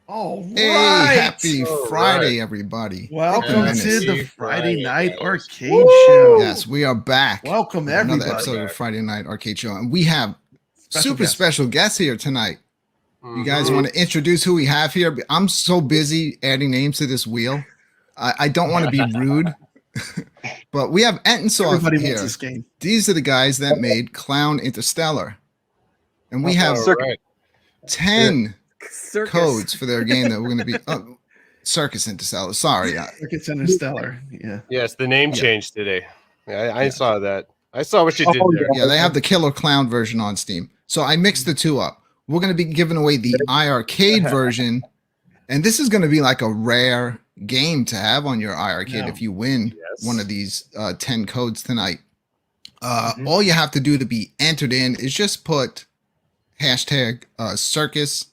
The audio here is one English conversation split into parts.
All Hey, right. happy Friday, everybody. Welcome Menace. to the Happy Friday Night guys. Arcade Woo! Show. Yes, we are back. Welcome, with another everybody. episode of Friday Night Arcade Show. And we have Special super guest. special guests here tonight. You guys Mhm. want to introduce who we have here? I'm so busy adding names to this wheel. I don't want to be rude, but we have Ettinsoft Everybody wants here. this game. These are the guys that made Clown Interstellar. And we have All right. 10 Circus. codes for their game that we're going to be... Circus Interstellar. Sorry. Circus Interstellar. Yeah. Yes, the name Yeah. changed today. I Yeah. saw that. I saw what you did there. Yeah, they have the Killer Clown version on Steam. So I mixed the two up. We're going to be giving away the iiRcade version. And this is going to be like a rare game to have on your iiRcade No. if you win Yes. one of these 10 codes tonight. All you have to do to be entered in is just put hashtag circus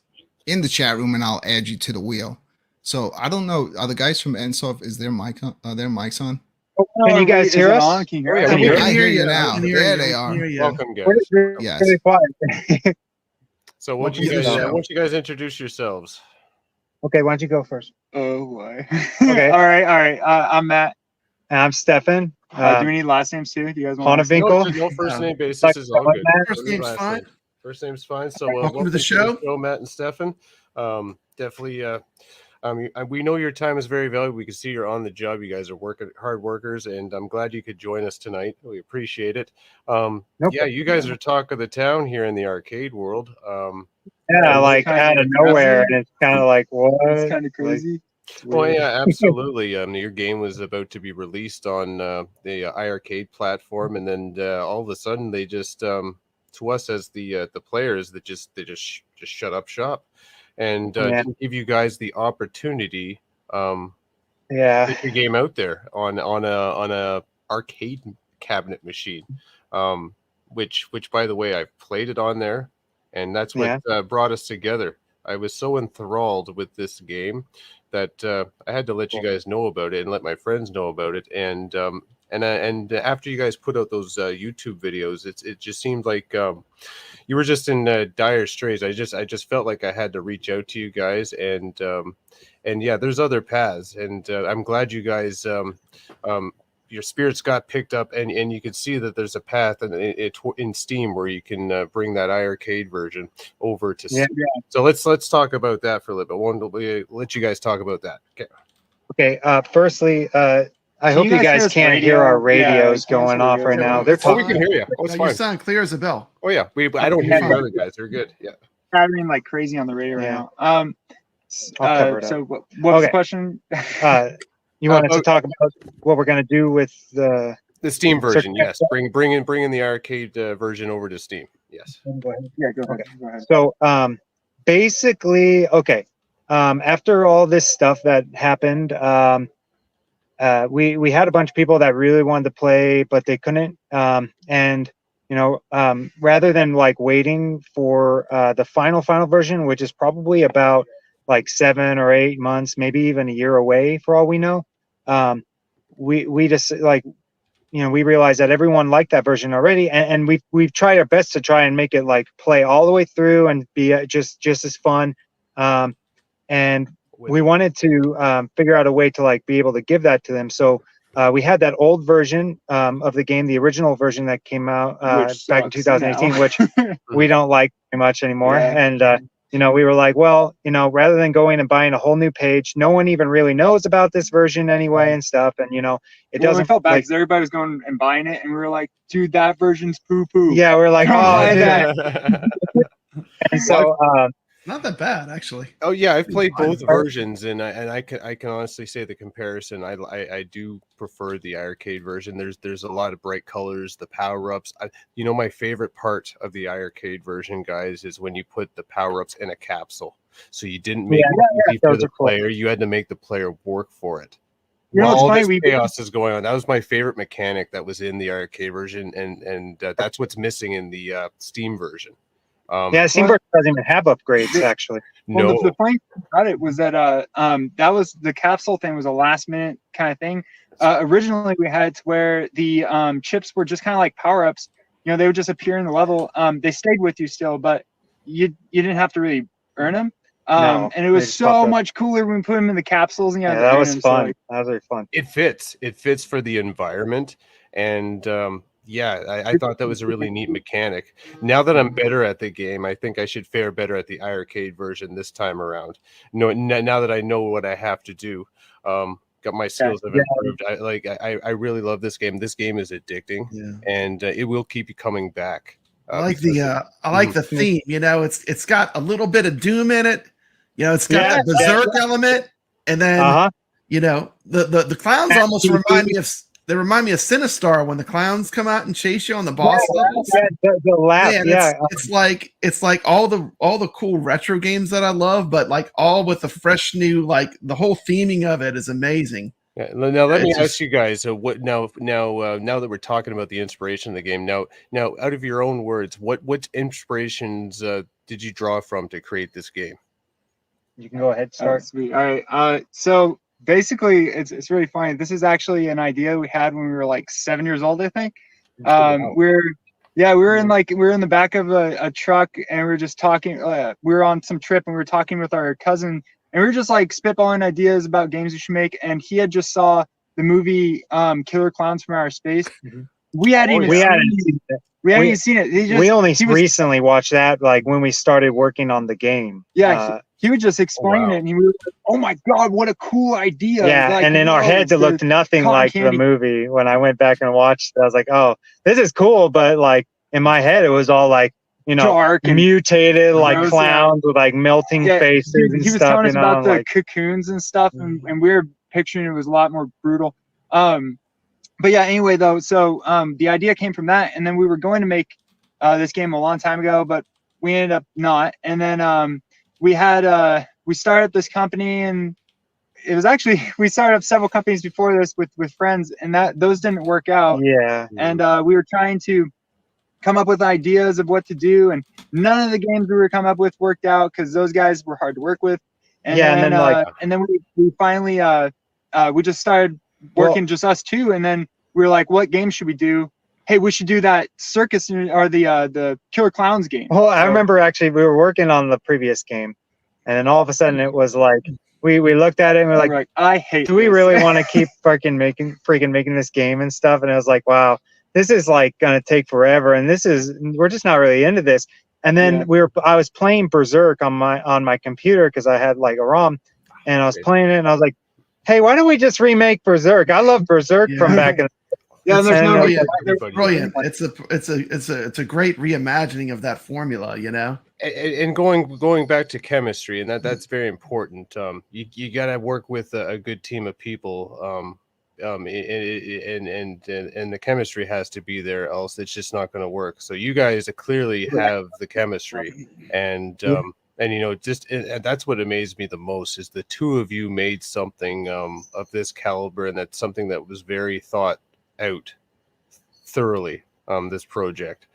in the chat room and I'll add you to the wheel. So I don't know. Are the guys from Ettinsoft, is their mics on? Can you guys hear us? Can you hear Oh, yeah, us? we can I hear you now. I can hear There you. they I are. can hear you. Welcome, guys. We're Yes. really quiet. So why don't Welcome to the show. you guys introduce yourselves? Okay, why don't you go first? Oh, boy. Okay. All right. I'm Matt. And I'm Stefan. Do we need last names too? Do you guys want? Honavinkel. No, just no first name basis is all good. First name's Last fine. name. First name's fine. So Welcome to the show. Matt and Stefan. Definitely. We know your time is very valuable. We can see you're on the job. You guys are hard workers, and I'm glad you could join us tonight. We appreciate it. Yeah, you guys are talk of the town here in the arcade world. Yeah, like kind out of of nowhere, and it's kind of like what? It's kind of crazy. Well, yeah, absolutely. Your game was about to be released on the iiRcade platform, and then all of a sudden they just to us as the players that just shut up shop and didn't give you guys the opportunity to get your game out there on a arcade cabinet machine, which by the way I've played it on there, and that's what brought us together. I was so enthralled with this game that I had to let you guys know about it and let my friends know about it. And after you guys put out those YouTube videos, it just seemed like you were just in dire straits. I just felt like I had to reach out to you guys, and yeah, there's other paths, and I'm glad you guys your spirits got picked up, and you can see that there's a path in Steam where you can bring that iiRcade version over to Steam. Yeah. So let's talk about that for a little bit. We'll let you guys talk about that. Okay. Firstly, I hope you guys can't hear our radios going off right now. They're Oh, we talking. can hear you. Oh, it's You fine. sound clear as a bell. Oh yeah, I don't hear the other guys. They're good. Yeah. Driving like crazy on the radio right now. I'll cover it So up. what was Okay. the question? You wanted to talk about what we're going to do with the Steam version, Circuit. yes. Bring in the arcade version over to Steam. Yes. Yeah, go ahead. Go ahead. So basically, okay. After all this stuff that happened, we had a bunch of people that really wanted to play, but they couldn't. And rather than like waiting for the final version, which is probably about like 7 or 8 months, maybe even a year away for all we know, we just like, we realized that everyone liked that version already, and we've tried our best to try and make it like play all the way through and be just as fun. And we wanted to figure out a way to like be able to give that to them. So we had that old version of the game, the original version that came out back in 2018, now. which we don't like very much anymore. Yeah. And we were like, well, rather than going and buying a whole new page, no one even really knows about this version anyway and stuff. And it doesn't. We felt bad like, because everybody was going and buying it, and we were like, dude, that version's poo poo. yeah, we're like, Don't buy oh, that. and so Not that bad, actually. Oh yeah, I've played both Fine. versions, and I can honestly say the comparison. I do prefer the iiRcade version. There's a lot of bright colors, the power ups. My favorite part of the iiRcade version, guys, is when you put the power ups in a capsule. So you didn't make it easy for those the are cool. player. You had to make the player work for it. You know, While it's all funny, this we- chaos is going on, that was my favorite mechanic that was in the arcade version, and that's what's missing in the Steam version. Steam version doesn't even have upgrades actually. Well, No. the funny thing about it was that that was the capsule thing was a last minute kind of thing. Originally, we had to where the chips were just kind of like power ups. They would just appear in the level. They stayed with you still, but you didn't have to really earn them. No, And it they was just popped so up. much cooler when we put them in the capsules and you had Yeah, to that earn was them, so, fun. like, That was very fun. It fits for the environment, and yeah, I thought that was a really neat mechanic. Now that I'm better at the game, I think I should fare better at the iRcade version this time around. No, now that I know what I have to do, got my skills have improved. I really love this game. This game is addicting, Yeah. and it will keep you coming back. I like because I like the theme. You know, it's got a little bit of Doom in it. You know, it's got Yeah, that berserk element, and then Uh-huh. you know the clowns almost remind me of Sinistar when the clowns come out and chase you on the boss levels. Yeah, the laugh. Man, Yeah. it's like all the cool retro games that I love, but like all with the fresh new, like the whole theming of it is amazing. Yeah, now let me It's ask you guys. What now that we're talking about the inspiration of the game, now out of your own words, what inspirations did you draw from to create this game? You can go ahead. Start. Sweet. All right. So basically, it's really funny. This is actually an idea we had when we were like 7 years old, I think. Wow. We were in the back of a truck and we were just talking. We were on some trip and we were talking with our cousin and we were just like spitballing ideas about games we should make. And he had just saw the movie Killer Clowns from Outer Space. Mhm. We hadn't even seen it. We hadn't even seen it. We only recently watched that, like when we started working on the game. Yeah, he would just explain it, and he was like, "Oh my god, what a cool idea!" Yeah, like, and in our heads, it looked nothing like the movie. When I went back and watched it, I was like, "Oh, this is cool," but like in my head, it was all like, you know, dark and mutated, like clowns with like melting faces and he was stuff. telling us about the like, cocoons and stuff, and we were picturing it was a lot more brutal. But yeah, anyway, though, so the idea came from that, and then we were going to make this game a long time ago, but we ended up not. And then we started this company, and it was actually we started up several companies before this with friends, and those didn't work out. yeah. And we were trying to come up with ideas of what to do, and none of the games we were coming up with worked out because those guys were hard to work with. And then we finally we just started working, just us two, and then we were like, what game should we do? Hey, we should do that circus or the Killer Clowns game. Well, I remember actually we were working on the previous game, and then all of a sudden it was like we looked at it and we're like, I hate. Do we really want to keep freaking making this game and stuff? And I was like, wow, this is like gonna take forever, and we're just not really into this. And then I was playing Berserk on my computer because I had like a ROM, and I was playing it, and I was like, hey, why don't we just remake Berserk? I love Berserk from back in. Yeah, there's brilliant. It's a great reimagining of that formula, you know. And going back to chemistry, and that's very important. You got to work with a good team of people. And the chemistry has to be there, else it's just not going to work. So you guys clearly have the chemistry, and you know, and that's what amazed me the most is the two of you made something of this caliber, and that's something that was very thought out thoroughly. This project,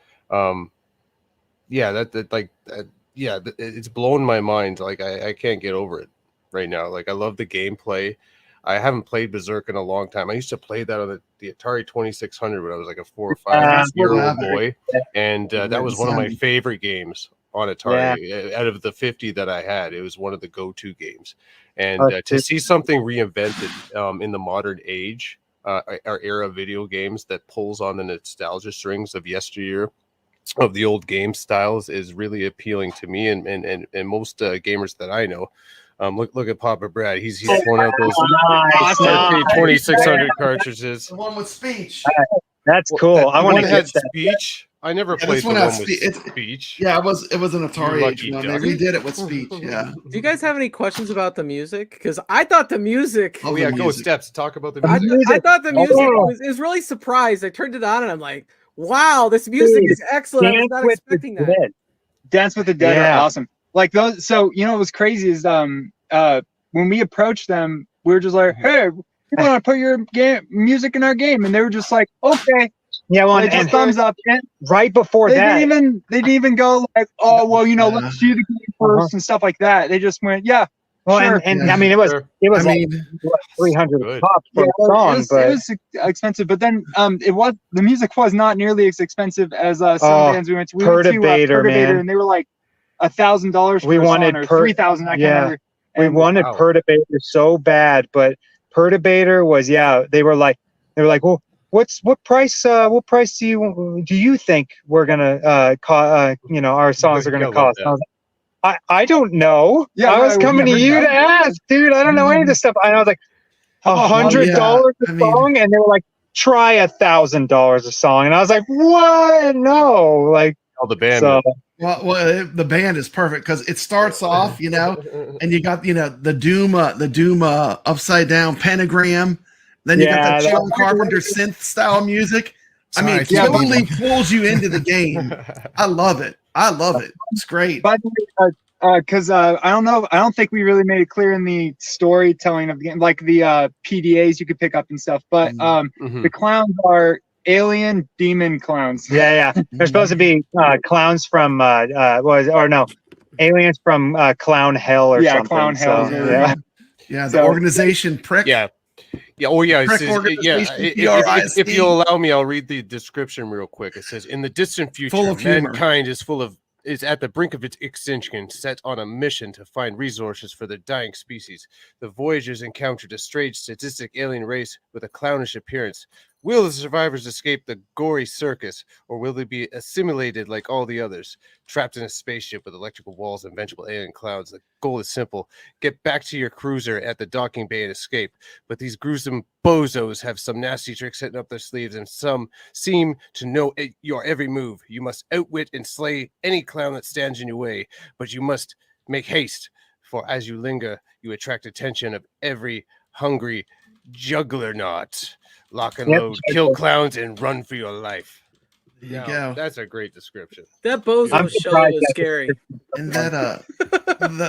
it's blown my mind. Like I can't get over it right now. Like I love the gameplay. I haven't played Berserk in a long time. I used to play that on the Atari 2600 when I was like a 4 or 5 year old boy, and that was one of my favorite games on Atari. Yeah. Out of the 50 that I had, it was one of the go-to games. And to see something reinvented in the modern age, our era of video games that pulls on the nostalgia strings of yesteryear, of the old game styles, is really appealing to me and most gamers that I know. Look at Papa Brad. He's throwing out those 2600 cartridges. The one with speech. That's cool. I want to have speech. I never played the one with speech. Yeah, it was an Atari Age one. They redid it with speech. Yeah. Do you guys have any questions about the music? Because I thought the music. Oh yeah, go Steps. Talk about the music. I thought the music was really surprised. I turned it on and I'm like, wow, this music is excellent. I was not expecting that. Dance with the Dead are awesome. Like those. So you know what was crazy is when we approached them, we were just like, hey, we want to put your music in our game, and they were just like, okay. Yeah, well, and thumbs up. And right before they didn't even go like, oh well, you know, let's see the game first and stuff like that. They just went, yeah. Well, sure. and I mean, it was like 300 pops for the song, it was expensive. But then the music was not nearly as expensive as some bands we went to. We went to Perturbator, and they were like $1,000 We wanted or per- 3,000. I can't yeah. remember. We And wanted Wow. Perturbator so bad, but Perturbator was they were like, well, what price do you think we're gonna our songs are Yeah, I gonna love cost? that. I was like, I don't know. Yeah, I was we've coming to never you done to ask, dude. I don't know any of this stuff. And I was like, How about $100 yeah, a I mean- song, and they were like, try $1,000 a song, and I was like, what? No, like, All the band. so Well, the band is perfect because it starts off, and you got the Doom upside down pentagram. Then you got Yeah, that John Carpenter synth style music. I mean, Sorry, it keep totally leaving. pulls you into the game. I love it. It's great. By the way, because I don't know, I don't think we really made it clear in the storytelling of the game, like the PDAs you could pick up and stuff. But Mhm. the clowns are alien demon clowns. yeah. They're supposed to be clowns from aliens from clown hell or something. Clown hell. So, Yeah. Yeah, the So- organization Prick. Yeah. Yeah. Oh, yeah. It Prick says, organization, if PRIC. you'll allow me, I'll read the description real quick. It says, in the distant future, Full of humor. mankind is at the brink of its extinction, set on a mission to find resources for the dying species. The voyagers encountered a strange sadistic alien race with a clownish appearance. Will the survivors escape the gory circus, or will they be assimilated like all the others? Trapped in a spaceship with electrical walls and vengeful alien clouds, the goal is simple. Get back to your cruiser at the docking bay and escape. But these gruesome bozos have some nasty tricks hidden up their sleeves, and some seem to know your every move. You must outwit and slay any clown that stands in your way, but you must make haste, for as you linger, you attract attention of every hungry jugglernaut. Lock and Yep. load, kill clowns, and run for your life. There you Now, go. That's a great description. That bozo I'm show surprised was that- scary. And that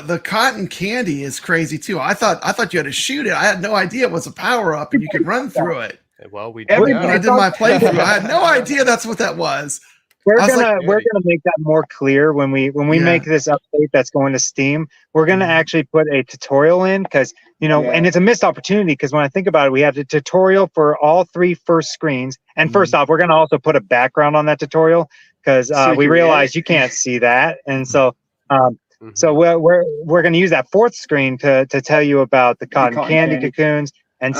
the cotton candy is crazy too. I thought you had to shoot it. I had no idea it was a power up and you could run through it. Well, we When I did did my playthrough, I had no idea that's what that was. We're I was gonna like- make that more clear when we Yeah. make this update that's going to Steam. We're gonna Mhm. actually put a tutorial in because and it's a missed opportunity because when I think about it, we have the tutorial for all 3 first screens. And first off, we're gonna also put a background on that tutorial because So we you realize you can't see that, and so we're gonna use that 4th screen to tell you about the cotton candy cocoons. And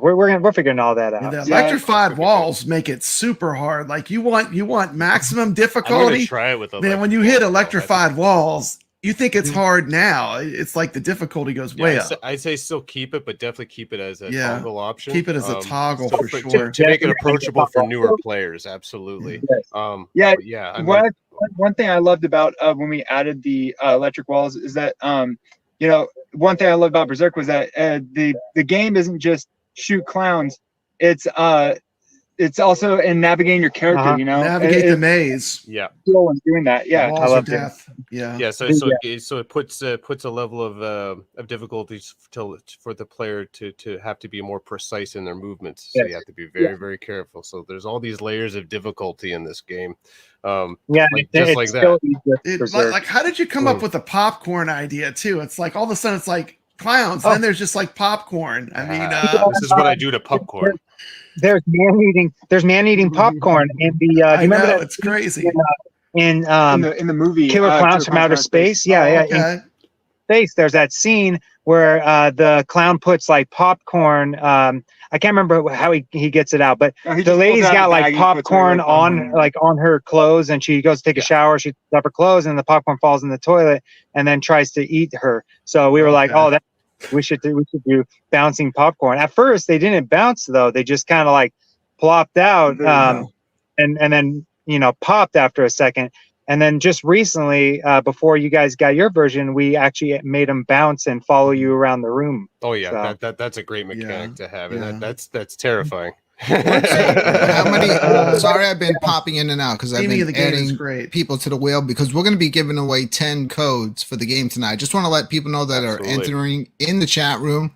we're figuring all that out. And the Yeah. electrified walls make it super hard. Like you want maximum I'm gonna difficulty. try it with Man, when you hit electrified walls, you think it's hard now. It's like the difficulty goes way up. I'd say still keep it, but definitely keep it as a Yeah. toggle option. Keep it as a toggle so for to- sure. to make it approachable for newer players. Absolutely. Yes. Yeah, but yeah. I mean, one thing I loved about when we added the electric walls is that one thing I loved about Berserk was that the game isn't just shoot clowns. It's also in navigating your character. Uh-huh. Navigate the maze. yeah. skill in doing that. Yeah, Walls I of loved it. death. Yeah. Yeah, so it puts a level of difficulties for the player to have to be more precise in their movements. So Yes. you have to be very very careful. So there's all these layers of difficulty in this game. Yeah, Like, it's just like still that. easier It, for like, Berserk. like, how did you come up with the popcorn idea too? It's like all of a sudden it's like clowns, then there's just like popcorn. I mean, this is what I do to popcorn. There's man eating popcorn in the. Do you I remember know that it's crazy. in in the movie Killer Clowns from Outer Space? Yeah, Oh, okay. In Space, there's that scene where the clown puts like popcorn. I can't remember how he gets it out, but the lady's got like popcorn on her clothes, and she goes to take a shower. She takes off her clothes, and the popcorn falls in the toilet, and then tries to eat her. So we were like, Okay. "Oh, that we should do bouncing popcorn." At first, they didn't bounce though; they just kind of like plopped out, and then popped after a second. And then just recently, before you guys got your version, we actually made them bounce and follow you around the room. Oh yeah, So- that's a great mechanic to have, and Yeah. that's terrifying. How many? Sorry, I've been popping in and out because I've Theming of the been game is adding great. people to the wheel because we're going to be giving away 10 codes for the game tonight. Just want to let people know that are Absolutely. entering in the chat room.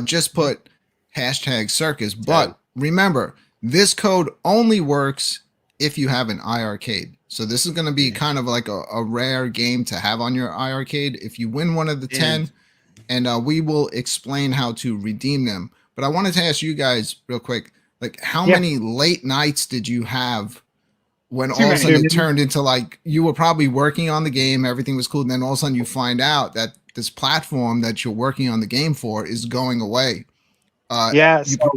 Just put #circus. But remember, this code only works if you have an iArcade. So this is going to be kind of like a rare game to have on your iArcade. If you win one of the 10, and we will explain how to redeem them. But I wanted to ask you guys real quick, like how many late nights did you have when Too all of a sudden many. it turned into like you were probably working on the game, everything was cool, and then all of a sudden you find out that this platform that you're working on the game for is going away. Yeah. You So,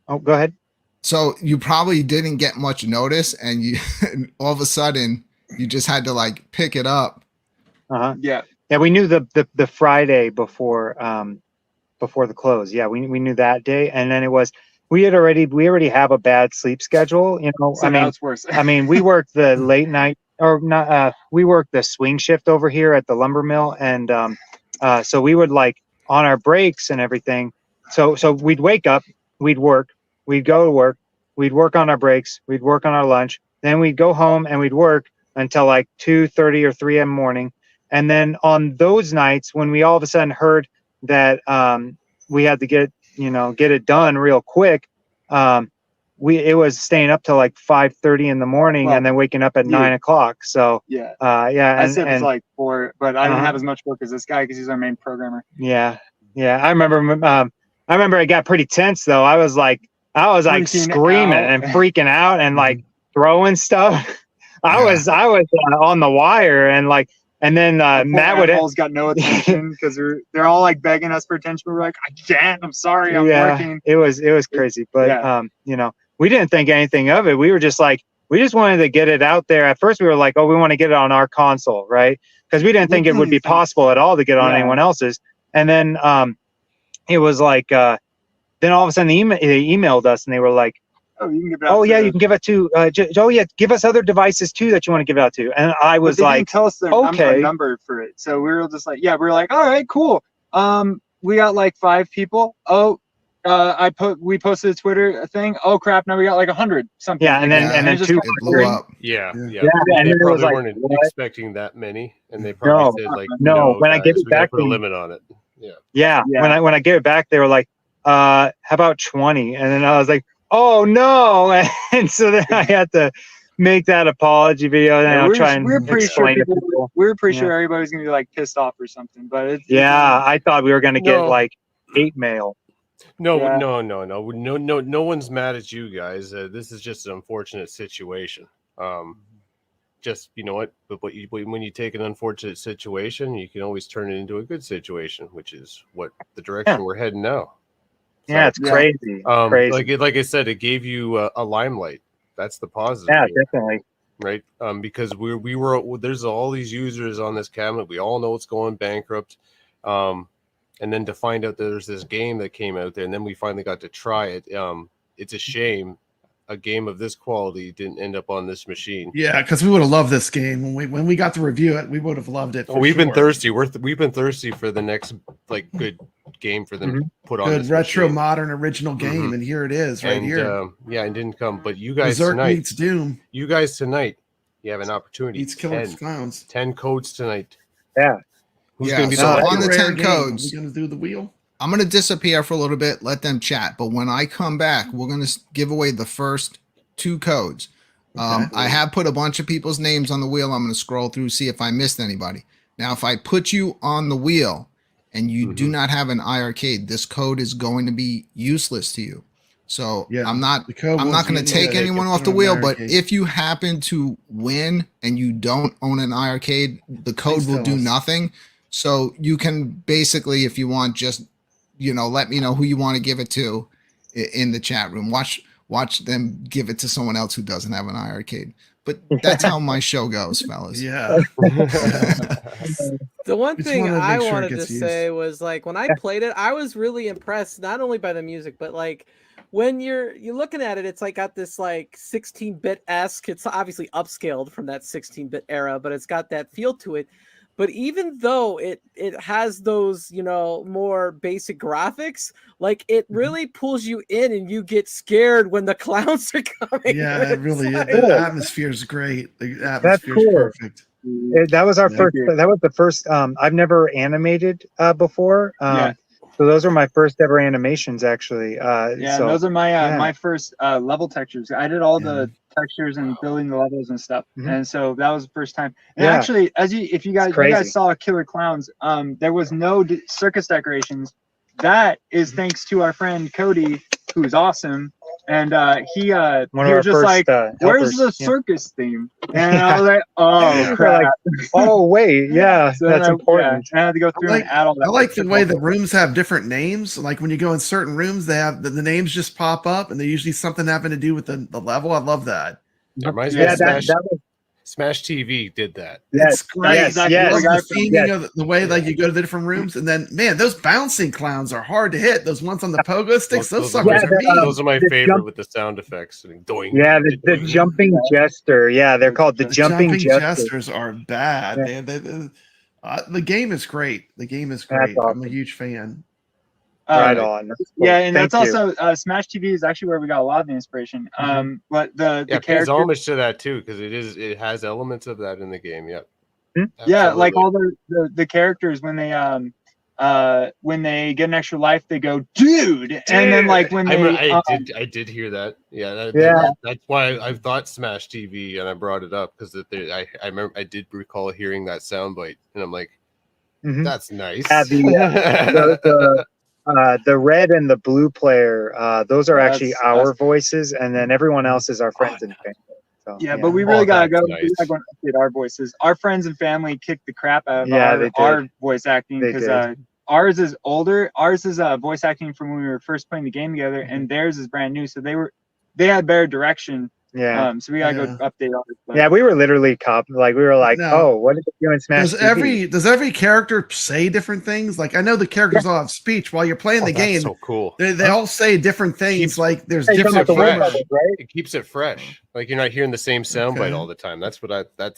oh, go ahead. So you probably didn't get much notice, and you and all of a sudden you just had to like pick it up. Uh-huh. Yeah. Yeah, we knew the Friday before the close. Yeah, we knew that day, and then it was we already have a bad sleep schedule. You know, So now it's worse. I mean, we worked the late night or not. We worked the swing shift over here at the lumber mill, and so we would like on our breaks and everything. So we'd wake up, we'd work, we'd go to work, we'd work on our breaks, we'd work on our lunch, then we'd go home and we'd work until like 2:30 or 3 in the morning. And then on those nights when we all of a sudden heard that we had to get it done real quick, it was staying up till like 5:30 in the morning, Well, and then waking up at 9 o'clock. So Yeah. yeah, I said it was like 4, but I didn't Uh-huh. have as much work as this guy because he's our main programmer. yeah. I remember it got pretty tense though. I was like Freaking screaming out. and freaking out and like throwing stuff. I Yeah. was on the wire, and then Matt would Animals got no attention because they're all like begging us for attention. We're like, I can't. I'm sorry. I'm working. It was crazy, but Yeah. we didn't think anything of it. We were just like, we just wanted to get it out there. At first, we were like, oh, we want to get it on our console, right? Because we didn't think it would be possible at all to get on Yeah. anyone else's. And then it was like, then all of a sudden they emailed us and they were like, Oh, you can give it out. oh yeah, to- you can give it to. Oh yeah, give us other devices too that you want to give it out to. And I But was they like, didn't tell us their okay. number for it. So we were just like, yeah, we were like, all right, cool. We got like 5 people. Oh, we posted a Twitter thing. Oh crap, now we got like 100 something. Yeah, and then Yeah. and then just two. It blew up. Yeah, Yeah. yeah. Yeah, They and then it was probably like, weren't what? expecting that many, and they probably said like, no, when I guys, give it we gotta back put a to- limit on it. Yeah. Yeah, Yeah. when I gave it back, they were like, how about 20? And then I was like, oh no. And so then I had to make that apology video and Yeah, I'll try and we're pretty sure explain to people. we were pretty Yeah. sure everybody's gonna be like pissed off or something. But it's Yeah, I thought we were gonna get No. like hate mail. No, Yeah. no one's mad at you guys. This is just an unfortunate situation. Just you know what, but when you take an unfortunate situation, you can always turn it into a good situation, which is what the direction we're heading now. Yeah, it's Yeah. crazy. Crazy. Like I said, it gave you a limelight. That's the positive. Yeah, here, definitely. right? Because we were there's all these users on this cabinet. We all know it's going bankrupt. And then to find out that there's this game that came out there, and then we finally got to try it. It's a shame a game of this quality didn't end up on this machine. Yeah, because we would have loved this game when we got to review it. We would have loved it. Oh, we've been thirsty. We've been thirsty for the next like good game for them to put on Good this retro, machine. modern, original game, and here it is, right And here. yeah, it didn't come. But you guys Berserk tonight, meets Doom you have an opportunity. meets Killer Clowns. 10 codes tonight. Yeah. Who's Yeah, gonna be so the on the Rare 10 game. codes, Are we gonna do the wheel? I'm going to disappear for a little bit, let them chat. But when I come back, we're going to give away the first 2 codes. Okay. I have put a bunch of people's names on the wheel. I'm going to scroll through, see if I missed anybody. Now, if I put you on the wheel and you do not have an iArcade, this code is going to be useless to you. So Yeah, I'm not the code I'm not won't going to be take needed. anyone It's off the on wheel, but iArcade. if you happen to win and you don't own an iArcade, the code Please will tell do us. nothing. So you can basically, if you want, just let me know who you want to give it to in the chat room. Watch them give it to someone else who doesn't have an iArcade. But that's how my show goes, fellas. Yeah. The one Just thing wanna make I sure it wanted to gets say was like when I played it, I was really impressed not only by the music, but like when you're looking at it, it's like got this like 16-bit esque. It's obviously upscaled from that 16-bit era, but it's got that feel to it. But even though it has those, more basic graphics, like it really pulls you in and you get scared when the clowns are coming. Yeah, it really is. It's The like- atmosphere is great. The atmosphere is cool. perfect. That was our Thank first. you. That was the first. I've never animated before. Yeah. So those are my first ever animations, actually. Yeah, so, those are my yeah. my first level textures. I did all Yeah. the textures and building the levels and stuff, Mhm. and so that was the first time. And Yeah. actually, if you guys crazy. saw Killer Clowns, there was no circus decorations. That is thanks to our friend Cody, who's awesome. and he One of he our was just first like, "Where's helpers. the Yeah. circus theme?" And I was like, "Oh crap!" Oh wait, yeah, So that's then important. I had to go through and add all that. I like the extra way the bubble. rooms have different names. Like when you go in certain rooms, they have the names just pop up, and they're usually something having to do with the level. I love that. It reminds me Yeah, of that Smash. was Smash TV did that. yes, It's great. yes, exactly I yes, love what I the found. theming of the way like Yeah. you go to the different rooms, and then man, those bouncing clowns are hard to hit. Those ones on the pogo sticks, those Those are suckers my, are mean. those are my the favorite jump- with the sound effects. And doing, yeah, the doing. jumping jester. Yeah, they're called the The jumping jester. jesters are bad. Yeah. The game is great. The game is That's great. I'm a awesome. huge fan. Right Uh, on. That's yeah, cool. and Thank that's you. also Smash TV is actually where we got a lot of the inspiration. But the Yeah, it pays character, homage to that too because it has elements of that in the game. Yeah. yeah, like Absolutely. all the characters when they get an extra life, they go, "Dude," and then like when they I did hear that. Yeah, Yeah. that's why I thought Smash TV and I brought it up because I remember I did recall hearing that soundbite and I'm like, Mhm. that's nice. Yeah, the red and the blue player, those are actually That's- our that's- voices, and then everyone else is our friends and family. So, Yeah, but we really Oh, gotta go. that's We nice. gotta go and update our voices. Our friends and family kicked the crap out of Yeah, they did. our voice acting They because did. ours is older. Ours is voice acting from when we were first playing the game together, and theirs is brand new. So they had better direction. yeah, So we gotta Yeah. go update ours. But yeah, we were literally we were like, No. oh, what did they do in Smash Does TV? every character say different things? Like I know the characters all have speech while you're playing the That's game. so cool. They all say different things. Keeps- like there's Hey, you're talking different about the fresh. word bubbles, right? It keeps it fresh. Like you're not hearing the same soundbite Okay. all the time. That's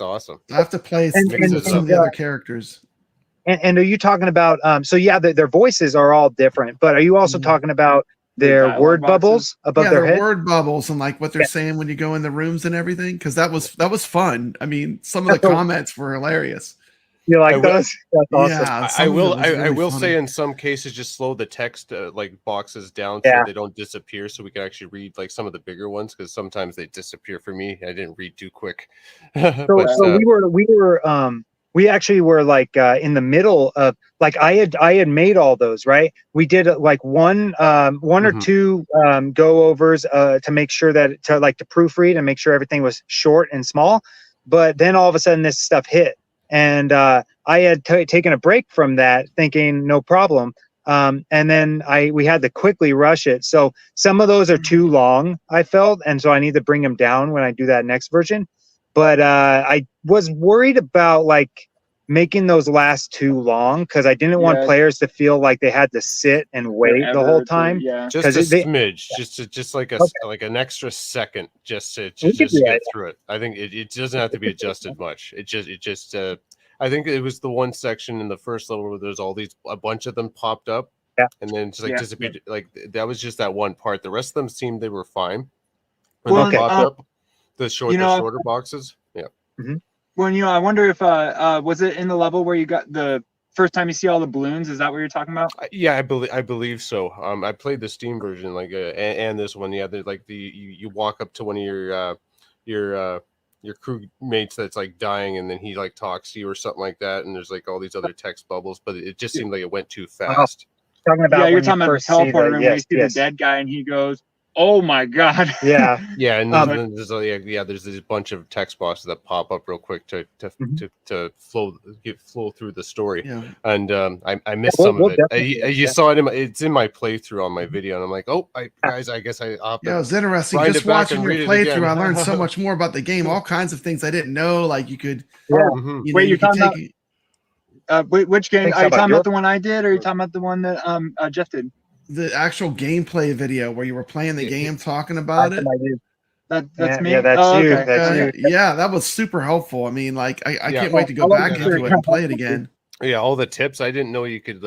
awesome. I have to play And- things with some of the other characters. And are you talking about? So yeah, their voices are all different, but are you also Mhm. talking about The their dialogue word boxes? bubbles above Yeah, their their head? word bubbles and like what they're Yeah. saying when you go in the rooms and everything. Because that was fun. I mean, some of the That's a- comments were hilarious. You like I will- those? That's awesome. Yeah, I some of it will was I really will funny. say in some cases just slow the text like boxes down Yeah. so they don't disappear so we can actually read like some of the bigger ones because sometimes they disappear for me. I didn't read too quick. So we actually were like in the middle of like I had made all those, right? We did like one or Mhm. two go overs to make sure that to proofread and make sure everything was short and small. But then all of a sudden this stuff hit, and I had taken a break from that, thinking no problem. And then we had to quickly rush it. So some of those are too long, I felt, and so I need to bring them down when I do that next version. But I was worried about like making those last too long because I didn't want Yeah. players to feel like they had to sit and wait the Forever whole to- time. Yeah. Just 'Cause a they- smidge, just like Okay. like an extra second, just to We could just do get that. through it. I think it doesn't have to be adjusted much. It just I think it was the one section in the first level where there's a bunch of them popped up, Yeah. and then just like Yeah. disappeared. Like that was just that one part. The rest of them seemed they were fine. When Well, they popped okay. up, the You know, shorter boxes. Yeah. Well, I wonder if was it in the level where you got the first time you see all the balloons? Is that what you're talking about? Yeah, I believe so. I played the Steam version, like and this one. Yeah, there's like you walk up to one of your crewmates that's like dying, and then he like talks to you or something like that. And there's like all these other text bubbles, but it just seemed like it went too fast. Talking about Yeah, you're when you talking about the first see teleporter and when you yes, see yes. the dead guy and he goes, "Oh my god!" Yeah, Yeah, and Um, then there's this bunch of text boxes that pop up real quick to flow through the story. Yeah. And I missed We'll- some we'll of it. definitely- You saw it it's in my playthrough on my video, and I'm like, oh, guys, I guess I'll have to Yeah, it was interesting. Grind Just it back watching and your read it playthrough, again. I learned so much more about the game. All kinds of things I didn't know. Like you could, yeah. Mhm. you know, Wait, you you're could talking take which game? Think Are you about talking your- about the one I did, or are you talking about the one that Jeff did? the actual gameplay video where you were playing the game, talking That's about it. what I did. That's Yeah, me. yeah, that's Oh, you. okay. That's you. Yeah, that was super helpful. I mean, like I Yeah. can't wait to go I love back that. into it and play it again. Yeah, all the tips. I didn't know you could,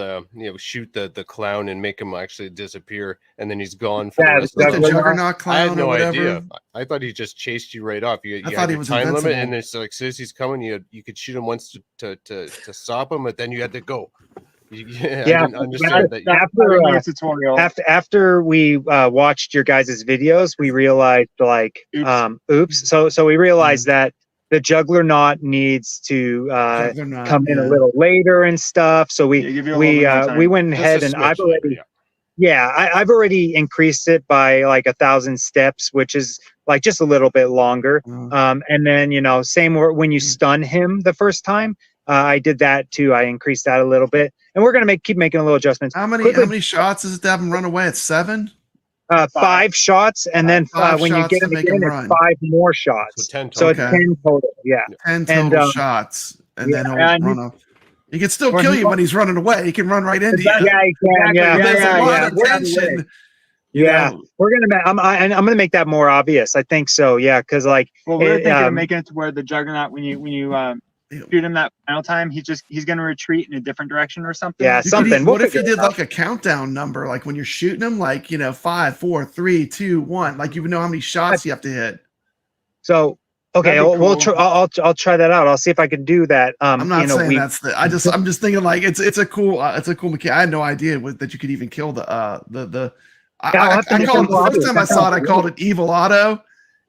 shoot the clown and make him actually disappear, and then he's gone for Yeah, the rest Was of the the Juggernaut. level. Juggernaut I clown had no or whatever? idea. I thought he just chased you right off. You I had thought he your was time limit, invincible. and it's like as soon as he's coming, you could shoot him once to stop him, but then you had to go. I didn't understand that. After, tutorial. after we watched your guys' videos, we realized like oops. So we realized that the juggler knot needs to Juggernaut, come in a yeah. little later and stuff. So Yeah, give you a little bit more time. we went Just ahead a and smidge I've later, already yeah. Yeah, I've already increased it by like 1,000 steps, which is like just a little bit longer. And then, you know, same when you stun him the first time, I did that too. I increased that a little bit, and we're gonna keep making a little adjustments. How many Quickly, how many shots is it to have him run away? It's 7? 5 shots, and then Five when you shots get to him make again, him it's run. 5 more So shots. 10 So total. it's 10 total. Yeah. 10 And, total shots, and then he'll and run off. He can still Well, kill he- you when he's running away. He can run right into you. Yeah, he can. Exactly. Yeah, There's a lot of We're- tension. you Yeah, know. we're gonna. I'm gonna make that more obvious. I think so. Yeah, because like, Well, we're thinking of um, making it to where the Juggernaut, when you shoot him that final time, he's gonna retreat in a different direction or something. Yeah, You could something. what We'll if you figure it did like a countdown number, like when you're shooting them, like 5, 4, 3, 2, 1, like you would know how many shots you have to hit. so okay, That'd be we'll cool. try. I'll try that out. I'll see if I can do that. I'm not you know, saying that's the. I'm just thinking like it's a cool mechanic. I had no idea that you could even kill the. I'll I have to called make it them the first obvious. time I saw it. I called it Evil Auto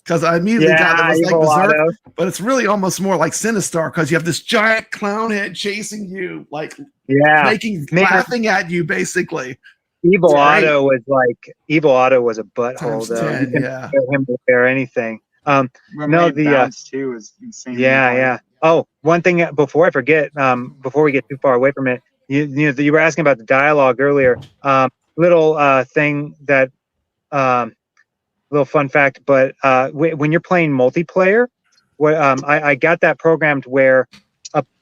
because I immediately got it was like Evil Berserk, Auto. but it's really almost more like Sinistar because you have this giant clown head chasing you, like Yeah, Man. laughing at you, basically. Evil It's great. Auto was a butthole Times though. 10, You can yeah. kill him or anything. Remade the, Bounce too is insane. Yeah. Oh, one thing before I forget, before we get too far away from it, you were asking about the dialogue earlier. Little thing that, little fun fact, but when you're playing multiplayer, I got that programmed where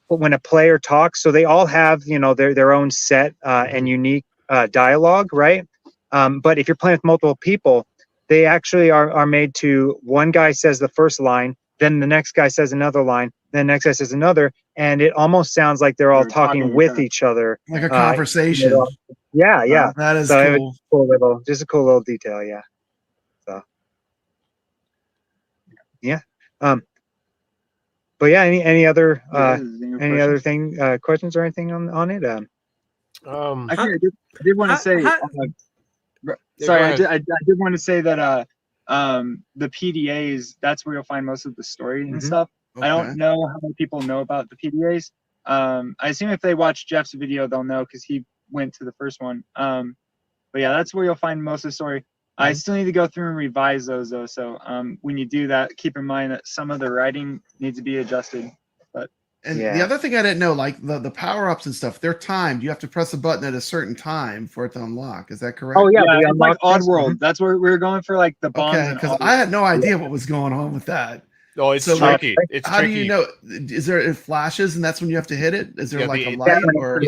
when a player talks, so they all have their own set and unique dialogue, right? But if you're playing with multiple people, they actually are made to, one guy says the first line, then the next guy says another line, then the next guy says another, and it almost sounds like they're all They're talking talking to with each each other. Like a conversation. Yeah. That is So it was cool. just a cool little detail, yeah. So yeah. But yeah, any other questions or anything on it? Actually, I did want to say. Sorry, go I ahead. did want to say that the PDAs, that's where you'll find most of the story and stuff. I Okay. don't know how many people know about the PDAs. I assume if they watch Jeff's video, they'll know because he went to the first one. But yeah, that's where you'll find most of the story. I still need to go through and revise those though. So when you do that, keep in mind that some of the writing needs to be adjusted. And Yeah. the other thing I didn't know, like the power ups and stuff, they're timed. You have to press a button at a certain time for it to unlock. Is that correct? Oh yeah, Yeah, the it's like unlock Oddworld. That's where we were going for, like the bombs. Okay, and because Oddworld. I had no idea what was going on with that. Oh, it's So, tricky. It's How tricky. do you know? Is there it flashes and that's when you have to hit it? Is there Yeah, like a the- light Yeah, or?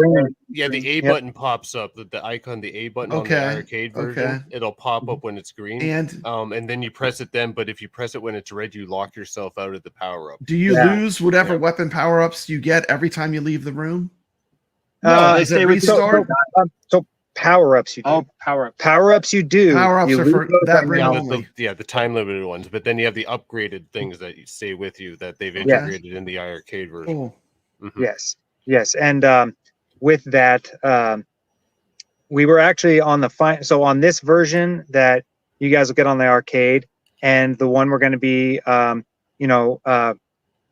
Yeah, the A Yep. button pops up. The icon, the A button on the Okay, arcade version, okay. it'll pop up when it's green. And And then you press it then, but if you press it when it's red, you lock yourself out of the power up. do you Yeah. lose whatever Yeah. weapon power ups you get every time you leave the room? No, they Does it stay with you. restart? So power ups you do. Oh, power up. Power ups you do. Power ups You are lose for those that right room now. only. The time limited ones, but then you have the upgraded things that you stay with you that they've Okay. integrated in the iArcade version. Cool. Mhm. Yes, and with that, we were actually on the so on this version that you guys will get on the arcade, and the one we're going to be,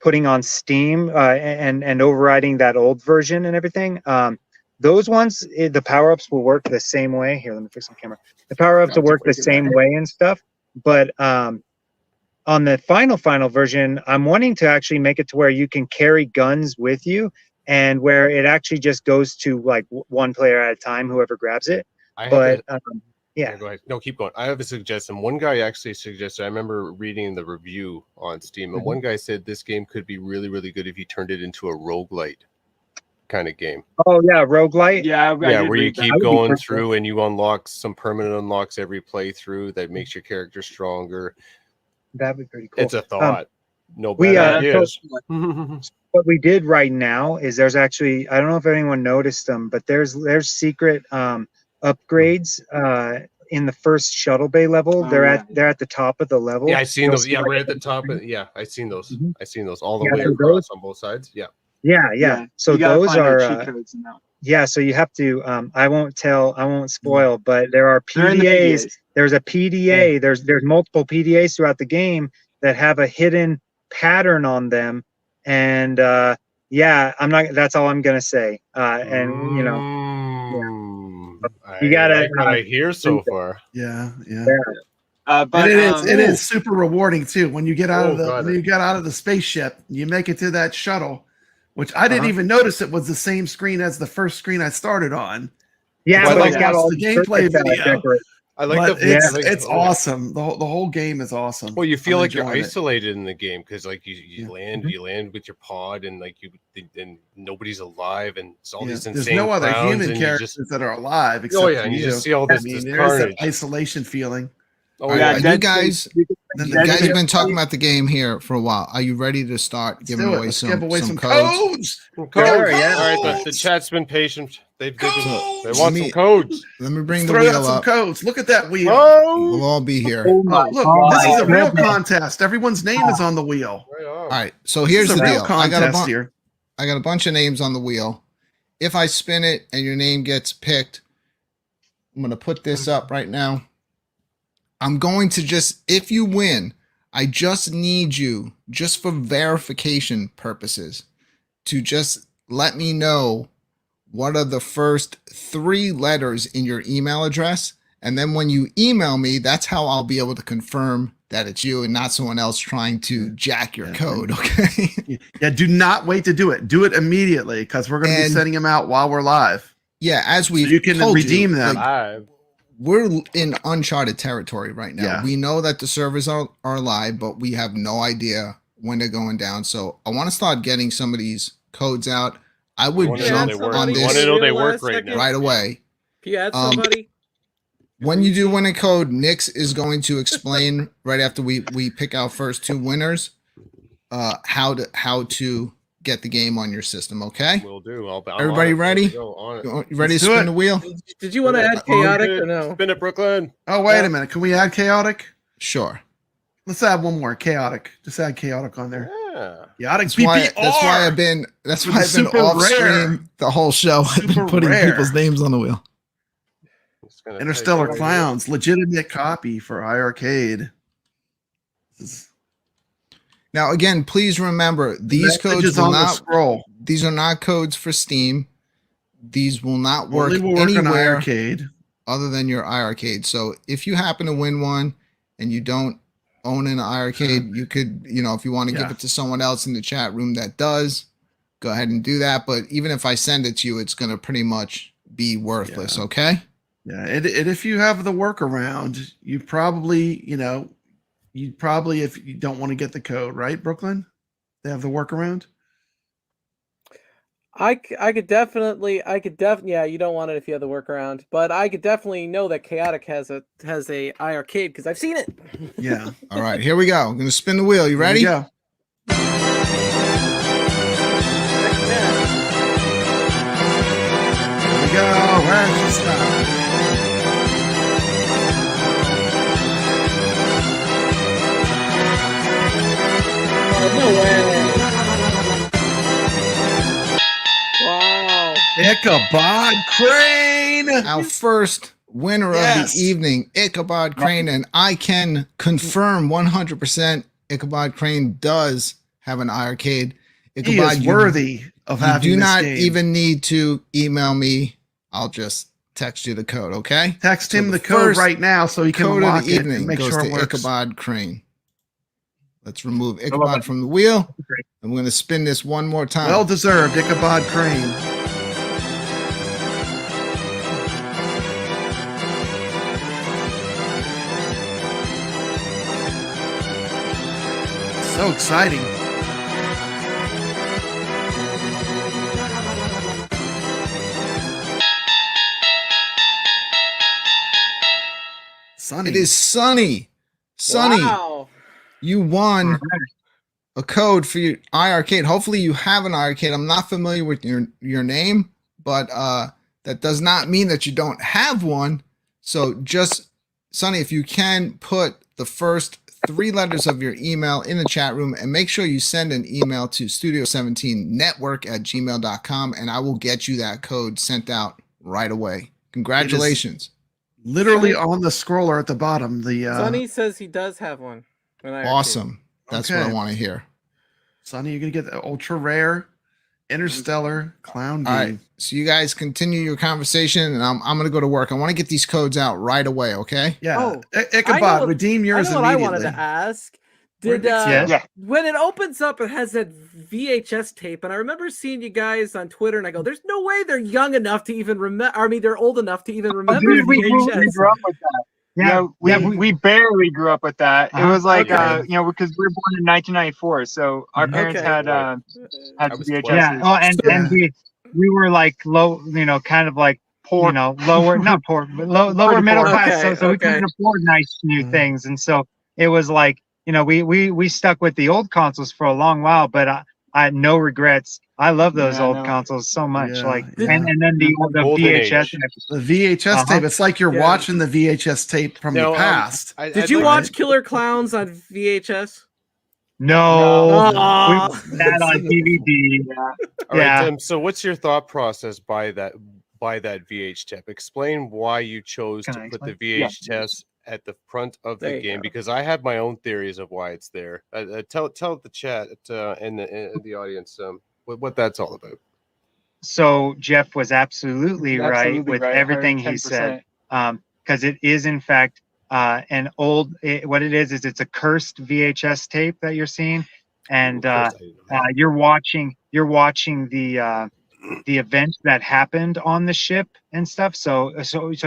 putting on Steam and overriding that old version and everything. Those ones, the power ups will work the same way. Here, let me fix my camera. The power ups will work the same way and stuff, but on the final version, I'm wanting to actually make it to where you can carry guns with you, and where it actually just goes to like one player at a time, whoever grabs it. I have But a- yeah. Go ahead. No, keep going. I have a suggestion. One guy actually suggested, I remember reading the review on Steam, and one guy said this game could be really, really good if you turned it into a roguelite kind of game. Oh yeah, roguelite. Yeah, I Yeah, did where you read that. keep would be going perfect. through and you unlock some permanent unlocks every playthrough that makes your character stronger. That'd be pretty cool. It's a thought. No we, bad Yeah, ideas. What we did right now is there's actually, I don't know if anyone noticed them, but there's secret upgrades in the first shuttle bay level. Oh, they're yeah. they're at the top of the level. Yeah, I seen You'll those. see, Yeah, like, right at the top. Yeah, I seen those. Mhm. I seen those all the Yeah, way so across on both sides. Yeah. yeah. So you gotta those find are our cheat codes in that. yeah. So you have to. I won't spoil, but there are They're in the PDAs. PDAs. There's a PDA. There's multiple PDAs throughout the game that have a hidden pattern on them, and yeah, I'm not. That's all I'm gonna say. And Mm. You gotta, I like what I hear so far. Yeah. But And it is super rewarding too when you get out of God. when you get out of the spaceship, you make it to that shuttle, which I didn't even notice it was the same screen as the first screen I started on. Yeah, Well, I but like it's got all the gameplay video. decorated. I like But the it's awesome. The whole game is awesome. Well, you feel I'm like you're enjoying it. isolated in the game because like you Yeah. you land with your pod and like and nobody's alive and it's all these There's insane no other crowds human and characters that are alive except oh yeah, for and you just see all this, I mean, this there's that carnage. isolation feeling. Oh All yeah, right, Dead you guys, Space, Then you Dead guys Space- have been talking about the game here for a while. Are you ready to start Let's giving do it. away Let's some give away some some codes? codes. codes. Sure, yeah. All right, the chat's been patient. They Codes! want some codes. Let me Let's bring the throw out wheel some up. codes. Look at that wheel. We'll Oh, all be here. Oh Oh, my look, God. this is a real Goodness. contest. Everyone's name is on the wheel. right on. All right, so This here's is a the real deal. contest here. I got a bunch of names on the wheel. If I spin it and your name gets picked, I'm going to put this up right now. I'm going to just, if you win, I just need you, just for verification purposes, to just let me know what are the first 3 letters in your email address. And then when you email me, that's how I'll be able to confirm that it's you and not someone else trying to jack your code. Okay. Yeah, do not wait to do it. Do it immediately because we're going to be And- sending them out while we're live. Yeah. As we So you can redeem them. Live. We're in uncharted territory right now. Yeah. We know that the servers are live, but we have no idea when they're going down. So I want to start getting some of these codes out. I would wanna know jump they work. on We this wanna know they Last work right second. now. right away. Can you add Um, somebody? When you do win a code, Nix is going to explain right after we pick our first 2 winners, how to get the game on your system. Okay, Will do. I'm Everybody on it. ready? Go on it. you ready Let's to do spin it. the wheel? Did you want to add chaotic or no? Spin it, Brooklyn. Oh, wait a minute. Can we add chaotic? Sure. Let's add one more. Chaotic. Just add chaotic on there. Yeah. Chaotic That's why BPR. I've been Super off rare. stream the whole show. I've Super been putting rare. people's names on the wheel. Just gonna Interstellar type it. Clowns. Legitimate copy for iArcade. This is- Now, again, please remember these message codes is will on the not. scroll. These are not codes for Steam. These will not work Only will work on anywhere iArcade. other than your iArcade. So if you happen to win one and you don't own an iArcade, you could, if you want to give Yeah. it to someone else in the chat room that does, go ahead and do that. But even if I send it to you, it's going to pretty much be worthless. Yeah. Okay. Yeah, and if you have the workaround, you probably, if you don't want to get the code, right, Brooklyn? They have the workaround. I could definitely, yeah, you don't want it if you have the workaround, but I could definitely know that Chaotic has a iArcade because I've seen it. Yeah. All right. Here we go. I'm going to spin the wheel. You ready? Here we go. Here we go. Where's the stuff? Wow. Ichabod Crane. Our first winner Yes. of the evening, Ichabod Crane, and I can confirm 100% Ichabod Crane does have an iArcade. He is worthy of You having do this not game. even need to email me. I'll just text you the code, okay? Text So him the the code first right now so he can Code lock of the it evening and make goes sure to it works. Ichabod Crane. Let's remove Ichabod from the wheel. I'm going to spin this one more time. Well deserved, Ichabod Crane. So exciting. Sunny. it is Sunny. Sunny, Wow. you won a code for your iArcade. Hopefully you have an iArcade. I'm not familiar with your name, but that does not mean that you don't have one. So just, Sonny, if you can put the first 3 letters of your email in the chat room and make sure you send an email to studio17network@gmail.com and I will get you that code sent out right away. Congratulations. Literally on the scroller at the bottom. The Sonny says he does have one. An iArcade. Awesome. That's what I Okay. want to hear. Sonny, you're gonna get the ultra rare Interstellar Clown All right. Game. So you guys continue your conversation, and I'm gonna go to work. I want to get these codes out right away. Okay. Yeah. Oh, I know Ichabod, what- redeem I yours know what I immediately. wanted to ask. Where'd Did Nick go? Yes. Yeah. when it opens up, it has that VHS tape, and I remember seeing you guys on Twitter, and I go, "There's no way they're young enough to even remember. I mean, they're old enough to even remember Dude, we VHS." grew up with that. Yeah, We barely grew up with that. It Uh-huh. was like Okay. you know, because we were born in 1994, so our Mhm. parents Okay. had I had was VHS. 12. Yeah. Oh, and we were like low, kind of like Poor. lower, not poor, but lower middle poor. class. Okay, So we couldn't okay. afford nice new Mhm. things, and so it was like we stuck with the old consoles for a long while, but I had no regrets. I love those Yeah, old no. consoles so much. Yeah, Like, yeah. and then the Golden VHS. age. The VHS Uh-huh. tape. It's like you're Yeah. watching the VHS tape from Now, the past. Did I'd you like- watch Killer Clowns on VHS? No, Aw. we had on DVD. Yeah. All right, Yeah. Tim. So, what's your thought process by that VHS? Explain why you chose Can to I put the Yeah. VHS at the front of There the you game, go. because I have my own theories of why it's there. Tell the chat and the audience what that's all about. So Jeff was absolutely You're right absolutely with right, everything he said. 110%. Because it is in fact an old. What it is it's a cursed VHS tape that you're seeing, and Of course I didn't know that. you're watching the events that happened on the ship and stuff. So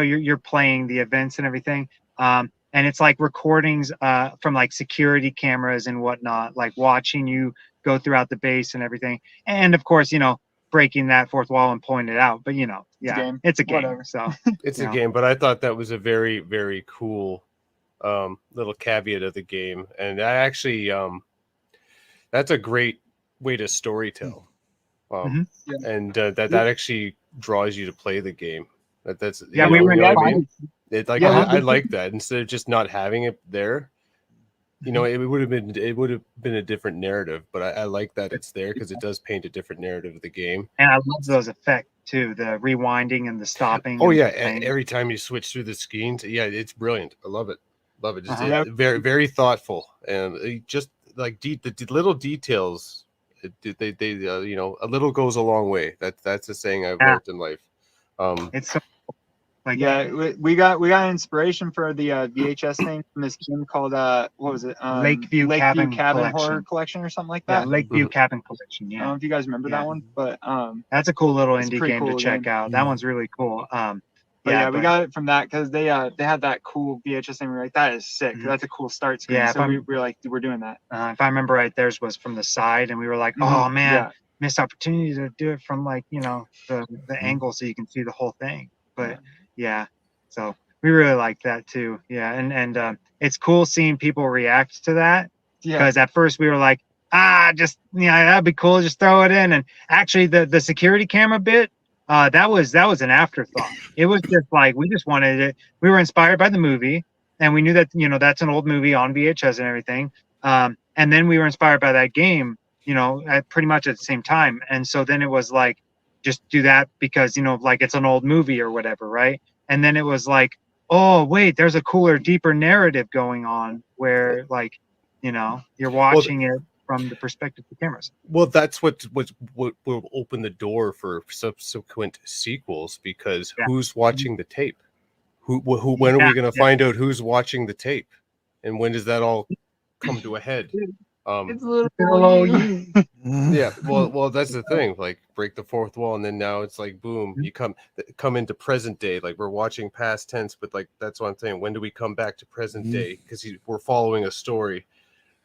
you're playing the events and everything. And it's like recordings from like security cameras and whatnot, like watching you go throughout the base and everything. And of course, breaking that fourth wall and pointing it out. But It's a game. it's a game. Whatever. So It's you a know. game, but I thought that was a very, very cool little caveat of the game, and I actually that's a great way to storytell, and that actually draws you to play the game. That's Yeah, you we know, were you know in what I mean? Like Yeah, I like that instead of just not having it there. It would have been a different narrative, but I like that it's there because it does paint a different narrative of the game. And I love those effects too, the rewinding and the stopping. Oh and yeah, the thing. every time you switch through the screens, yeah, it's brilliant. I love it. Just Uh-huh. very, very thoughtful, and just like the little details. They a little goes a long way. That's a saying I've learned in life. It's so like Yeah, we got inspiration for the VHS thing from this game called what was it? Lakeview Cabin Horror Collection. Collection or something like yeah, that. Lakeview Mhm. Cabin Collection. I don't Yeah, know if you guys remember Yeah. that one, but that's a cool little It's a indie pretty game to cool check game. out. That one's really cool. but yeah, we but- got it from that because they had that cool VHS thing. We were like, that is sick. Mhm. That's a cool start screen. Yeah, so we were like, we're doing that. if I remember right, theirs was from the side, and we were like, Mhm. oh man, Yeah. missed opportunity to do it from like the angle so you can see the whole thing. But yeah, so we really like that too. Yeah, and it's cool seeing people react to that. Yeah. Because at first we were like, just that'd be cool, just throw it in. And actually, the security camera bit, that was an afterthought. It was just like we just wanted it. We were inspired by the movie, and we knew that that's an old movie on VHS and everything. And then we were inspired by that game, at pretty much at the same time. And so then it was like, just do that because like it's an old movie or whatever, right? And then it was like, oh wait, there's a cooler, deeper narrative going on where like you're watching it from the perspective of the cameras. Well, that's what will open the door for subsequent sequels, because Yeah. who's watching the tape? Who when are we going to find out who's watching the tape, and when does that all come to a head? It's a little Hello, you. Yeah, well, that's the thing. Like, break the fourth wall, and then now it's like, boom, you come into present day. Like, we're watching past tense, but like that's what I'm saying. When do we come back to present day? Because we're following a story,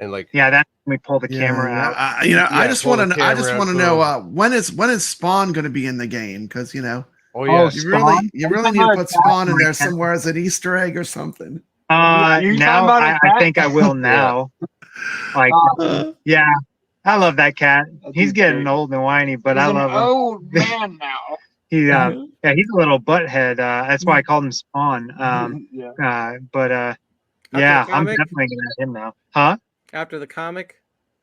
and like, Yeah, that's when we pull the camera out. I just pull want the to. I just camera want to out, know when is Spawn going to be in the game? Because oh yeah, you really need to put Spawn in there somewhere as an Easter egg or something. You Now talking about a I cat? think I will now. Like, yeah, I love that cat. He's getting great. old and whiny, but I He's an love him. old man now. He's he's a little butthead. That's why I called him Spawn. Yeah. Yeah, I'm comic? definitely gonna have him now. Huh? After the comic.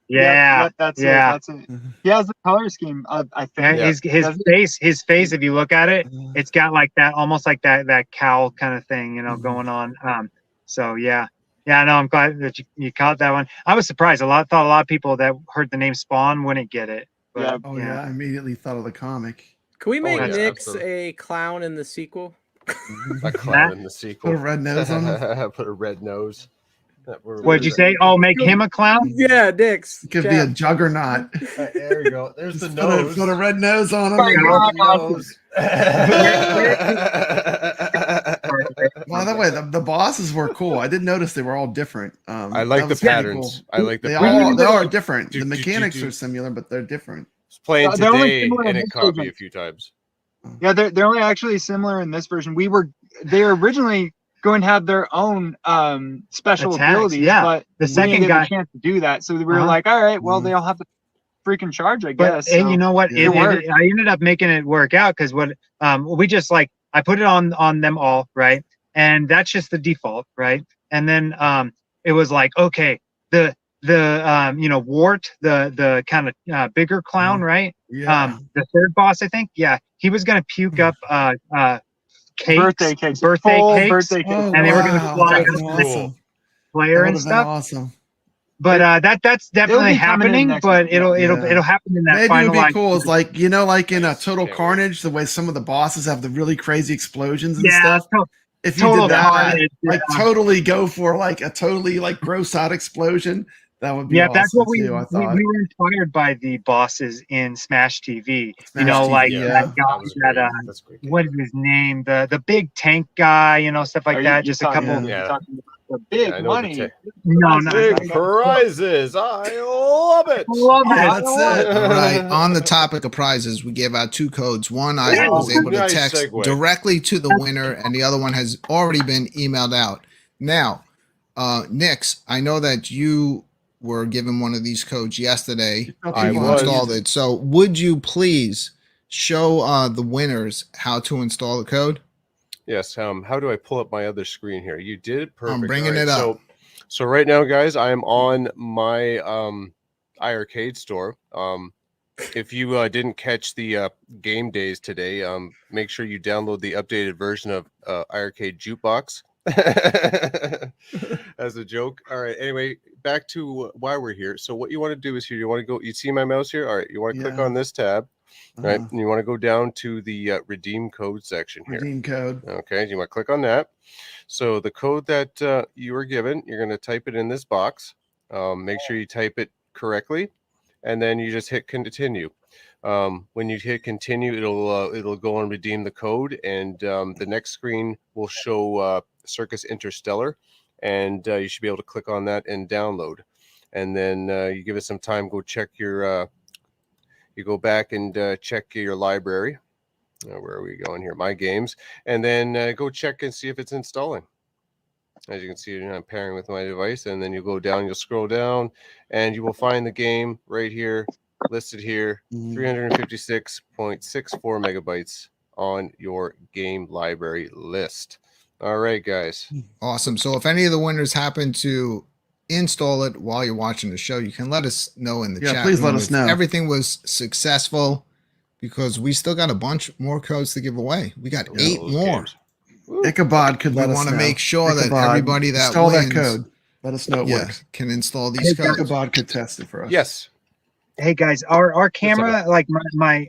Yeah, That's yeah. it. That's it. He has the color scheme. I Yeah, think. his face. If you look at it, it's got like that, almost like that cowl kind of thing, going on. So yeah, no, I'm glad that you caught that one. I was surprised. Thought a lot of people that heard the name Spawn wouldn't get it. But, Yeah. Oh yeah, I immediately thought of the comic. Can we make yeah, Nyx absolutely. a clown in the sequel? A clown in the sequel. Put a red nose on him. Put a red nose. What'd you say? Oh, make him a clown? Yeah, Nyx. It could be a Jeff. juggernaut. There we go. There's the Just nose. put a red nose on him. My God. Nose. By the way, the bosses were cool. I did notice they were all different. I like that the was pretty patterns. I like the They patterns. are different. The Do, do, do, mechanics do. are similar, but they're different. I was playing They're only today similar in and it this caught me version. a few times. Yeah, they're only actually similar in this version. They were originally going to have their own special Attacks, abilities, yeah. but The we second didn't get guy. the chance to do that. So we were Uh-huh. like, all right, well, Mhm. they all have to freaking charge, I But guess. hey, So. you know what? Yeah. I ended up making it work out because we just like I put it on them all, right? And that's just the default, right? And then it was like, okay, the Wart, the kind of bigger clown, right? Yeah. The third boss, I think. Yeah, he was gonna puke up cakes, Birthday cakes. birthday Full cakes, birthday cakes. Oh, and they were gonna wow. fly That out would've the been next awesome. player That would and have been stuff. awesome. But that's definitely be coming in happening. next But week. it'll Yeah. happen in that Maybe it would be finalized. cool. Is like like in a Nice. Total Can't wait. Carnage, the way some of the bosses have the really crazy explosions and Yeah, stuff. If you Total did that, Carnage, like yeah. totally go for like a totally like gross out explosion, that would be Yeah, awesome that's what too. I we thought. were inspired by the bosses in Smash TV. Smash TV, like yeah. that guy, That was great. That's a great game. what is his name? The big tank guy, stuff like Are that. you Just a talking- couple. Yeah. you're talking about the big Yeah, I know the money. tech. No, Big prizes. I love it. Love it. That's it. All right. On the topic of prizes, we gave out 2 codes. One I Oh, was able to nice text segue. directly to the winner, and the other one has already been emailed out. Now, Nix, I know that you were given one of these codes yesterday. Tell I You people how to was. installed use it. So, would you please show the winners how to install the code? Yes. How do I pull up my other screen here? You did it perfect. bringing All right, it up. So right now, guys, I am on my iArcade store. If you didn't catch the game days today, make sure you download the updated version of iArcade Jukebox. As a joke. All right. Anyway, back to why we're here. So what you want to do is here. You want to go. You see my mouse here. All right. You want to click Yeah. on this tab, right? Uh-huh. And you want to go down to the redeem code section here. Redeem code. Okay. You want to click on that. So the code that you were given, you're going to type it in this box. Make sure you type it correctly, and then you just hit continue. When you hit continue, it'll go and redeem the code, and the next screen will show CIRCUS Interstellar, and you should be able to click on that and download. And then you give it some time. Go check your. You go back and check your library. Where are we going here? My games, and then go check and see if it's installing. As you can see, I'm pairing with my device, and then you go down. You'll scroll down, and you will find the game right here, listed here, 356.64 megabytes on your game library list. All right, guys. Awesome. So, if any of the winners happen to install it while you're watching the show, you can let us know in the Yeah, chat. please let room us if know. everything was successful, because we still got a bunch more codes to give away. We got Yeah, 8 those more. games. Woo. Ichabod could We let us want to know. make sure that Ichabod, everybody that install wins, that code. Let us know it yeah, works. can install these codes. Ichabod could test it for us. Yes. Hey guys, our camera, like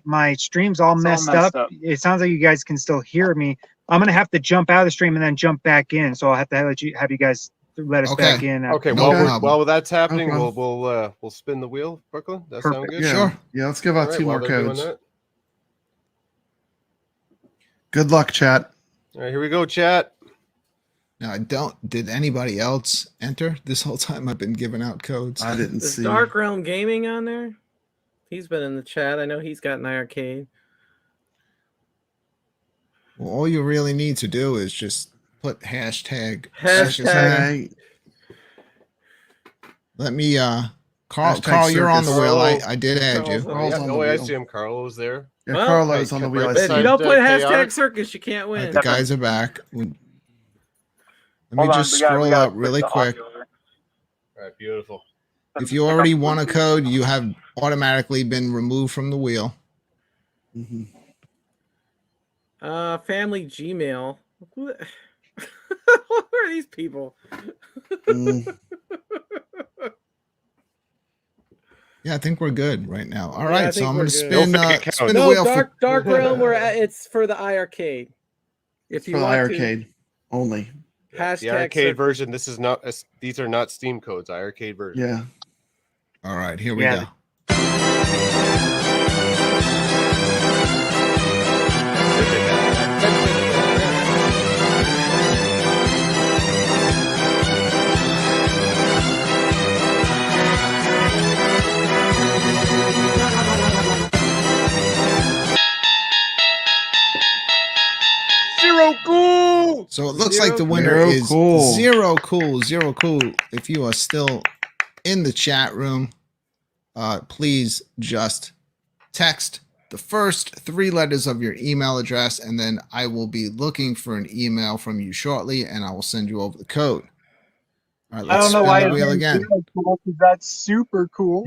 my stream's all It's all messed messed up. up. It sounds like you guys can still hear me. I'm gonna have to jump out of the stream and then jump back in. So I'll have to have you guys let us Okay. back in. Okay. No problem. While that's happening, No we'll spin the wheel, Brooklyn. That sound Perfect. good? Yeah. Sure. Yeah, let's give All out right, 2 while more they're doing codes. that. Good luck, chat. All right, here we go, chat. Now, did anybody else enter this whole time? I've been giving out codes. I didn't Is see. Dark Realm Gaming on there? He's been in the chat. I know he's got an iArcade. Well, all you really need to do is just put hashtag. Hashtag. Let me, Carl, Hashtag you're on the circus. wait. I Carlo. did add you. Carl's on Carl's Yeah, on the oh, I wheel. see him. Carlo's there. Yeah, Well, Carlo's hey, on the right wheel. I beside see. If you Side, don't put chaotic. hashtag circus, you can't All right, win. the guys are back. Let me Hold on, just we gotta scroll up switch really the quick. audio over. All right, beautiful. If you already won a code, you have automatically been removed from the wheel. Mhm. Family Gmail. Who are these people? Mm. Yeah, I think we're good right now. All Yeah, I right, so think I'm we're going to good. spin, No fake accounts. spin the No, wheel Dark Realm. It's for the iRcade. If For you the want arcade only. to, The hashtag arcade circus. version. This is not. These are not Steam codes. iArcade version. Yeah. All right, here we Yeah. go. Zero cool. So it looks Zero like the winner Zero is cool. Zero Cool. Zero Cool. If you are still in the chat room, please just text the first 3 letters of your email address, and then I will be looking for an email from you shortly, and I will send you over the code. All right, I let's don't know spin why the it's wheel named again. Zero Cool, 'cause that's super cool.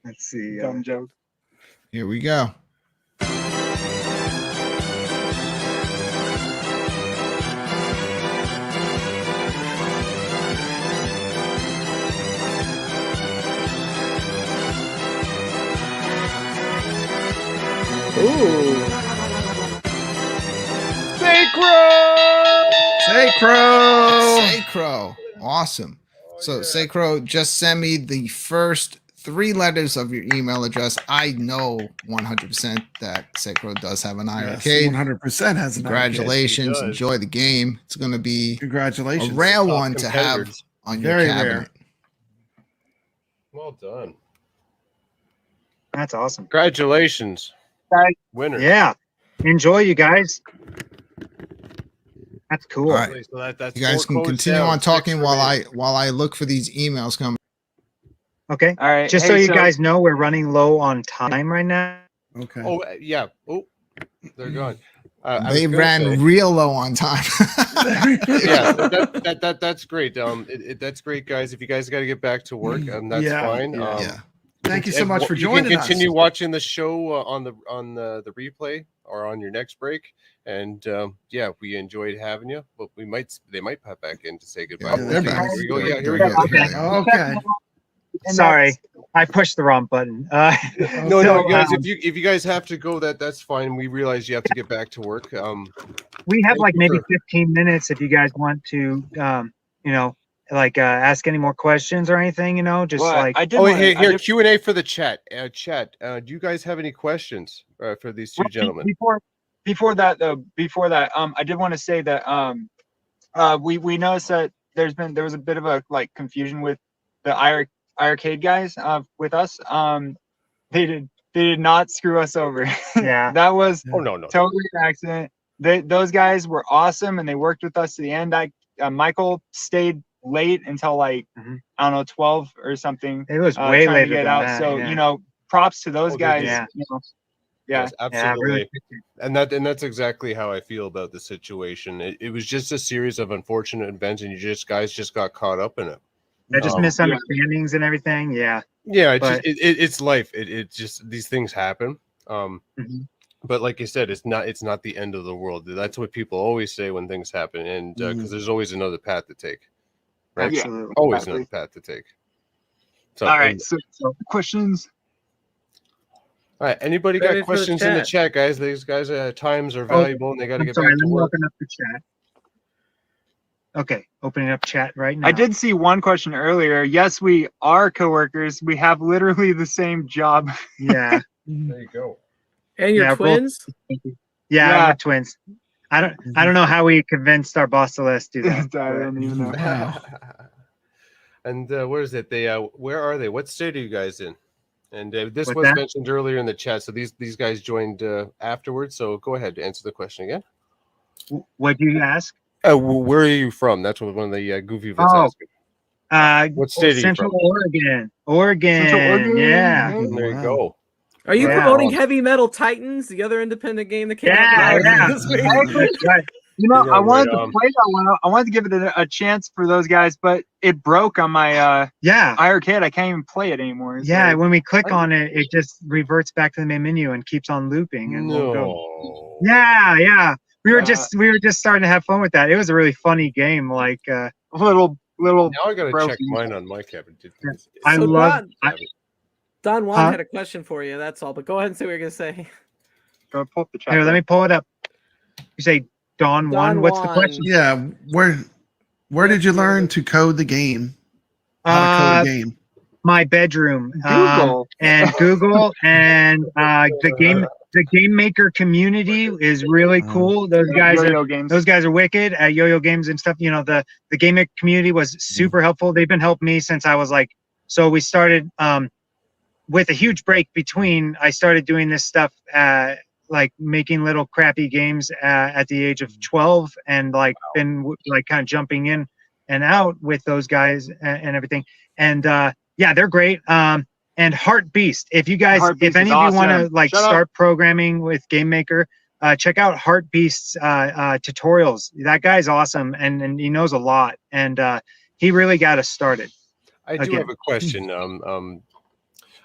Let's see. Dumb joke. Here we go. Ooh. Sacro. Sacro. Awesome. So Sacro, just send me the first 3 letters of your email address. I know 100% that Sacro does have an Yes, iRcade. 100% has an arcade. Congratulations. Yes, he does. Enjoy the game. It's going to be a Congratulations. rare Top one to have competitors. on your Very cabinet. rare. Well done. That's awesome. Congratulations, Guys, winner. Yeah. Enjoy, you guys. That's cool. All right. So that's You guys 4 can codes continue down, on 6 talking remaining. while I look for these emails coming. Okay. all right. Just hey, so you guys know, we're running low on time right now. Okay. Oh yeah. Oh, they're gone. I was They gonna ran say- real low on time. yeah, that's great. That's great, guys. If you guys got to get back to work, that's Yeah, fine. yeah. Yeah. Thank you so much for You joining can continue us. watching the show on the replay or on your next break. And yeah, we enjoyed having you. But they might pop back in to say goodbye. Yeah, they're back. Here we go. They're- Yeah, here we they're go. good. Here they are. Okay. And Sorry, I pushed the wrong button. No, So, no, guys. If you guys have to go, that's fine. We realize you have to get back to work. we have Thank like you maybe for- 15 minutes if you guys want to, ask any more questions or anything. Just Well, like I did. Oh, wanna- here, I did- Q&A for the chat. Chat. Do you guys have any questions for these 2 gentlemen? Before that, I did want to say that we noticed that there was a bit of a confusion with the iRcade guys with us. They did not screw us over. Yeah. That was Oh no. totally an accident. Those guys were awesome and they worked with us to the end. Michael stayed late until I don't know 12 or something. it was way trying to later get than out. that. So yeah. Props to those Oh, they guys. did. Yeah. Yeah. Yes, Yeah, absolutely. really. And that's exactly how I feel about the situation. It was just a series of unfortunate events, and guys just got caught up in it. Just misunderstandings and everything. Yeah. Yeah, But- it's life. It just these things happen. Mhm. But like you said, it's not the end of the world. That's what people always say when things happen, and because there's always another path to take, right? Absolutely. Always Exactly. another path to take. So, All right. So questions. all right. Anybody Ready got for the questions in the chat. chat, guys? These guys' times are valuable, and they got to I'm get sorry. back to Let me work. open up the chat. Okay, opening up chat right now. I did see one question earlier. Yes, we are coworkers. We have literally the same job. Yeah. There you go. And your Yeah, both- twins? Yeah, Yeah. we're twins. I don't know how we convinced our boss to let us do I that. but- don't even know. Wow. And where is it? Where are they? What state are you guys in? And this What's was that? mentioned earlier in the chat. So these guys joined afterwards. So go ahead, answer the question again. What'd you ask? Where are you from? That's what one of the goofy was Oh. asking. What state are you Central from? Oregon. Oregon. Central Oregon? Yeah. There you Wow. go. Are you Yeah. promoting Heavy Metal Titans, the other independent game that came Yeah, out yeah. this week? That's right. I Yeah, wanted right to on. play that one. I wanted to give it a chance for those guys, but it broke on my Yeah. iRcade. I can't even play it anymore. It's Yeah, like- when we click on it, it just reverts back to the main menu and keeps on looping. And we'll go. No. Yeah. We were Uh, just starting to have fun with that. It was a really funny game. Like a little little Now I gotta bro check feed. mine on my cabinet. I So love. Don Juan Huh? had a question for you. That's all. But go ahead and say what you're gonna say. Go pull up the chat. Here, let bro. me pull it up. You say Don Don Juan. What's the Juan. question? Yeah, where did you learn to code the game? How to code a game? My bedroom, Google. and Google, and the game maker community is really cool. Those guys Yo-Yo Games. those guys are wicked at Yo-Yo Games and stuff. You know, the game maker community was super helpful. They've been helping me since I was like, so we started with a huge break between. I started doing this stuff like making little crappy games at the age of 12, and like been like kind of jumping in and out with those guys and everything. And yeah, they're great. And Heart Beast, if you guys, Heart Beast if any is of you want to awesome. like Shut up. start programming with Game Maker, check out Heart Beast's tutorials. That guy's awesome, and he knows a lot, and he really got us started. I do Okay. have a question.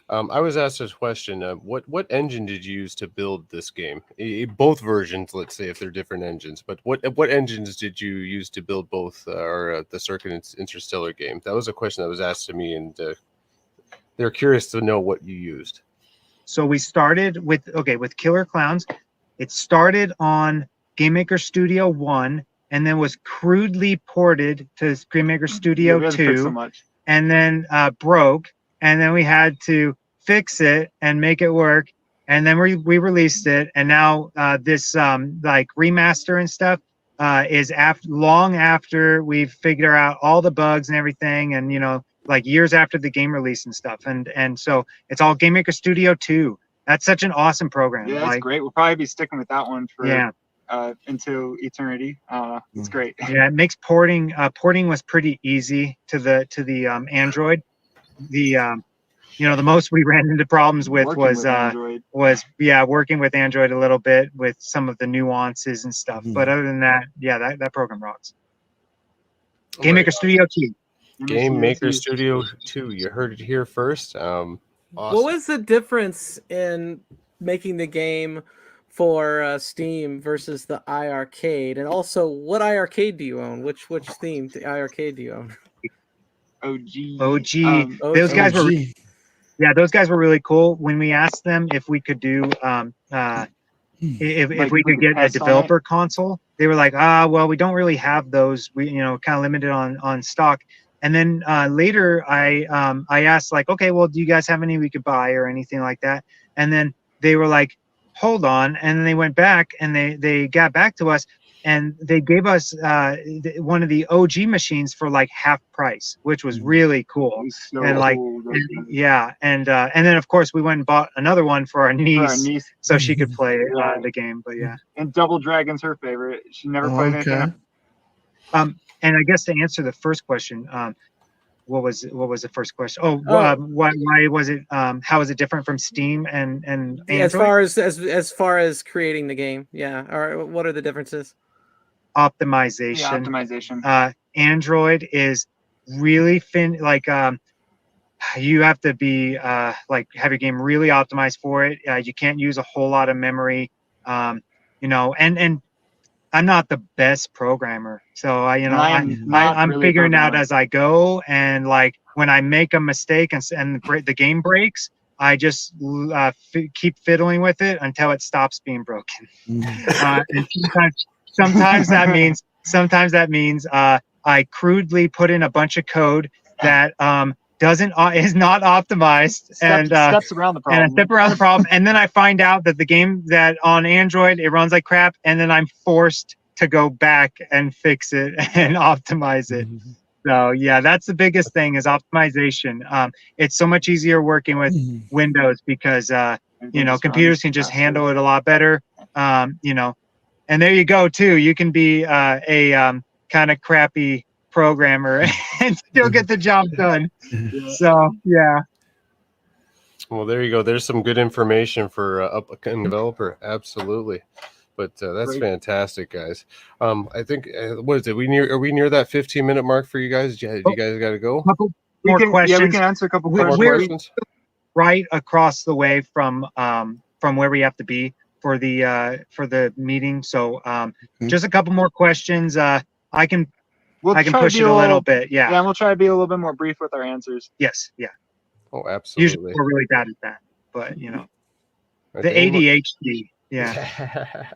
I was asked this question. What engine did you use to build this game? Both versions, let's say, if they're different engines. But what engines did you use to build both the Circuit Interstellar game? That was a question that was asked to me, and they're curious to know what you used. So we started with Killer Clowns. It started on Game Maker Studio 1, and then was crudely ported to Game Maker Studio You really put 2, so much. and then broke, and then we had to fix it and make it work, and then we released it, and now this like remaster and stuff is long after we've figured out all the bugs and everything, and you know, like years after the game release and stuff, and so it's all Game Maker Studio 2. That's such an awesome program. Yeah, that's like, great. We'll probably be sticking with that one for yeah. Into eternity. It's great. Yeah, it makes porting was pretty easy to the Android. The you know, the most we ran into problems with Working was with Android. working with Android a little bit with some of the nuances and stuff. But other than that, yeah, that program rocks. Game Maker Studio 2. Game Maker Studio 2. You heard it here first. Awesome. What was the difference in making the game for Steam versus the iArcade? And also, what iArcade do you own? Which theme to iArcade do you own? OG. Those guys were OG. those guys were really cool. When we asked them if we could do if Like, we could get a test on developer console, they were like, well, we don't really have those. We, you know, kind of limited on stock. And then later I asked, like, okay, well, do you guys have any we could buy or anything like that? And then they were like, hold on. And then they went back and they got back to us, and they gave us one of the OG machines for like half price, which was really cool. So And like, cool. yeah, and then of course we went and bought another one for our niece, so she could play Yeah. the game. But yeah, And Double Dragon's her favorite. She never played anything Okay. else. and I guess to answer the first question, what was the first question? Oh. Why was it? How is it different from Steam and As Android? far as creating the game, yeah. Or what are the differences? Optimization. Yeah, optimization. Android is really you have to be like have your game really optimized for it. You can't use a whole lot of memory. You know, and I'm not the best programmer, so I'm really figuring out programmer. as I go, and like when I make a mistake and the game breaks, I just keep fiddling with it until it stops being broken. And sometimes that means I crudely put in a bunch of code that is not optimized, Steps around the problem. and I step around the problem, and then I find out that the game that on Android it runs like crap, and then I'm forced to go back and fix it and optimize it. So yeah, that's the biggest thing is optimization. It's so much easier working with Windows because you know, computers can just handle it a lot better. You know, and there you go too. You can be a kind of crappy programmer and still get the job done. So yeah. Well, there you go. There's some good information for upcoming developer. Absolutely. But that's Great. Fantastic, guys. I think what is it? Are we near that 15-minute mark for you guys? You guys got to go. Couple more questions. Yeah, we can answer a couple We're- questions. Right across the way from where we have to be for the meeting. So just a couple more questions. I can We'll I can try to push be it a little little bit. Yeah, Yeah. and we'll try to be a little bit more brief with our answers. Yes. Yeah. Oh, Usually absolutely. we're really bad at that, but Are the there any more- ADHD. Yeah.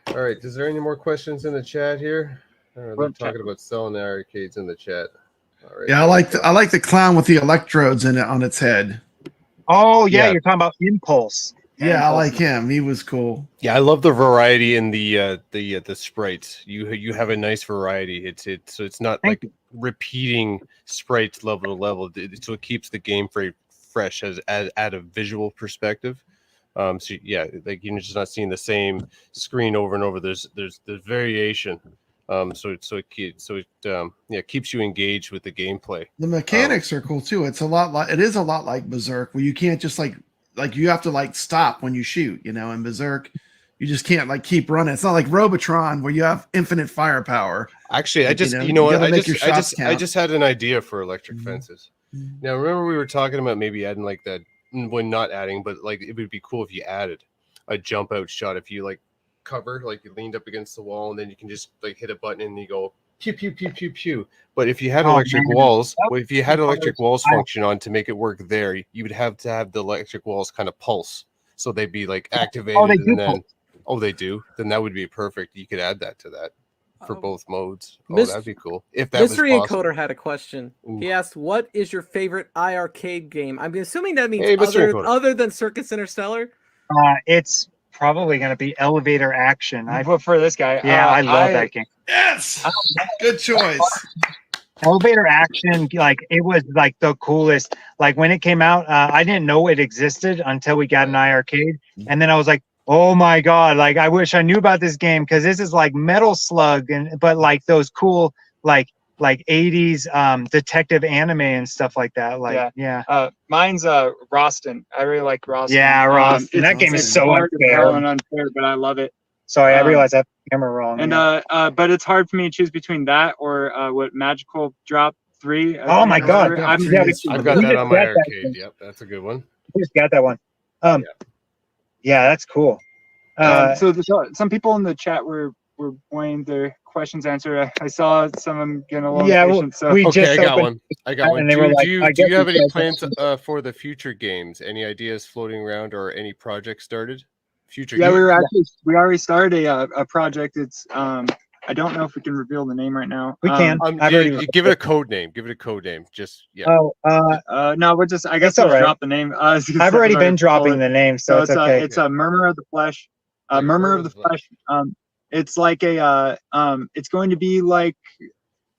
All right. Is there any more questions in the chat here? They're talking about selling the arcades in the chat. All right. Yeah, I like the clown with the electrodes in it on its head. Oh yeah, Yeah. you're talking about Impulse. Yeah, I like him. He was cool. Yeah, I love the variety in the sprites. You have a nice variety. So it's not Thank like repeating sprites level to level. So it keeps the game very fresh as at a visual perspective. So yeah, like you're just not seeing the same screen over and over. There's variation. So it keeps you engaged with the gameplay. The mechanics are cool too. It is a lot like Berserk, where you can't just like you have to like stop when you shoot. In Berserk, you just can't like keep running. It's not like Robotron where you have infinite firepower. Actually, I Like, just you know gotta what make your shots I count. just had an idea for electric Mhm. fences. Now remember we were talking about maybe adding like that. Well, not adding, but like it would be cool if you added a jump out shot. If you like cover, like you leaned up against the wall, and then you can just like hit a button and you go pew pew pew pew pew. But if you had Oh, electric man. walls, That well, if you had electric walls I- function on to make it work there, you would have to have the electric walls kind of pulse, so they'd be like activated, they do and then they do. Then that would be perfect. You could add that to that for both modes. Oh, Mis- that'd be cool. If that Mystery was possible. Encoder had a question. Ooh. He asked, "What is your favorite iArcade game?" I'm assuming that means Hey, Mystery Encoder. other than Circus Interstellar. It's probably going to be Elevator Action. I But for this guy, I love that game. Yes, good choice. Elevator Action, like it was like the coolest. Like when it came out, I didn't know it existed until we got an iArcade, and then I was like, "Oh my god!" Like I wish I knew about this game because this is like Metal Slug, but like those cool like 80s detective anime and stuff like that. Like yeah. Mine's Roston. I really like Roston. Yeah, Ross. And that it's- game is it's so hard to unfair. tell and unfair, but I love it. Sorry, I Um, realized I have the camera wrong. And yeah. but it's hard for me to choose between that or what Magical Drop 3. Oh my God. Drop 3 is I've cool. got We that just on my got that arcade. thing. Yep, that's a good one. We just got that one. Yeah, that's cool. So some people in the chat were wanting their questions answered. I saw some of them getting a little impatient. So we Okay, just I got opened- one. I got one. and they Do, were do like, you I do guess you have we any said plans something. for the future games? Any ideas floating around or any projects started? Future yeah, games? we already started a project. It's I don't know if we can reveal the name right now. We can. I've already- Give it a code name. Give it a code name. Just yeah. Oh, No, we're just. I guess It's all we'll right. drop the name. I've already been dropping the. the name, so it's okay. It's a Murmur of the Flesh. Murmur of the Flesh. It's like a it's going to be like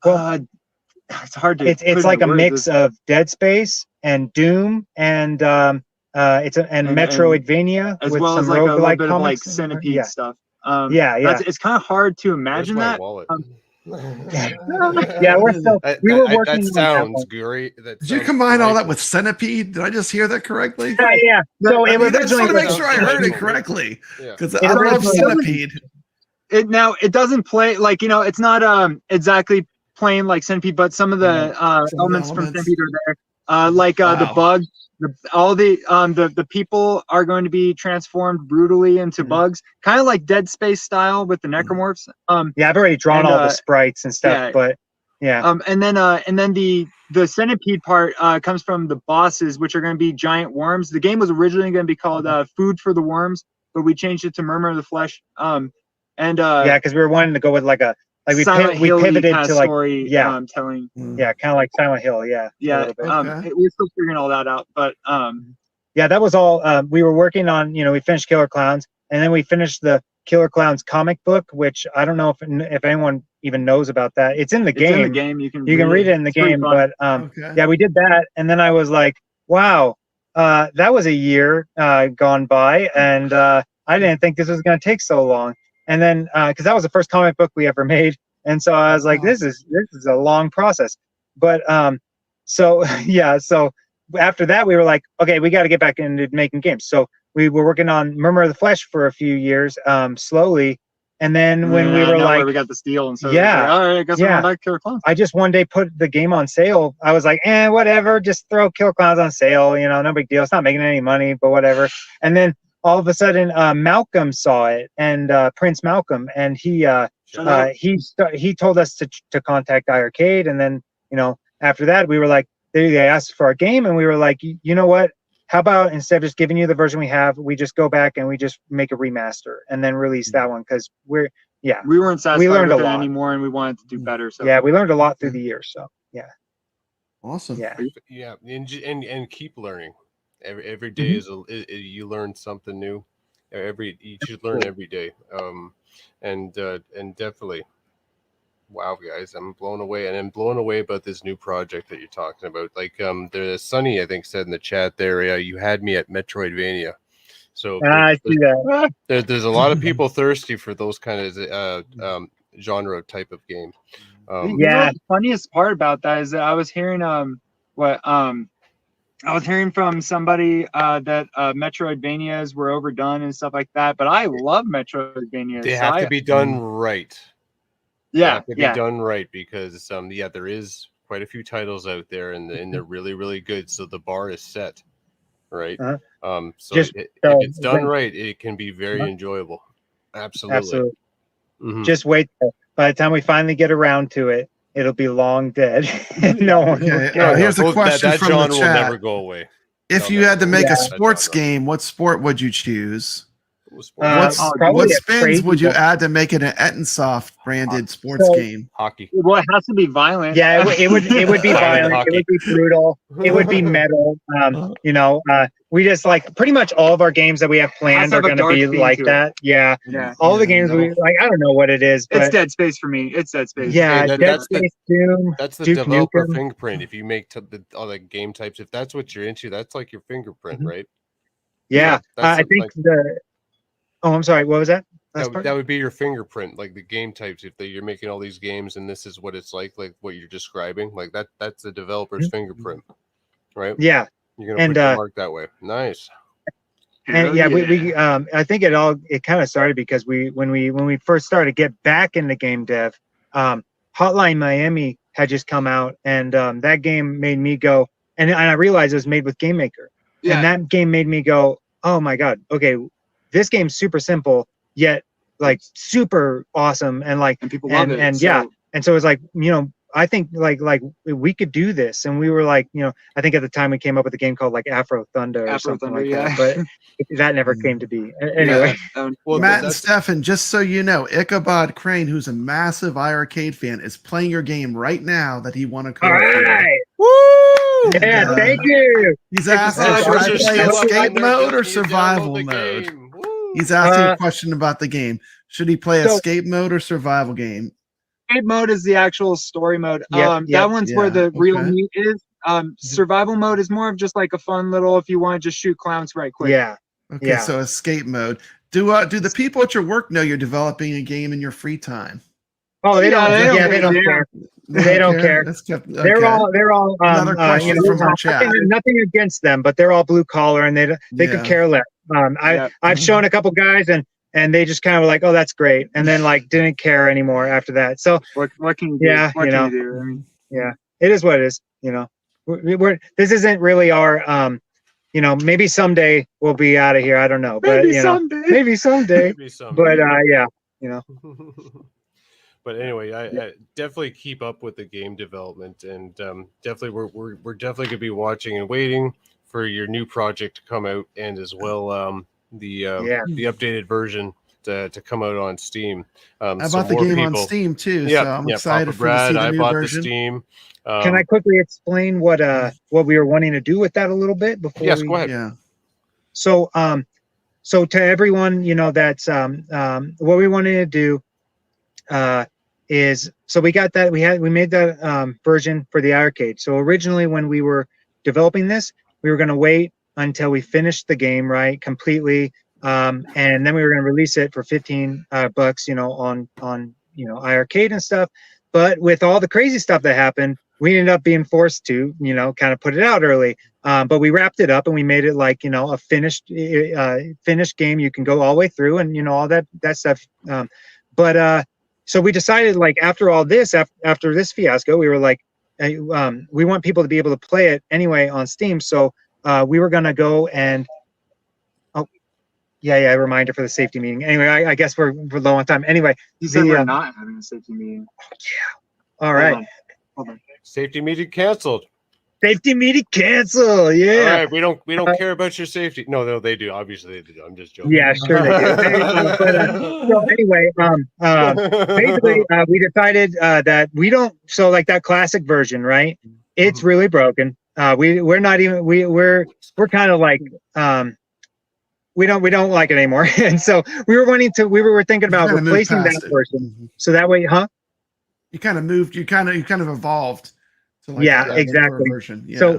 it's hard to It's put like into a words. mix of Dead Space and Doom and Metroidvania as with well some as like a little roguelike bit of like comics. Centipede Yeah. stuff. Yeah. It's kind of hard to Where's imagine my that. wallet? Yeah, we're still we were working That on sounds one. great. Did you combine all that with Centipede? Did I just hear that correctly? Yeah. So it I just originally want to make was- sure I heard it correctly Yeah. because It I love originally- Centipede. It doesn't play like it's not exactly playing like Centipede, but some of the elements from elements. Centipede are there. The Wow. bugs, all the people are going to be transformed brutally into Mhm. bugs, kind of like Dead Space style with the necromorphs. Yeah, I've already drawn And, all the sprites and stuff, yeah. but yeah. And then the centipede part comes from the bosses, which are going to be giant worms. The game was originally going to be called Food for the Worms, but we changed it to Murmur of the Flesh. Yeah, because we were wanting to go with like we Silent Hill-y pivoted kind to of like story telling. yeah, kind of like Silent Hill. Yeah. a Yeah, little bit. Okay. we're still figuring all that out, but Yeah, that was all. We were working on. We finished Killer Clowns, and then we finished the Killer Clowns comic book, which I don't know if anyone even knows about that. It's in the it's game. in the game. You can read it in the It's pretty game, fun. but Okay. yeah, we did that, and then I was like, wow, that was a year gone by, and I didn't think this was going to take so long. And then because that was the first comic book we ever made, and so I was like, this is a long process. But so yeah, so after that we were like, okay, we got to get back into making games. So we were working on Murmur of the Flesh for a few years, slowly, and then when we were now like, we got this deal, and so Yeah. all right, I guess we're Yeah. going back to Killer Clowns. I just one day put the game on sale. I was like, whatever, just throw Killer Clowns on sale. No big deal. It's not making any money, but whatever. And then all of a sudden, Malcolm saw it, and Prince Malcolm, and he he told us to contact iiRcade, and then after that we were like, they asked for our game, and we were like, you know what? How about instead of just giving you the version we have, we just go back and we just make a remaster and then release that one, because we weren't satisfied we learned with a it lot anymore, and we wanted to do better. So we learned a lot through the years. So Awesome. Yeah, and keep learning. Every day is you learn something new. You should learn every day. And definitely, wow, guys, I'm blown away, and I'm blown away about this new project that you're talking about. Like, there's Sunny, I think, said in the chat there, you had me at Metroidvania. So I see that. there's a lot of people thirsty for those kind of genre type of game. You know what the funniest part about that is that I was hearing I was hearing from somebody that Metroidvanias were overdone and stuff like that, but I love Metroidvanias. They have to be done right. They have to be done right, because there is quite a few titles out there, and they're really, really good. So the bar is set, right? So if it's done right, it can be very enjoyable. Absolutely. Just wait. By the time we finally get around to it, it'll be long dead. No one. Here's a question that from genre the will chat. never go away. If you had to make a sports game, what sport would you choose? What spins would you add to make it an Ettinsoft branded sports game? Hockey. Well, it has to be violent. Yeah, it would be violent. Hockey. It would be brutal. It would be metal. We just like pretty much all of our games that we have planned are going to be like that. Yeah. All the games we like. I don't know what it is, but it's Dead Space for me. It's Dead Space. Yeah, Dead Space, Doom. That's the developer fingerprint. If you make all the game types, if that's what you're into, that's like your fingerprint, right? Yeah, I think Oh, I'm sorry. What was that? That would be your fingerprint, like the game types. If you're making all these games and this is what it's like what you're describing, like that's the developer's fingerprint, right? Yeah, you're gonna put the mark that way. Nice. And we I think it kind of started because when we first started to get back into game dev, Hotline Miami had just come out, and that game made me go, and I realized it was made with Game Maker, and that game made me go, oh my god, okay. This game's super simple, yet like super awesome, and people love it. And so it's like, I think like we could do this, and we were like, I think at the time we came up with a game called like Afro Thunder or something like that, but that never came to be. Anyway, well, Matt and Stefan, just so you know, Ichabod Crane, who's a massive iiRcade fan, is playing your game right now that he won a code. All right. Woo! Yeah, thank you. He's asking, should I play escape mode or survival mode? He's asking a question about the game. Should he play escape mode or survival game? Escape mode is the actual story mode. That one's where the real meat is. Survival mode is more of just like a fun little, if you want to just shoot clowns right quick. Okay, so escape mode. Do the people at your work know you're developing a game in your free time? Oh, they don't care. They don't care. They're all another question from our chat. Nothing against them, but they're all blue collar, and they could care less. I've shown a couple guys, and they just kind of were like, oh, that's great, and then like didn't care anymore after that. So what can you do? What can you do? I mean, it is what it is. This isn't really our maybe someday we'll be out of here. I don't know, but maybe someday. But But anyway, I definitely keep up with the game development, and definitely we're definitely gonna be watching and waiting for your new project to come out, and as well the updated version to come out on Steam. I bought the game on Steam too, so I'm excited for to see the new version. The Steam. Can I quickly explain what we were wanting to do with that a little bit before? Yes, go ahead. Yeah. So to everyone, that's what we wanted to do is, so we got that we made that version for the iiRcade. So originally when we were developing this, we were going to wait until we finished the game completely, and then we were going to release it for $15 on iiRcade and stuff. But with all the crazy stuff that happened, we ended up being forced to kind of put it out early. But we wrapped it up and we made it like a finished game. You can go all the way through and all that stuff. So we decided, like, after all this, after this fiasco, we were like, we want people to be able to play it anyway on Steam. So we were going to go and Yeah. Reminder for the safety meeting. Anyway, I guess we're low on time. Anyway, You said the, we're not having a safety meeting. all right. Hold on. Safety meeting canceled. Safety meeting cancel. All Yeah. right, we don't care about your safety. No, they do. Obviously, they do. I'm just joking. Yeah, sure they do. So anyway, basically, we decided that we don't. So like that classic version, right? It's really broken. We're not even we're kind of like we don't like it anymore. And so we were thinking about kinda moved replacing that past it. version. So that way, huh? You kind of moved. You kind of evolved to like Yeah, a newer exactly. version. Yeah.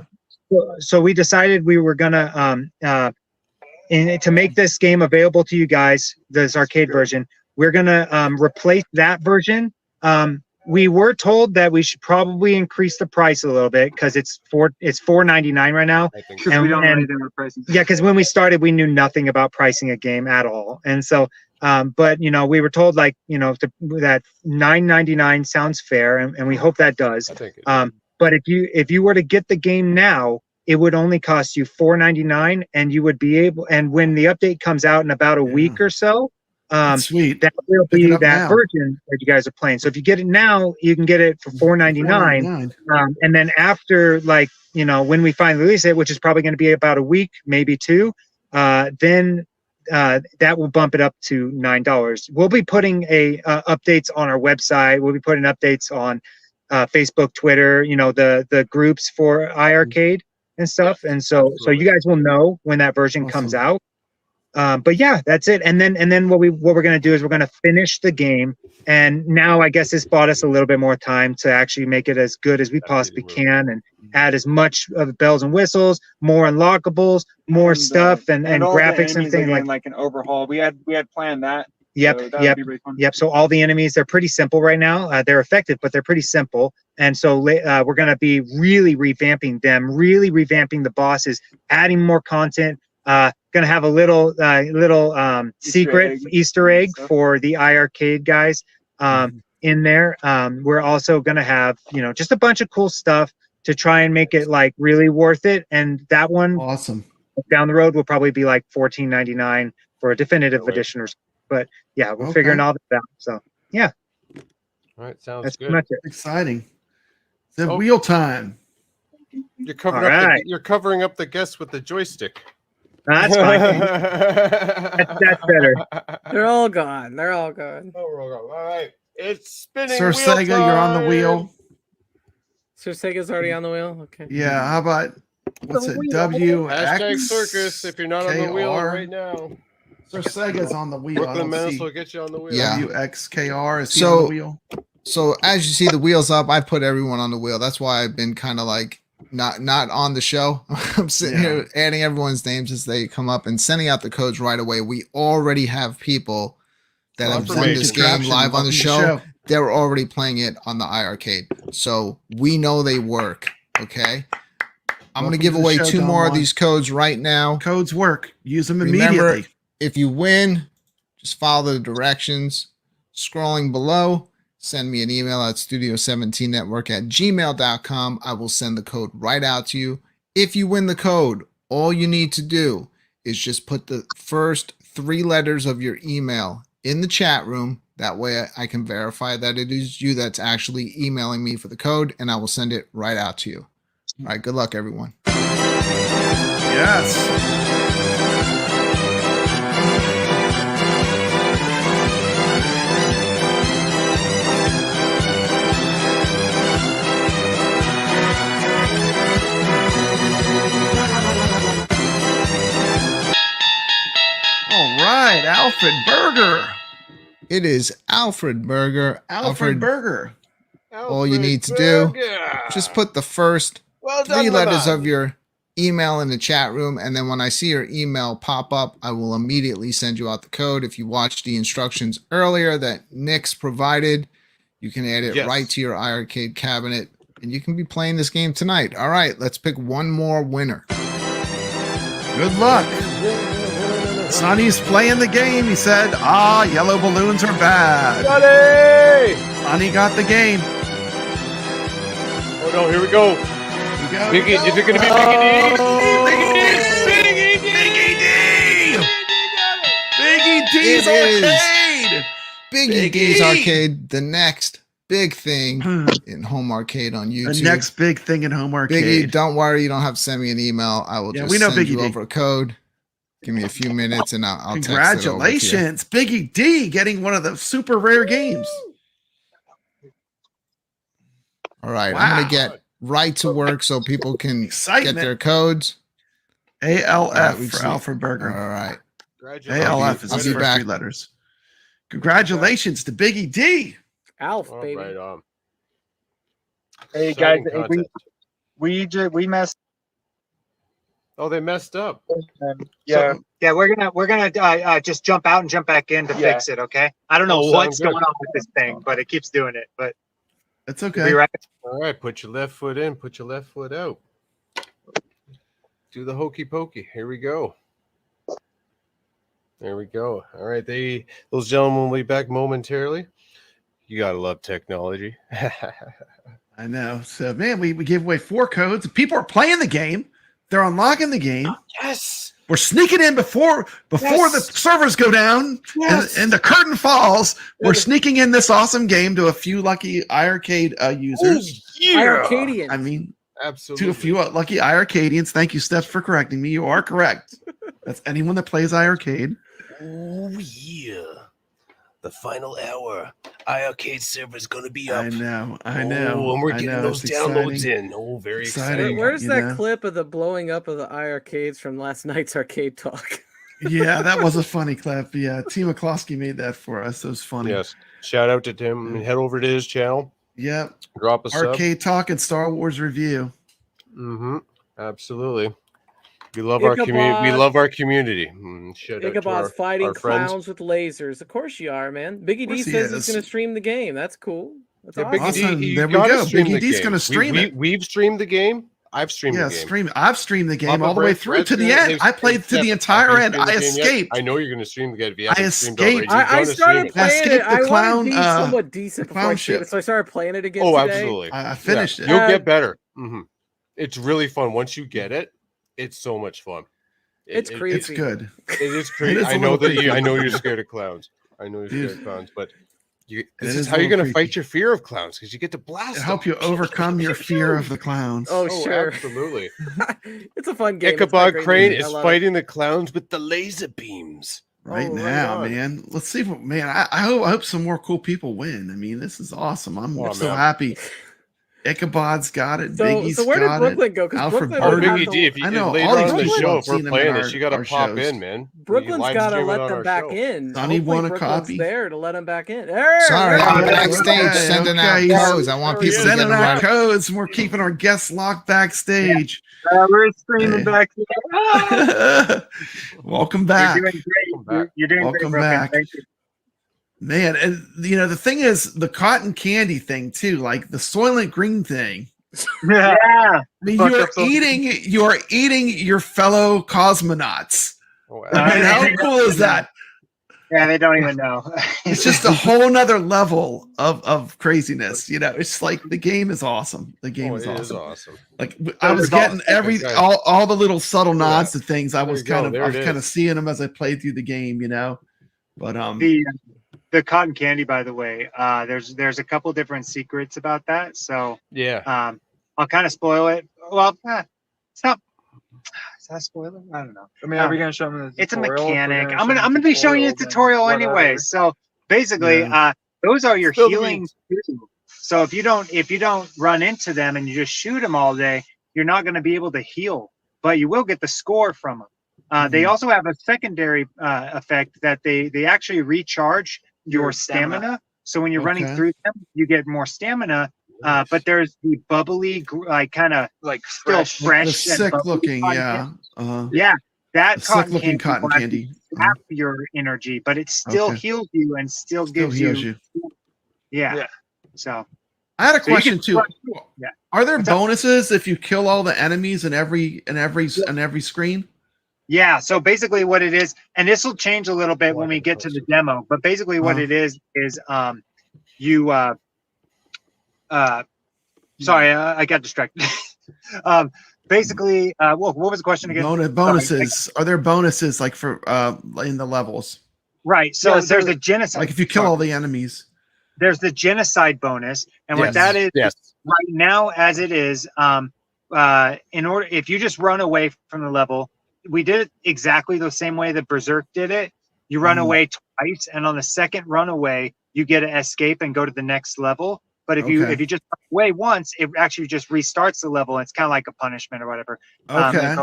So we decided we were gonna to make this game available to you guys, this arcade version, we're gonna replace that version. We were told that we should probably increase the price a little bit because it's $4.99 right now. I think Because we don't know anything about pricing. Yeah, because when we started, we knew nothing about pricing a game at all, and so. But we were told that $9.99 sounds fair, and we hope that does. I think it But if you were to get the game now, it would only cost you $4.99, and you would be able. And when the update comes out in about a week or so, That's sweet. that will Pick it be up that now. version that you guys are playing. So if you get it now, you can get it for $4.99. And then after, when we finally release it, which is probably going to be about a week, maybe two, then that will bump it up to $9. We'll be putting updates on our website. We'll be putting updates on Facebook, Twitter, the groups for iiRcade and stuff. And so you guys will know when that version comes out. But yeah, that's it. And then what we're going to do is we're going to finish the game. And now I guess this bought us a little bit more time to actually make it as good as we possibly can and add as much of the bells and whistles, more unlockables, more stuff and all graphics the and things getting, like an overhaul. We had planned that. Yep, So that would be really fun. Yep. So all the enemies, they're pretty simple right now. They're effective, but they're pretty simple. And so we're going to be really revamping them, really revamping the bosses, adding more content. Going to have a little secret Easter egg for the iiRcade guys in there. We're also going to have just a bunch of cool stuff to try and make it like really worth it. And that one, Awesome. down the road will probably be like $14.99 for a definitive edition or something. But yeah, we're figuring all that out. So yeah. All right, sounds That's good. pretty much it. Exciting. It's wheel time. You're covering All up. right. You're covering up the guests with the joystick. That's fine. That's better. They're all gone. They're all gone. All right, it's spinning. Sir wheel Sega, you're on the time. wheel. Sir Sega's already on the wheel. Okay. Yeah. How about what's it? WX Hashtag circus if you're not on the wheel KR. right now. Sir Sega's on the wheel. I Brooklyn don't Menace see will get you on the wheel. Yeah. WXKR is he on the wheel? So as you see the wheels up, I put everyone on the wheel. That's why I've been kind of like not on the show. I'm sitting here adding everyone's names as they come up and sending out the codes right away. We already have people that have done this game live on the show. They're already playing it on the iiRcade. So we know they work. Okay. I'm going to give away 2 more of these codes right now. Codes work. Use them Remember, immediately. if you win, just follow the directions scrolling below. Send me an email at studio17network@gmail.com. I will send the code right out to you. If you win the code, all you need to do is just put the first 3 letters of your email in the chat room. That way I can verify that it is you that's actually emailing me for the code, and I will send it right out to you. All right, good luck, everyone. Yes. All right, Alfred Burger. It is Alfred Burger. Alfred Burger. All you need to do, just put the first 3 letters of your email in the chat room, and then when I see your email pop up, I will immediately send you out the code. If you watched the instructions earlier that Nick's provided, you can add it right to your iiRcade cabinet, and you can be playing this game tonight. All right, let's pick one more winner. Good luck. Sonny's playing the game. He said, yellow balloons are bad. Sonny! Sonny got the game. Oh no, here we go. Biggie, is it going to be Biggie D? Biggie D! D's It is. Arcade. Biggie Biggie. D's Arcade, the next big thing in home arcade on The YouTube. next big thing in home arcade. Biggie, don't worry, you don't have to send me an email. I will Yeah, just we know send Biggie you D. over a code. Give me a few minutes and I'll text it over to you. Congratulations, Biggie D getting one of the super rare games. All right, Wow. I'm gonna get right to work so people can Excitement. get their codes. ALF Alright, we for see- Alfred Burger. All right. ALF is I'll his be first back. 3 letters. Congratulations to Biggie D. Alf, All baby. right on. Hey guys, Exciting we content. we messed. Oh, they messed up. Yeah, Yeah, we're gonna just jump out and jump back in to Yeah. fix it. Okay. I don't know Oh, what's sound good. going on with this thing, but it keeps doing it. But It's we'll okay. be right back. All right, put your left foot in, put your left foot out. Do the hokey pokey. Here we go. There we go. All right, those gentlemen will be back momentarily. You gotta love technology. I know. So, man, we gave away 4 codes. People are playing the game. They're unlocking the game. Yes. We're sneaking in before Yes. the servers go down Yes. and the curtain falls. We're Yeah. sneaking in this awesome game to a few lucky iArcade users. Arcadian. I mean, Absolutely. to a few lucky iArcadians. Thank you, Steph, for correcting me. You are correct. That's anyone that plays iArcade. Oh yeah. The final hour. iArcade server is gonna be up. I know. Oh, and we're I getting know, those it's downloads exciting. in. Oh, very Exciting. exciting. Where's you that know. clip of the blowing up of the iArcades from last night's arcade talk? Yeah, that was a funny clip. Yeah, T. McCloskey made that for us. It was funny. Yes. Shout out to Tim. Head over to his channel. Yep. Drop a sub. Arcade Talk and Star Wars Review. Mm-hmm. Absolutely. We love our community. We Ichabod. love our community. Shout out to Ichabod's fighting our friends. clowns with lasers. Of course you are, man. Biggie course D he says is. he's going to stream the game. That's cool. That's Yeah, awesome. Biggie D, Awesome. you There we gotta go. stream Biggie the D's game. gonna stream it. We've streamed the game. I've streamed Yeah, the game. stream. I've streamed the game Papa all the way Brett- through Brett's to the gonna- end. they've- I played to they've- the have entire you end. streamed I the game yet? escaped. I know you're going to stream the game. If you haven't streamed escaped. already, I you're gonna started stream it. playing Escape it. the I clown, wanted to be somewhat decent before I clown streamed it, ship. so I started playing it again Oh, today. absolutely. I finished it. You'll Uh, get better. Mhm. It's really fun. Once you get it, it's so much fun. It's It's crazy. good. It is It crazy. is a I know little that creepy. I know you're scared of clowns. I know you're Dude. scared of clowns, but this It is is how a you're going to little fight creepy. your fear of clowns because you get to blast To them. help you overcome your fear of the clowns. Oh, Oh, sure. absolutely. It's a fun game. It's got Ichabod great Crane music. I is love it. fighting the clowns with the laser beams. Right Oh, right now, on. man. Let's see if I hope some more cool people win. I mean, this is awesome. I'm Oh, so man. happy. Ichabod's got it. So, Biggie's so where did got Brooklyn it. go? Because Alfred Brooklyn Oh, would Burger. have Biggie to- D, if you I know, later all on these in the people show, have if we're seen them in playing our- this, you got to our pop shows. in, man. Brooklyn's Live got to stream it let on them our back show. in. Sonny Hopefully won a Brooklyn's copy. there to let them back in. There, Sorry, there I'm we go. backstage Okay, sending out okay. codes. I want There he people is. to get Sending them out right. codes, and we're keeping our guests locked backstage. We're streaming Hey. back. Ah! Welcome You're back, doing great. Welcome back. You're doing Welcome great, Brooklyn. back. Thank you. man. And the thing is, the cotton candy thing too, like the Soylent Green thing. Yeah. I mean, Fuck you are up something. eating your fellow cosmonauts. Oh, I mean, how cool is that? Yeah, they don't even know. It's just a whole nother level of craziness. It's like the game is awesome. The game is it awesome. is awesome. Like I was is getting awesome. all the little subtle nods to things. I There was you go. There I was it kind of is. seeing them as I played through the game, But The cotton candy, by the way, there's a couple different secrets about that. So Yeah. I'll kind of spoil it. Well, it's not. Is that a spoiler? I don't know. I mean, are we gonna show them the It's a tutorial? If we're mechanic. gonna I'm show gonna them be showing you a then tutorial whatever. anyway. So basically, Yeah. those are your Spill the healing. So if you don't run into them and you just shoot them all day, you're not going to be able to heal, but you will get the score from them. They also have a secondary effect that they actually recharge your stamina. So when you're running Okay. through them, you get more stamina. But there's the bubbly, like kind of Like still fresh. fresh, the and sick bubbly looking, cotton yeah. candy. Yeah, that The sick looking cotton will actually candy. Tap your energy, but it still Okay. heals you and still Still gives heals you. you. Yeah. Yeah. So I had a So you question can- too. Yeah. Are there What's up? bonuses if you kill all the enemies in every screen? yeah, so basically what it is, and this will change a little bit when we get to the demo, but basically what it is you sorry, I got distracted. Basically, what was the question again? Bonuses. Are there bonuses like for in the levels? Right. So Yeah, so- there's a genocide. Like if you kill all the enemies. There's the genocide bonus, and what Yes. that is Yes. right now, as it is, in order, if you just run away from the level, we did it exactly the same way that Berserk did it. You run Mhm. away twice, and on the second runaway, you get to escape and go to the next level. But if you Okay. just run away once, it actually just restarts the level. It's kind of like a punishment or whatever. Okay.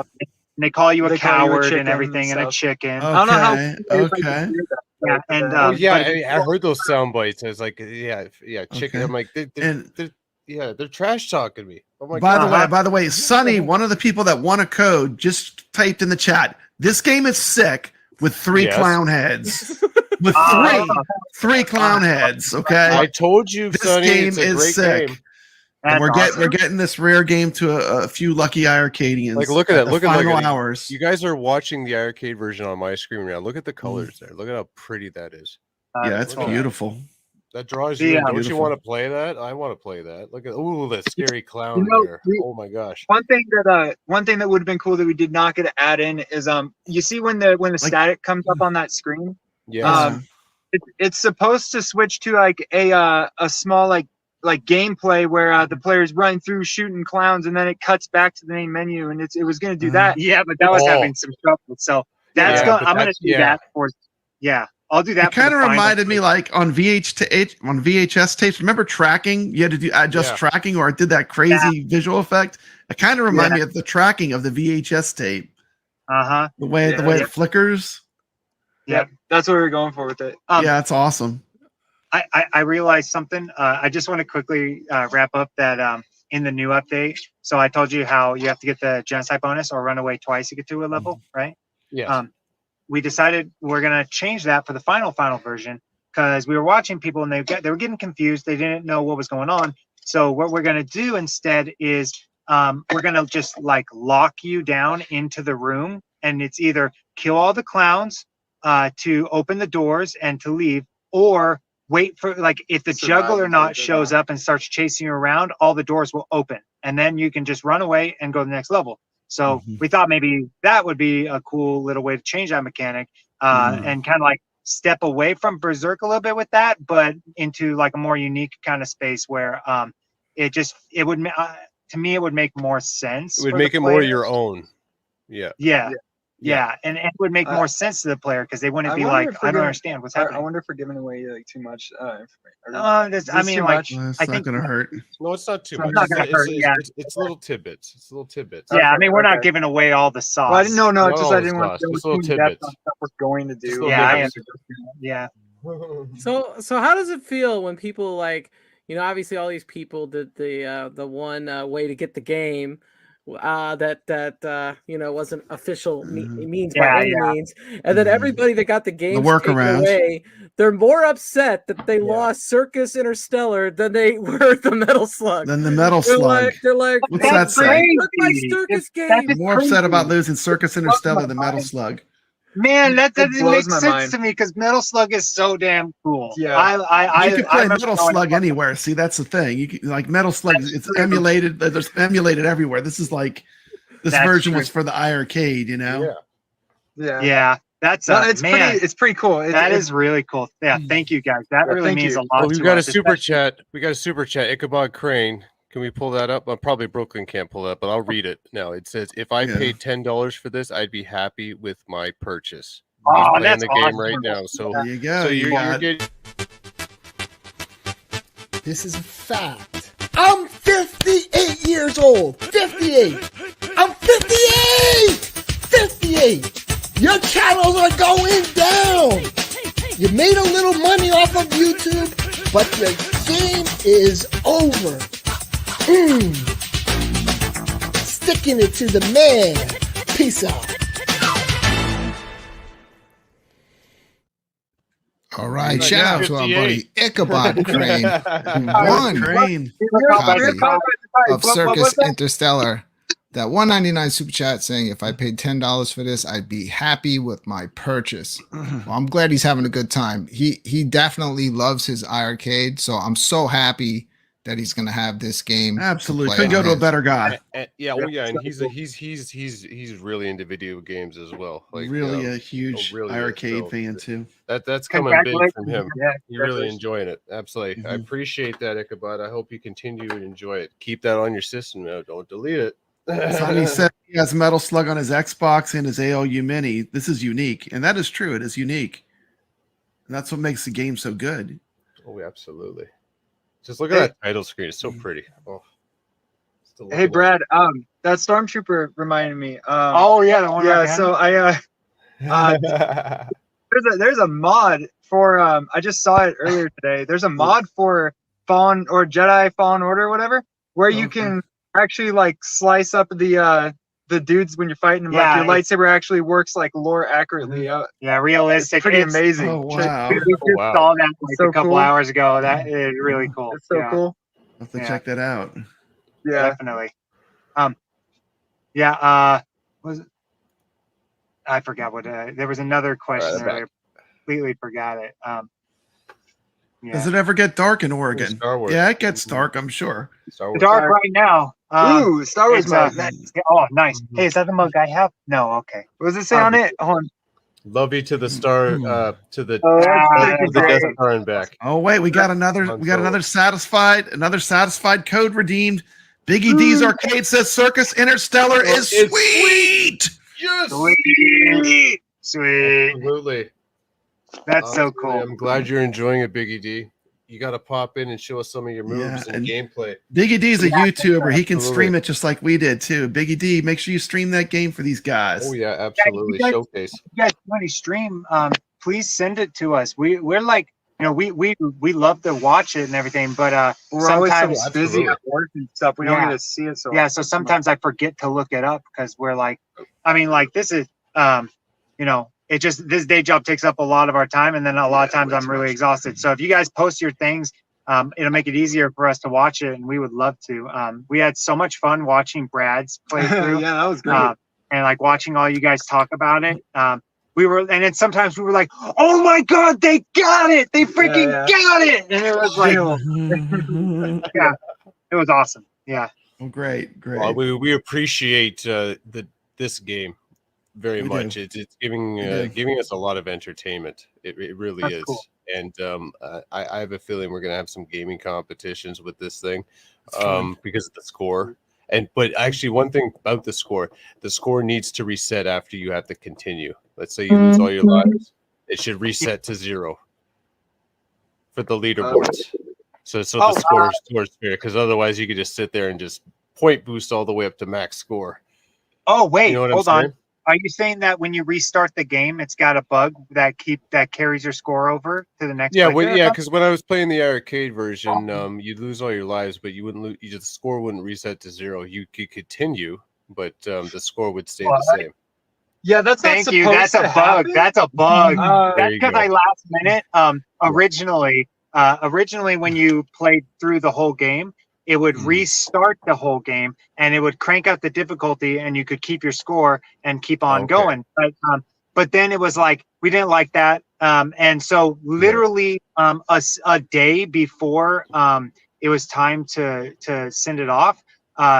They call you a They call you a coward chicken and everything, and a stuff. chicken. I don't know how. Okay. Yeah, and Oh yeah, but if I heard those sound bites. I was like, yeah, chicken. Okay. I'm like, And they're trash talking me. Oh my by god. the way, Sonny, one of the people that won a code, just typed in the chat. This game is sick with 3 Yes. clown heads. With Ah. three clown heads. Okay. I told you, This Sonny, game it's a is great sick. game. And we're awesome. getting this rare game to a few lucky iRcadians. Like, look at that. the Look at final look at hours. You guys are watching the arcade version on my screen right now. Look at the colors there. Look at how pretty that is. Yeah, it's look at that. beautiful. That draws you in. Yeah. Don't you Beautiful. want to play that? I want to play that. Look at that scary clown You know, there. Oh my gosh. One thing that would have been cool that we did not get to add in is you see when the static comes up on that screen, Yes. it's supposed to switch to like a small like gameplay where the players run through shooting clowns, and then it cuts back to the main menu, and it was going to do that. Yeah, but that was Oh. having some trouble. So that's Yeah, going. but I'm going to that's- do yeah. that for. Yeah, I'll do that. It kind of reminded me like on VHS tapes. Remember tracking? You had to do adjust Yeah. tracking, or it did that crazy visual effect. It kind of reminded me of the tracking of the VHS tape. The way it flickers. Yeah, that's what we were going for with it. Yeah, it's awesome. I realized something. I just want to quickly wrap up that in the new update. So I told you how you have to get the genocide bonus or run away twice to get to a level, right? Yes. We decided we're gonna change that for the final version because we were watching people and they were getting confused. They didn't know what was going on. So what we're gonna do instead is we're gonna just like lock you down into the room, and it's either kill all the clowns to open the doors and to leave, or wait for like if the juggler not shows up and starts chasing you around, all the doors will open, and then you can just run away and go to the next level. So we thought maybe that would be a cool little way to change that mechanic and kind of like step away from Berserk a little bit with that, but into like a more unique kind of space where it would to me it would make more sense. It would for make the it more player. your own. Yeah. Yeah, and it would make more sense to the player because they wouldn't I be wonder like, if I we're don't gonna- understand what's I happening. wonder if we're giving away like too much information. I this mean, too like, much? Well, it's I not think- going to hurt. No, it's not too It's much. not gonna hurt, yeah. It's little tidbits. It's little tidbits. Yeah, I mean, we're not Okay. giving away all the sauce. Well, I didn't know. No, Not just all I the didn't want sauce, to go just little too in depth tidbits. on stuff we're going to Just do. little Yeah, I tidbits. Yeah. So how does it feel when people like, obviously all these people did the one way to get the game that wasn't official means by any means, and then everybody that got the game taken workarounds. away, they're more upset that they lost Circus Interstellar than they were the Metal Slug. Then the Metal They're Slug. like, What's "Hey, that say? I took my Crazy. circus That's game." I'm more upset about losing Circus Interstellar than Metal Slug. Man, that It doesn't blows make my sense mind. to me because Metal Slug is so damn cool. Yeah. You can play remember Metal going- Slug anywhere. See, that's the thing. You can, like Metal Slug, it's emulated. There's emulated everywhere. This is like this That's version true. was for the iRcade. Yeah. Yeah, that's No, it's man. pretty cool. That is really cool. Yeah, thank you guys. That Yeah, really thank means you. a lot. Well, we've to got a us, super especially- chat. We got a super chat. Ichabod Crane. Can we pull that up? Probably Brooklyn can't pull that, but I'll read it now. It says, "If I Yeah. paid $10 for this, I'd be happy with my purchase." Oh, He's playing that's the game awesome. right now. So, There you go. so You you're got- getting. This is a fact. I'm 58 years old. 58. I'm 58. 58. Your channels are going down. You made a little money off of YouTube, but your game is over. Sticking it to the man. Peace out. All right, Yeah, shout out to our buddy 58. Ichabod Crane, who won Crane. copy of Circus Interstellar. That $1.99 super chat saying, if I paid $10 for this, I'd be happy with my purchase. Well, I'm glad he's having a good time. He definitely loves his iRcade, so I'm so happy that he's going to have this game. Absolutely, play couldn't go on to a his. better guy. Yeah, oh yeah, and he's really into video games as well. Like Really a huge really is. iiRcade So fan too. that's coming big from him. Yeah, You're really enjoying it. Absolutely. I Mhm. appreciate that, Ichabod. I hope you continue to enjoy it. Keep that on your system now. Don't delete it. Sonny said he has Metal Slug on his Xbox and his ALU Mini. This is unique, and that is true. It is unique, and that's what makes the game so good. Oh, absolutely. Just look at that title screen. It's so pretty. Oh. Still Hey looking Brad, that stormtrooper reminded me. Oh yeah, the one. yeah. right So behind at it. there's a mod for I just saw it earlier today. There's a mod for Fallen or Jedi Fallen Order or whatever, where you Okay. can actually like slice up the dudes when you're fighting them. Yeah, like your lightsaber actually works like lore accurately. yeah, realistic. Pretty It's- amazing. Oh Check- wow! We just wow. saw that like So a couple cool. hours ago. That is really cool. It's so Yeah, cool. I'll have to Yeah. check that out. Yeah. definitely. Was I forgot what there was another question back. earlier. Completely forgot it. Does it ever get dark in Oregon? Star Wars. Yeah, it gets dark. I'm sure. Star Wars. Dark right now. Ooh, Star Wars it's, mug. oh, nice. Hey, is that the mug I have? No, okay. What does it say on it? Hold on. Love you to the star, to the Oh, that's the great. Death Star and back. Oh wait, we got another. Han We got Solo. another satisfied code redeemed. Biggie D's Arcade says Circus Interstellar is It's sweet. Yes, Sweet. Sweet. absolutely. That's so Absolutely. cool. I'm glad you're enjoying it, Biggie D. You got to pop in and show us some of your moves Yeah, and and- gameplay. Biggie D's a YouTuber. He can absolutely. stream it just like we did too. Biggie D, make sure you stream that game for these guys. Oh yeah, absolutely. guys- Showcase. If you guys want to stream, please send it to us. We're like, we love to watch it and everything, but We're always so sometimes busy Absolutely. at work and stuff. We don't Yeah. get to see it. So yeah, so sometimes I forget to look it up because we're like, I mean, like this is, it just this day job takes up a lot of our time, and then a lot of times I'm really exhausted. So if you guys post your things, it'll make it easier for us to watch it, and we would love to. We had so much fun watching Brad's playthrough. yeah, that was great. And like watching all you guys talk about it. And then sometimes we were like, "Oh my God, they got it! They freaking got it!" And it was like, it was awesome. Yeah, Oh, great. Well, we appreciate this game very We much. do. It's giving We do. giving us a lot of entertainment. It really That's is. cool. And I have a feeling we're gonna have some gaming competitions with this thing, It's fun. because of the score. But actually, one thing about the score needs to reset after you have to continue. Let's say you lose all your lives, it should reset to 0 for the leaderboards. So the score is fair, because otherwise you could just sit there and just point boost all the way up to max score. Oh wait, You know what hold I'm on. saying? Are you saying that when you restart the game, it's got a bug that carries your score over to the next? Yeah, playthrough? because when I was playing the arcade version, you'd lose all your lives, but you wouldn't lose. The score wouldn't reset to 0. You could continue, but the score would stay the same. Yeah, that's not Thank you. supposed That's a to bug. happen. That's a bug. Uh, That's There you because go. I last minute. Originally, when you played through the whole game, it would restart the whole game and it would crank up the difficulty, and you could keep your score and keep on Okay. going. But then it was like we didn't like that, and so literally a day before it was time to send it off.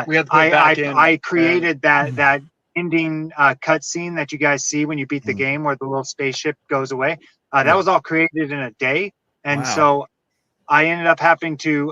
we had to put it back in. I created that ending cutscene that you guys see when you beat the Mm. game, where the little spaceship goes away. That was all created in a day, and Wow. so I ended up having to.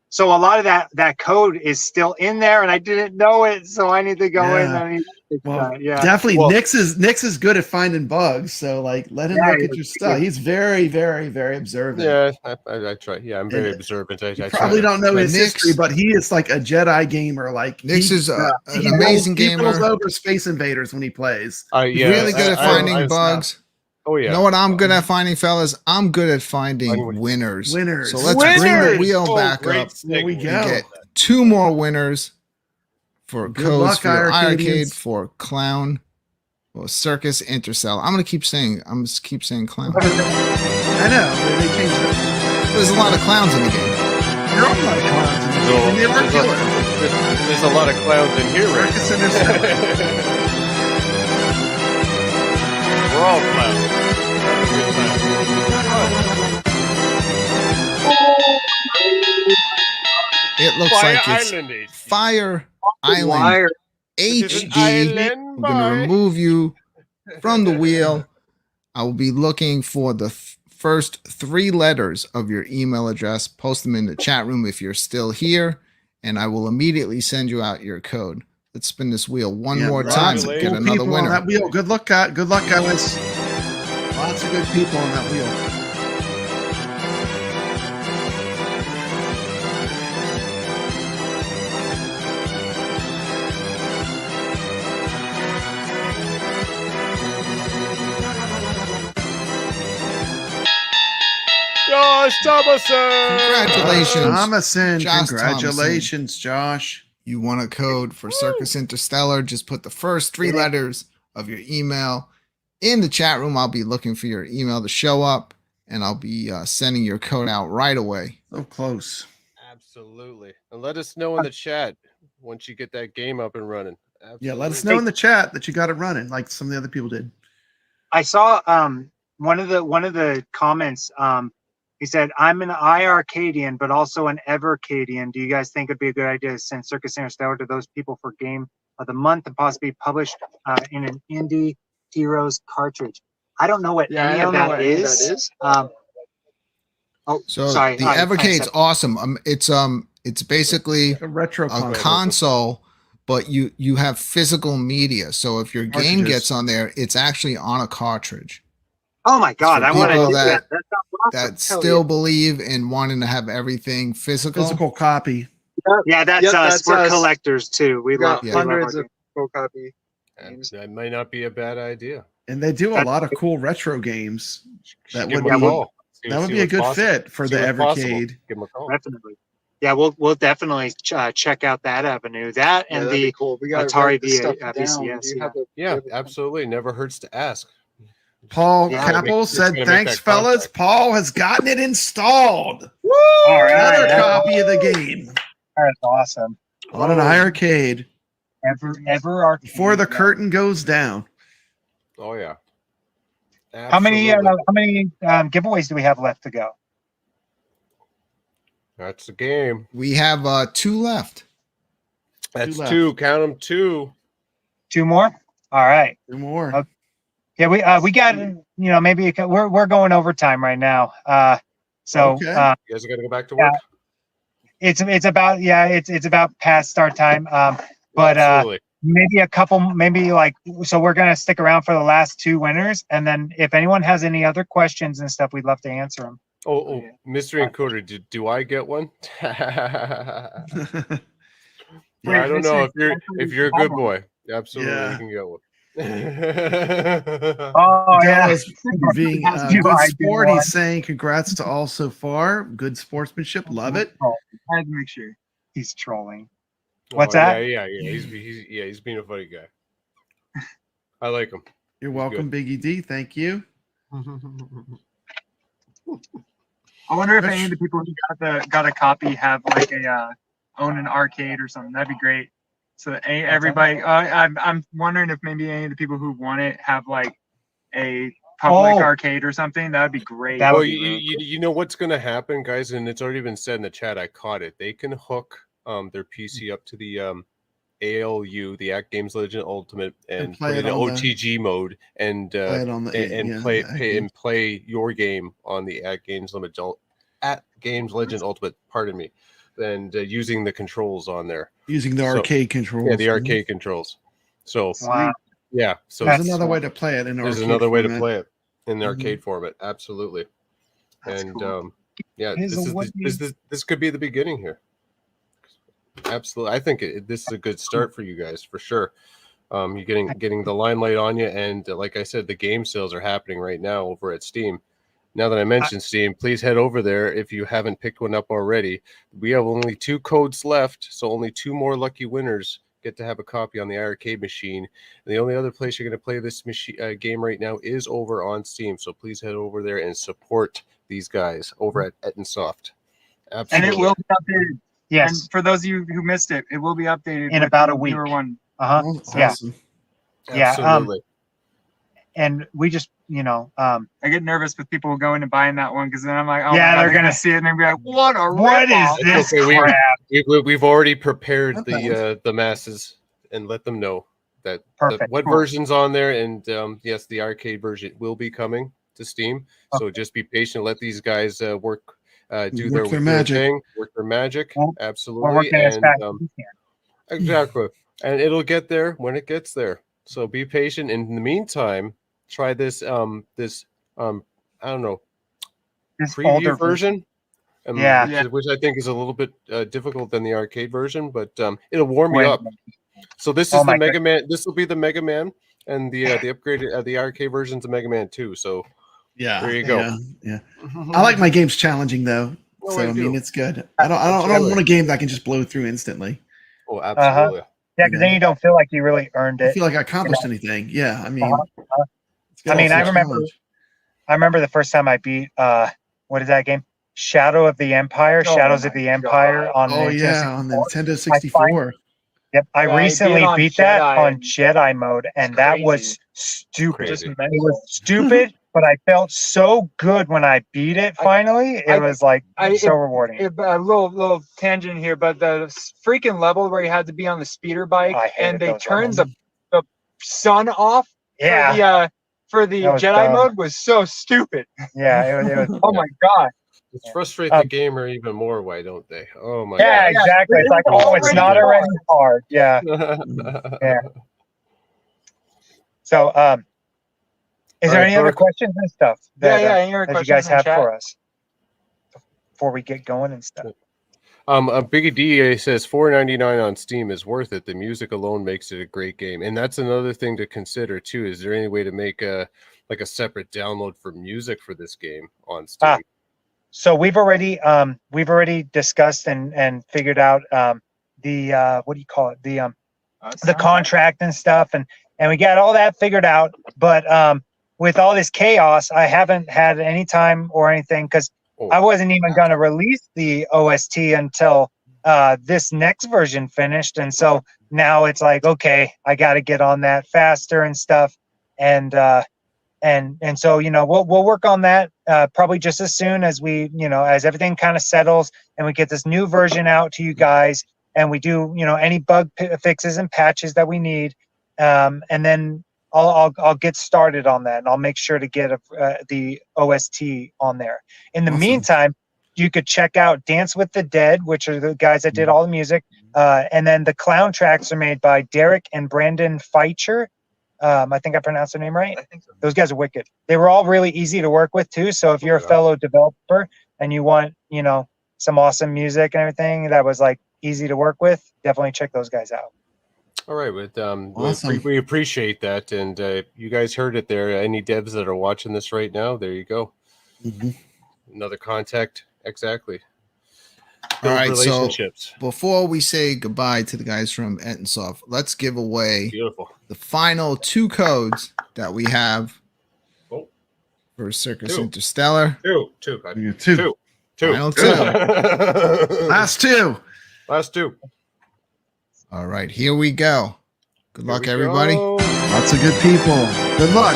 So a lot of that code is still in there, and I didn't know it, so I need to go in. Yeah. And I need to fix Well, that. Yeah. definitely. Well- Nix is good at finding bugs. So like, let him Yeah, look at your stuff. He's very, very, very observant. Yeah, I try. Yeah, I'm very And observant. I You try. probably don't know But his Nix- history, but he is like a Jedi gamer. Like Nix he- is an he amazing rolls- he rolls gamer. over Space Invaders when he plays. Yeah, Really good at finding bugs. Oh yeah. You know what I'm good at finding, fellas? I'm good at finding Finding winners. Winners. So let's bring the Winners! wheel back great up. There we segue. go. and get 2 more winners for Good codes luck, for iiRcadians. iiRcade, for Clown, or Circus Interstellar. I'm just keep saying Clown. I know. They changed it. There's a lot of clowns in the game. There are a lot of clowns in the game, and they were killer. There's a lot of clowns in here, right? Circus Interstellar. We're all clowns. Good clowns. it looks Fire like it's Island HD. Fire Island Wire. HD. Island We're gonna boy. remove you from the wheel. I will be looking for the first 3 letters of your email address. Post them in the chat room if you're still here, and I will immediately send you out your code. Let's spin this wheel one Yeah, more lots time of and Cool get another people on winner. that wheel. Good luck, guys. Good luck, guys. Lots of good people on that wheel. Josh Thomason. Congratulations. Thomason, Josh congratulations, Josh. You want a code for Circus Interstellar? Just put the first 3 letters of your email in the chat room. I'll be looking for your email to show up, and I'll be sending your code out right away. So close. Absolutely. And let us know in the chat once you get that game up and running. Absolutely. Yeah, let us know in the chat that you got it running, like some of the other people did. I saw one of the comments. He said, "I'm an iiRcadian, but also an Evercadian. Do you guys think it'd be a good idea to send Circus Interstellar to those people for Game of the Month and possibly published in an Indie Heroes cartridge?" I don't know what any of that is. So sorry. the Evercade's awesome. It's basically A retro a console. console, but you have physical media. So if your game Cartridges. gets on there, it's actually on a cartridge. Oh my God, For I want to people do that- that. That sounds awesome. That Hell still believe in wanting to have everything physical. Physical copy. yeah, that's Yep, us. that's We're us. collectors too. We We love got Yeah. hundreds of full copy. And that might not be a bad idea. And they do a lot of cool retro games. That Give would them a be call. See- that would see be a what's good possible. fit for See the what's possible. Evercade. Give them a call. Definitely. Yeah, we'll definitely check out that avenue. That Yeah, and that'd be the cool. We gotta Atari write this stuff VCS, down. yeah. You have a- Yeah, you have a- absolutely. Never hurts to ask. Paul Yeah. Capel It's gonna said, make "Thanks, that fellas. contact. Paul has gotten it installed. All right, Another that's copy of the game awesome. on an iiRcade Ever arcade. before the curtain goes down." Oh yeah. How many Absolutely. giveaways do we have left to go? That's the game. We have 2 left. That's left. 2. Count them 2. 2 more. All right. 2 more. Okay. Yeah, we got maybe we're going overtime right now. So Okay. You guys are gonna go back to work. it's about past start time. But Absolutely. maybe a couple, so we're gonna stick around for the last 2 winners, and then if anyone has any other questions and stuff, we'd love to answer them. Oh, mystery encoder. Do I get one? I don't know if you're a good boy. Absolutely, Yeah. you can get one. Oh yeah. Dallas being good sport. He's saying congrats to all so far. Good sportsmanship. Love it. I had to make sure. He's trolling. What's Oh, that? Yeah. He's being a funny guy. I like him. You're welcome, Biggie D. Thank you. I wonder if Rich? any of the people who got a copy have like a own an arcade or something. That'd be great. So everybody, I'm wondering if maybe any of the people who want it have like a public arcade or something. That would be great. That would Well, be really you know what's going to happen, guys, and it's already been said in the chat. I caught it. They can hook their PC up to the ALU, the Act Games Legend Ultimate, and play put it it in on the- OTG mode and Play it on the play your game on the At Games Legend Ultimate. Pardon me, and using the controls on there. Using the So- arcade controls. Yeah, the arcade controls. So wow. yeah, so There's another way to play it in there's arcade another way to format. play it in the Mhm. arcade format. Absolutely. That's And cool. yeah, Here's this a is way- this could be the beginning here. Absolutely, I think this is a good start for you guys for sure. You're getting the limelight on you, and like I said, the game sales are happening right now over at Steam. Now that I mentioned Steam, please head over there if you haven't picked one up already. We have only 2 codes left, so only 2 more lucky winners get to have a copy on the iiRcade machine. And the only other place you're going to play this game right now is over on Steam. So please head over there and support these guys over at Ettinsoft. and Absolutely. it will be updated. Yes. And for those of you who missed it, it will be updated In with about a the newer week. one. Uh-huh. Oh, Yeah. awesome. Yeah, Absolutely. And we just, I get nervous with people going and buying that one because then I'm like, oh Yeah, my God, they're they're gonna gonna- see it and they're gonna be like, what a what is ripoff. this It's okay, crap? we've already prepared Okay. the masses and let them know that Perfect. what Cool. version's on there, and yes, the arcade version will be coming to Steam. So just be patient. Let these guys do Work their their magic. thing, work their magic. Well, Absolutely, We're working as and fast as we can. exactly, and it'll get there when it gets there. So be patient. In the meantime, try this I don't know, This preview older version. Yeah. Which I think is a little bit difficult than the arcade version, but it'll warm you Wait. up. So this Oh is my the Mega Man. This will be the Mega Man, and the upgraded the arcade version's of Mega Man 2. So Yeah. there you go. Yeah. I like my games challenging though. Oh, So I I mean do. it's good. I don't want a game that I can just blow through instantly. Oh, absolutely. Yeah, because then you don't feel like you really earned I it. feel like I accomplished anything. Yeah. I mean, it's good I mean, also I a remember- challenge. I remember the first time I beat what is that game? Shadow of the Empire, Oh Shadows my of the Empire on Oh Nintendo yeah, on the 64. Nintendo 64. Yep, I Yeah, I beat recently it on beat that Jedi, on and Jedi mode, and that was crazy. stupid. Crazy. It was stupid, but I felt so good when I beat it finally. It was like so rewarding. A little tangent here, but the freaking level where you had to be on the speeder bike I hated and they those turned levels. the sun off Yeah, for the That was Jedi dumb. mode was so stupid. yeah, it was. Oh my God. Let's frustrate Um, the gamer even more. Why don't they? Oh my Yeah, gosh. exactly. It's like, oh, it's not already hard. Yeah. Yeah. So, is there All right, any other Burke. questions and stuff that, Any other that you questions guys in the have chat? for us before we get going and stuff? Biggie D says $4.99 on Steam is worth it. The music alone makes it a great game, and that's another thing to consider too. Is there any way to make a separate download for music for this game on Steam? So we've already discussed and figured out the what do you call it, the contract and stuff, and we got all that figured out. But with all this chaos, I haven't had any time or anything because I wasn't even going to release the OST until this next version finished, and so now it's like, okay, I got to get on that faster and stuff, and so we'll work on that probably just as soon as we as everything kind of settles and we get this new version out to you guys, and we do any bug fixes and patches that we need, and then I'll get started on that, and I'll make sure to get the OST on there. In the Awesome. meantime, you could check out Dance with the Dead, which are the guys that did all the music, and then the clown tracks are made by Derek and Brandon Feicher. I think I pronounced their name right. I think so. Those guys are wicked. They were all really easy to work with too. So if you're a fellow developer and you want, some awesome music and everything that was like easy to work with, definitely check those guys out. All right, but Awesome. we appreciate that, and you guys heard it there. Any devs that are watching this right now, there you go. Mhm. Another contact, exactly. All right, so relationships. before we say goodbye to the guys from Ettinsoft, let's give away Beautiful. the final 2 codes that we have Oh. for Circus 2. Interstellar. Two. Yeah, two. Final 2. Last two. Last 2. All right, here we go. Good luck, Here we everybody. go. Lots of good people. Good luck.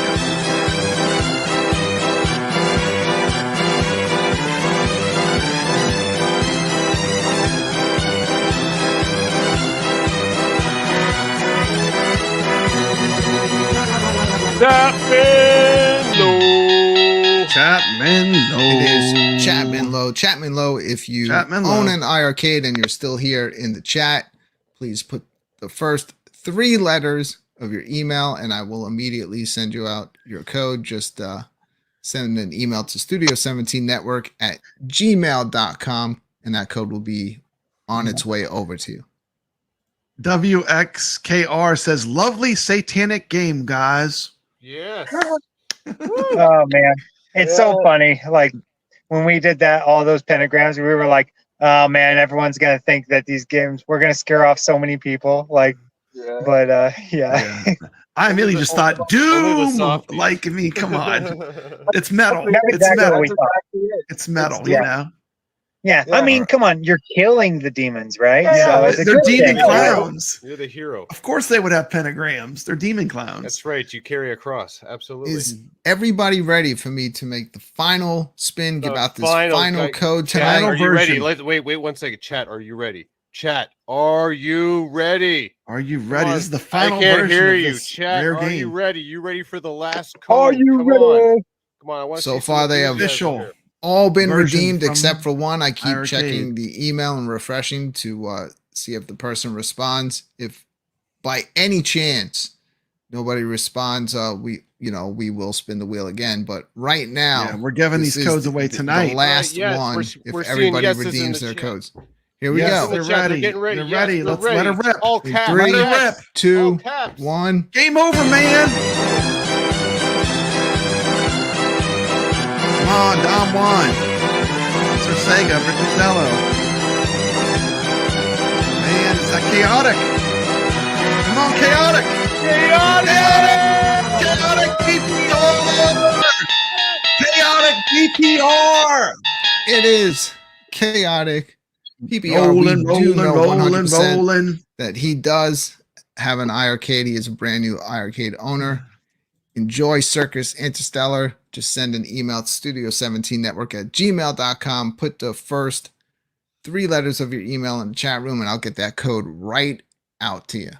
Chapman Low. It is Chapman Low. Chapman Low, if you Chapman own Low. an iArcade and you're still here in the chat, please put the first 3 letters of your email and I will immediately send you out your code. Just send an email to studio17network@gmail.com and that code will be on its way over to you. WXKR says, lovely satanic game, guys. Yes. Oh man, it's so funny. Like when we did that, all those pentagrams, we were like, oh man, everyone's gonna think that these games, we're gonna scare off so many people. Like, but yeah. I immediately just thought, Only the Doom. softies. Like, I mean, come on. It's metal. That's It's exactly metal. what we thought. It's metal, Yeah. you know? Yeah, I mean, come on, you're killing the demons, right? Yeah, it's a they're good demon thing, right? clowns. You're the hero. Of course, they would have pentagrams. They're demon clowns. That's right. You carry a cross. Absolutely. Is everybody ready for me to make the final spin? Give The out this final code Chat, tonight. are you ready? version. Wait 1 second. Chat, are you ready? Chat, are you ready? Are you ready? on. This is the final I can't version hear of you. this Chat, rare are game. you ready? You ready for the last code? Are you Come ready? on. Come on. I want to So see some far, they have enthusiasm Official. here. All been version redeemed from except for one. I keep iRcade. checking the email and refreshing to see if the person responds. If by any chance nobody responds, we will spin the wheel again. But right now, Yeah, we're giving this these is codes away the tonight. last yes, one. we're If seeing everybody yeses in redeems the their chat. codes, here we Yes, go. they're Chat, ready. getting ready. They're Yes, ready. they're Let's let ready. her rip. All caps. Three, Let her yes. rip. All 2, caps. 1. Game over, man. Come on, Dom Juan. Sir Sega, Riccatello. Man, is that chaotic? Come on, chaotic. Chaotic DPR. It is chaotic. PPR, Rolling, we do rolling, know rolling, 100% rolling. that he does have an iRcade. He is a brand new iRcade owner. Enjoy Circus Interstellar. Just send an email to studio17network@gmail.com. Put the first 3 letters of your email in the chat room, and I'll get that code right out to you.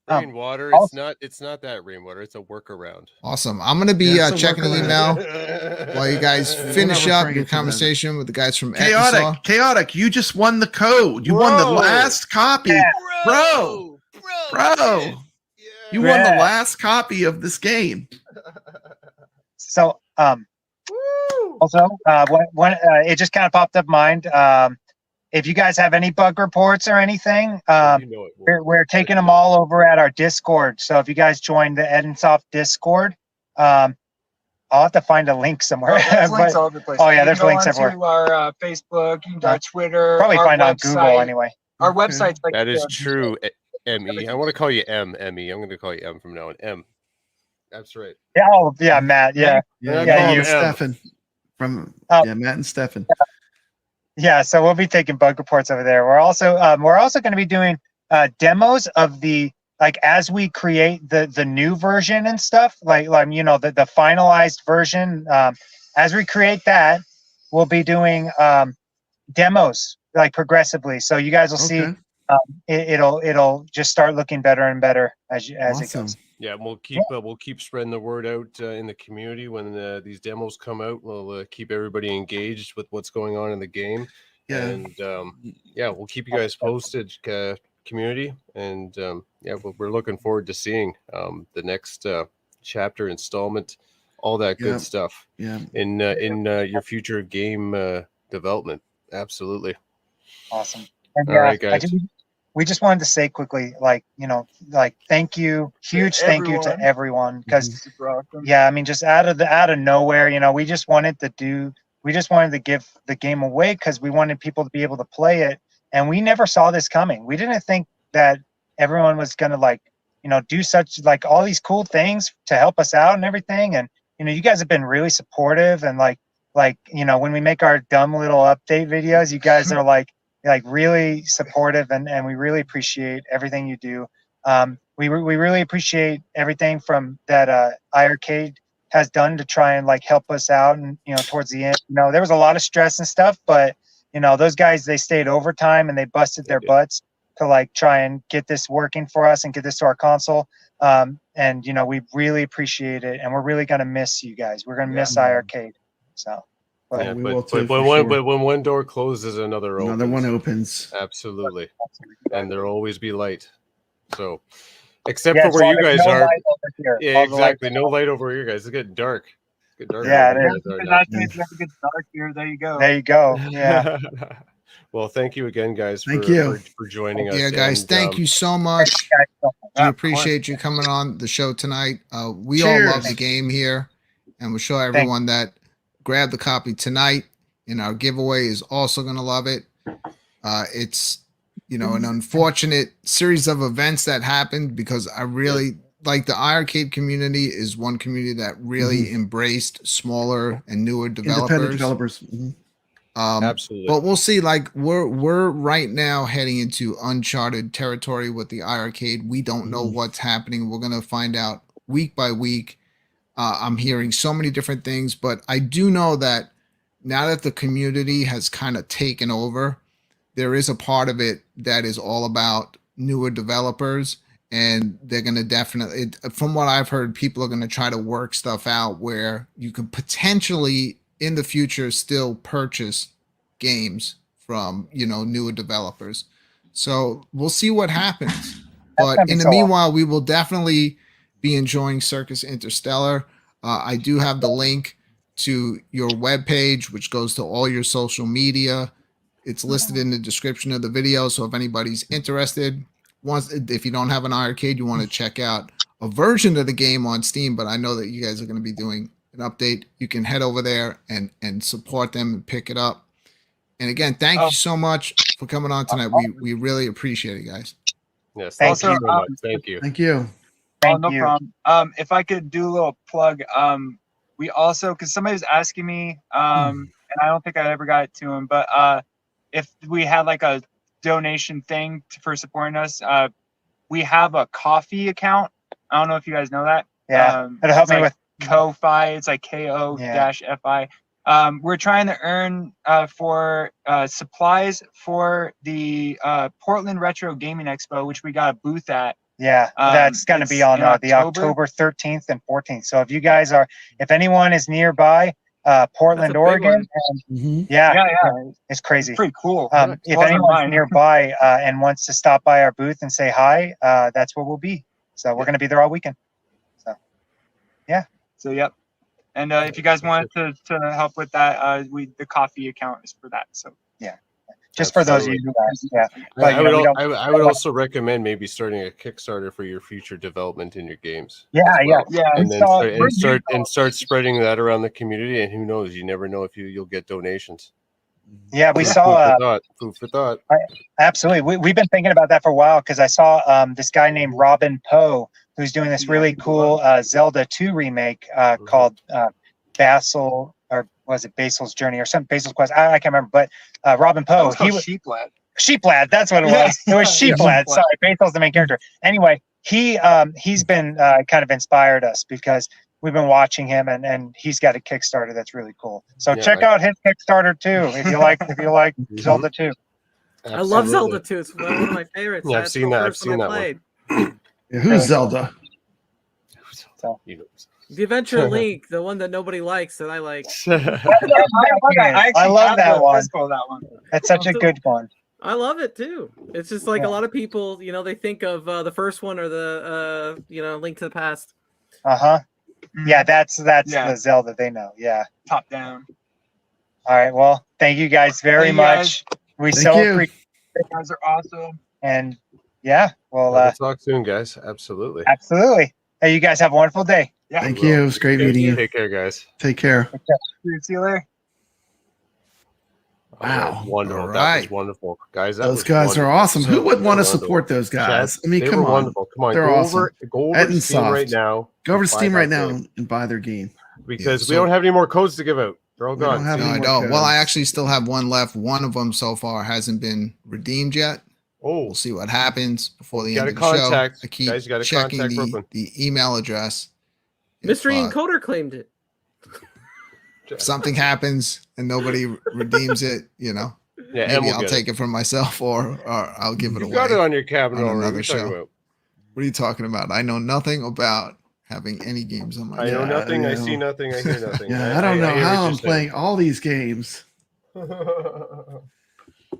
Rainwater. It's not that rainwater. It's a workaround. Awesome. I'm going to be Yeah, it's a checking the workaround. email while you guys We're finish not up referring your it to that. conversation with the guys from Chaotic, Ettinsoft. chaotic. You just won the code. You won the Bro. last copy. Bro. You won the Yeah. last copy of this game. So, also, it just kind of popped up mind. If you guys have any bug reports or anything, You know it. we're taking them all over at our Discord. So if you guys join the Ettinsoft Discord, I'll have to find a link somewhere. There's links But- all over the place. oh, yeah, You there's can go links onto everywhere. our Facebook, you can go to Twitter, probably our find on website. Google anyway. Our Okay. website's like That is true, Emmy. I want to call you Emmy. I'm going to call you M from now on. M. That's right. Yeah, yeah, Matt. Yeah, Yeah, Yeah, Matt you- and Stefan. From Oh. yeah, Matt and Stefan. yeah. So we'll be taking bug reports over there. We're also going to be doing demos of the as we create the new version and stuff. The finalized version. As we create that, we'll be doing demos progressively. So you guys will see. Okay. It'll just start looking better and better as it Awesome. goes. Yeah, and we'll keep spreading the word out in the community when these demos come out. We'll keep everybody engaged with what's going on in the game. Yeah. And we'll keep you guys posted, community. And we're looking forward to seeing the next chapter, installment, all that good Yeah. stuff Yeah. in your future game development. Absolutely. Awesome. And All right, guys. we just wanted to say quickly, thank you, huge thank you to everyone, because super awesome. yeah, I mean, just out of nowhere, we just wanted to give the game away because we wanted people to be able to play it, and we never saw this coming. We didn't think that everyone was gonna do such all these cool things to help us out and everything, and you guys have been really supportive, and when we make our dumb little update videos, you guys are really supportive, and we really appreciate everything you do. We really appreciate everything from that iRcade has done to try and help us out, and towards the end, there was a lot of stress and stuff, but those guys, they stayed overtime and they busted their butts to try and get this working for us and get this to our console. And we really appreciate it, and we're really gonna miss you guys. We're gonna miss iRcade. So. Yeah, we will but too, for when one door closes, another opens. Another one opens. Absolutely. And there'll always be light. So, except Yeah, for where you there's guys no are. light over here. Yeah, All the lights exactly. No light over here, guys. It's getting dark. It's getting dark. Yeah, over it here. is. It gets dark here. There you go. There you go. Yeah. Well, thank you again, guys, Thank you. for joining us. Yeah, guys, And, thank you so much. We appreciate you coming on the show tonight. We all love Cheers. the game here, and we'll show everyone that grab the copy tonight. And our giveaway is also going to love it. It's an unfortunate series of events that happened, because I really like the iRcade community is one community that really embraced smaller and newer Independent developers. developers. Mhm. Absolutely. But we'll see. Like we're right now heading into uncharted territory with the iArcade. We don't know what's happening. We're gonna find out week by week. I'm hearing so many different things, but I do know that now that the community has kind of taken over, there is a part of it that is all about newer developers, and they're going to definitely, from what I've heard, people are going to try to work stuff out where you could potentially in the future still purchase games from, newer developers. So we'll see what happens. But in the meanwhile, we will definitely be enjoying Circus Interstellar. I do have the link to your webpage, which goes to all your social media. It's listed in the description of the video. So if anybody's interested, if you don't have an iArcade, you want to check out a version of the game on Steam, but I know that you guys are going to be doing an update. You can head over there and support them and pick it up. And again, thank you so much for coming on tonight. We really appreciate it, guys. Yes, Thank thank you you. so much. Thank you. Thank you. Thank no you. problem. If I could do a little plug, we also, because somebody was asking me, and I don't think I ever got it to him, but if we had like a donation thing for supporting us, we have a coffee account. I don't know if you guys know that. Yeah, it'll help me with Ko-Fi. It's like Ko-Fi. We're trying to earn for supplies for the Portland Retro Gaming Expo, which we got a booth at. Yeah, that's going to be on the October 13th and 14th. So if anyone is nearby, Portland, Oregon, and it's crazy. It's pretty cool. If anyone's nearby and wants to stop by our booth and say hi, that's where we'll be. So we're going to be there all weekend. So, yeah. So, yep. And if you guys wanted to help with that, the coffee account is for that. So, yeah. Just for those of you guys, yeah. But, I would also recommend maybe starting a Kickstarter for your future development in your games. Yeah. And then start spreading that around the community. And who knows? You never know if you'll get donations. Yeah, we saw. Food for thought. Absolutely, we've been thinking about that for a while because I saw this guy named Robin Poe who's doing this really cool Zelda 2 remake called Basil. Or was it Basil's Journey or something? Basil's Quest? I can't remember. But Robin Poe, he was Sheep Lad. Sheep Lad, that's what it was. It was Sheep Lad. Sorry, Basil's the main character. Anyway, he's been kind of inspired us because we've been watching him, and he's got a Kickstarter that's really cool. So check out his Kickstarter too if you like Zelda 2. Absolutely. I love Zelda 2. It's one of my favorites. Yeah, I've seen that one. Yeah, who's Zelda? So. The Adventure Link, the one that nobody likes that I like. I love that one. That's such a good one. I love it too. It's just like a lot of people, they think of the first one or the Link to the Past. Yeah, that's the Zelda they know. Yeah, top down. All right. Well, thank you guys very much. We so appreciate it. You guys are awesome. And yeah, well, we'll talk soon, guys. Absolutely. Hey, you guys have a wonderful day. Yeah, thank you. It was great meeting you. Take care, guys. Take care. See you later. Wow. Wonderful. That was wonderful. Guys, those guys are awesome. Who would want to support those guys? I mean, come on. Wonderful. Come on. They're awesome. Go over to Steam right now. Go over to Steam right now and buy their game. Because we don't have any more codes to give out. They're all gone. No, I don't. Well, I actually still have one left. One of them so far hasn't been redeemed yet. Oh, we'll see what happens before the end of the show. I keep checking the email address. Mystery Encoder claimed it. If something happens and nobody redeems it, maybe I'll take it for myself or I'll give it away. You got it on your cabinet already. Another show. What are you talking about? I know nothing about having any games on my. I know nothing. I see nothing. I hear nothing. Yeah, I don't know how I'm playing all these games.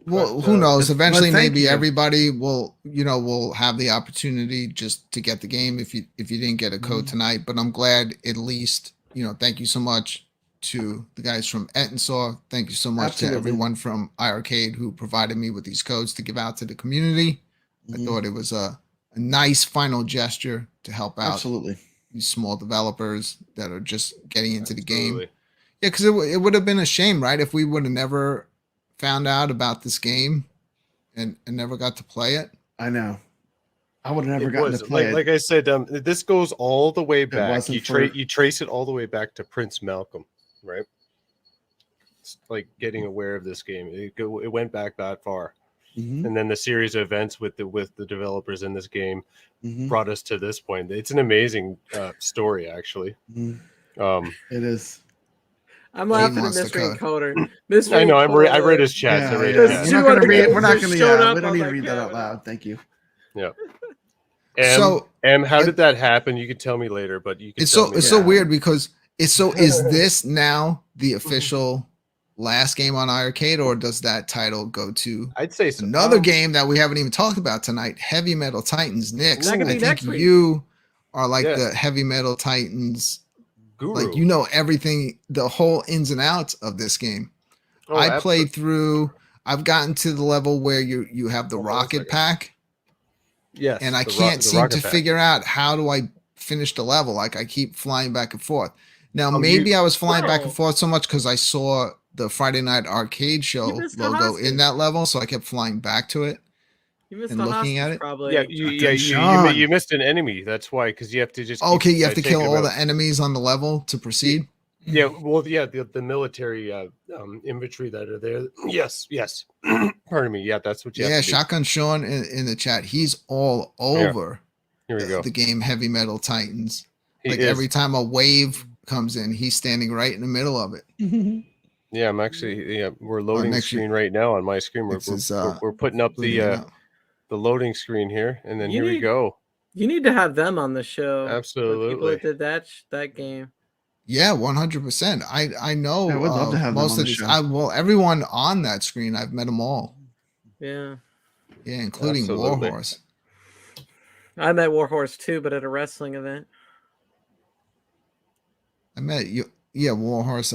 Well, who knows? Eventually, maybe everybody will have the opportunity just to get the game if you didn't get a code tonight. But I'm glad at least, thank you so much to the guys from Ettinsoft. Thank you so much to everyone from iArcade who provided me with these codes to give out to the community. I thought it was a nice final gesture to help out these small developers that are just getting into the game. Yeah, because it would have been a shame, right, if we would have never found out about this game and never got to play it. I know. I would have never gotten to play it. Like I said, this goes all the way back. You trace it all the way back to Prince Malcolm, right? like getting aware of this game. It went back that far, Mhm. and then the series of events with the developers in this game Mhm. brought us to this point. It's an amazing story, actually. Mhm. Um, It is. I'm Game laughing at Monster Mystery Code. Encoder. Mystery I know. I read Encoder. his chat. Yeah, I read yeah. his There's chat. We're not 200 gonna read. games We're not just gonna. showed Yeah, up we don't on need that to read that out cabinet. loud. Thank you. Yeah. So How did that happen? You can tell me later, but you can it's tell so me. it's so Yeah. weird because it's so is this now the official last game on iArcade, or does that title go to I'd say so. another game that we haven't even talked about tonight, Heavy Metal Titans? Nix, That could I be think next week. you are like Yes. the Heavy Metal Titans, Guru. like you know everything, the whole ins and outs of this game. Oh, I played through. I've gotten to the level where you have the Hold on one rocket second. pack, Yes, and I the can't seem rocket to pack. figure out how do I finish the level. Like I keep flying back and forth. Now Oh, maybe I was flying back Wow. and forth so much because I saw the Friday Night Arcade show missed the logo in hostage. that level, so I kept flying back to it. You missed and the looking at hostage, it. probably. Yeah, Sean. you missed an enemy. That's why, because you have to just Okay, keep, you have to take kill them all out. the enemies on the level to proceed. Yeah, well, yeah, the military infantry that are there. Yes. Pardon me. Yeah, that's what you Yeah, have to do. Shotgun Sean in the chat. He's all over Here we go. the game Heavy Metal Titans. He Like is. every time a wave comes in, he's standing right in the middle of it. Yeah, I'm actually. Yeah, we're loading the next screen right now on my screen. We're, This is, we're putting up booting it up. the loading screen here, and then You here we need- go. You need to have them on the show. The people Absolutely. that did that game. Yeah, 100%. I know Yeah, we'd love to have them most on of the these. show. Everyone on that screen, I've met them all. Yeah. Yeah, including Absolutely. Warhorse. I met Warhorse too, but at a wrestling event. I met you. Yeah, Warhorse.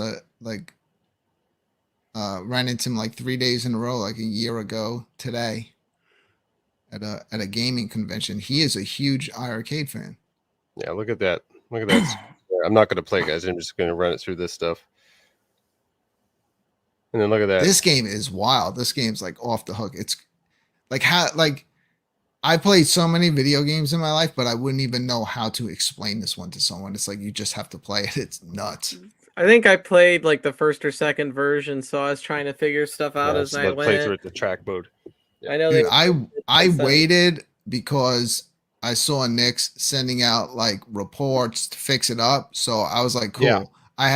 Ran into him like 3 days in a row, like a year ago today, at a gaming convention. He is a huge iArcade fan. Yeah, look at that. Look at that. I'm not going to play, guys. I'm just going to run it through this stuff. And then look at that. This game is wild. This game's like off the hook. It's like I played so many video games in my life, but I wouldn't even know how to explain this one to someone. It's like you just have to play it. It's nuts. I think I played like the first or second version, so I was trying to figure stuff out as I play through went. it, the track mode. I know Dude, they. I waited because I saw Nick's sending out like reports to fix it up. So I was like, cool. Yeah.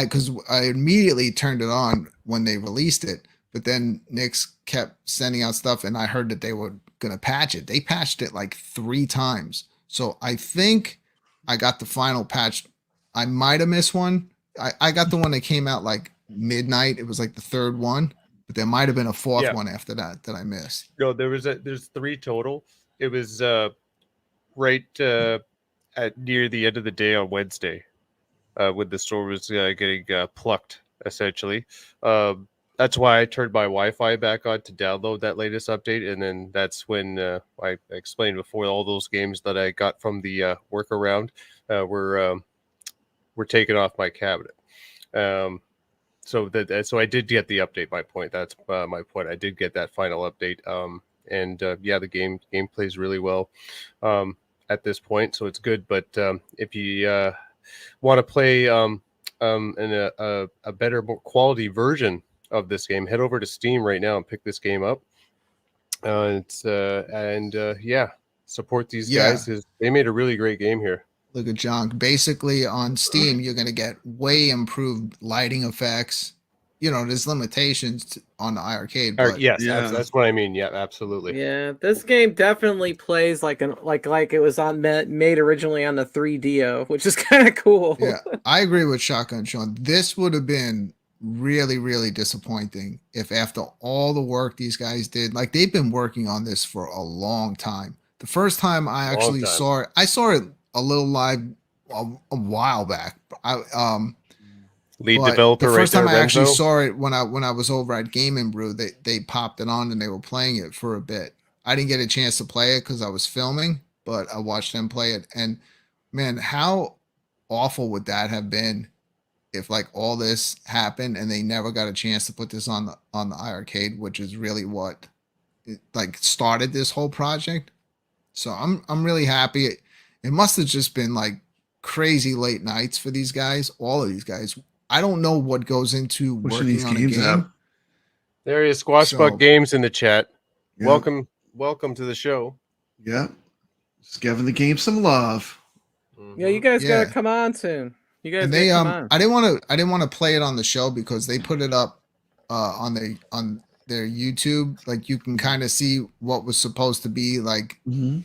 Because I immediately turned it on when they released it, but then Nick's kept sending out stuff, and I heard that they were gonna patch it. They patched it like 3 times. So I think I got the final patch. I might have missed one. I got the one that came out like midnight. It was like the 3rd one, but there might have been a 4th one after that I missed. No, there's 3 total. It was right at near the end of the day on Wednesday, when the store was getting plucked, essentially. That's why I turned my Wi-Fi back on to download that latest update, and then that's when I explained before, all those games that I got from the workaround were taken off my cabinet. So I did get the update. My point. That's my point. I did get that final update. The game plays really well at this point, so it's good. But if you want to play in a better, more quality version of this game, head over to Steam right now and pick this game up. Support these guys, because they made a really great game here. Look at John. Basically, on Steam, you're going to get way improved lighting effects. You know, there's limitations on the iArcade. But That's what I mean. Yeah, absolutely. Yeah, this game definitely plays like it was made originally on the 3DO, which is kind of cool. Yeah, I agree with Shotgun Sean. This would have been really, really disappointing if after all the work these guys did, like they've been working on this for a long time. The first time I actually saw it, I saw it a little live a while back. Lead developer. The first right time there, I actually Renzo. saw it when I was over at Game and Brew, they popped it on and they were playing it for a bit. I didn't get a chance to play it because I was filming, but I watched them play it. And man, how awful would that have been if like all this happened and they never got a chance to put this on the iArcade, which is really what like started this whole project. So I'm really happy. It must have just been like crazy late nights for these guys, all of these guys, I don't know what goes into Pushing working these on a games game. out. There is Squashbug So- Games in the chat. Yeah. Welcome to the show. Yeah. Just giving the game some love. Yeah, you guys Yeah. gotta come on soon. You guys And gotta they come on. I didn't want to play it on the show because they put it up on their YouTube. Like you can kind of see what was supposed to be like Mm-hmm.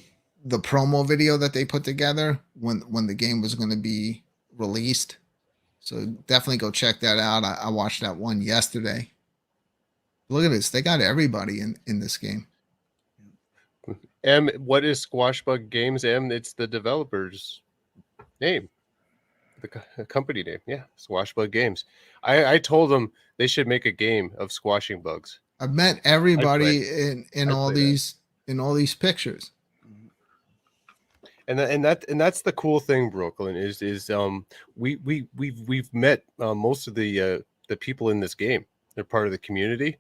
the promo video that they put together when the game was going to be released. So definitely go check that out. I watched that one yesterday. Look at this. They got everybody in this game. M, what is Squashbug Games? M, it's the developer's name, the company name. Yeah, Squashbug Games. I told them they should make a game of squashing bugs. I've met everybody in I'd all play these pictures. And that's the cool thing, Brooklyn, is we've met most of the people in this game. They're part of the community,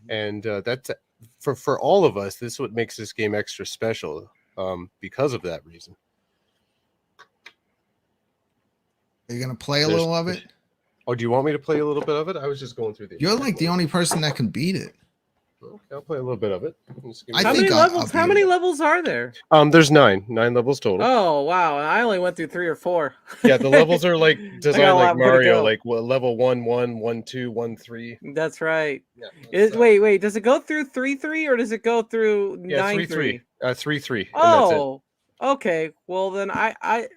and that's for all of us. This is what makes this game extra special, because of that reason. Are you gonna play a little of it? Oh, do you want me to play a little bit of it? I was just going through the. You're like the only person that can beat it. Okay, I'll play a little bit of it. I How think many I'll levels? beat How many it. levels are there? There's nine levels total. Oh wow! I only went through 3 or 4. Yeah, the levels are like I got a designed like lot more to Mario, go. like level 1, 1, 1, 2, 1, 3. That's right. Yeah, Wait. Does it go through 3-3 or does it go through 9-3? 3-3. Oh, okay. Well then, I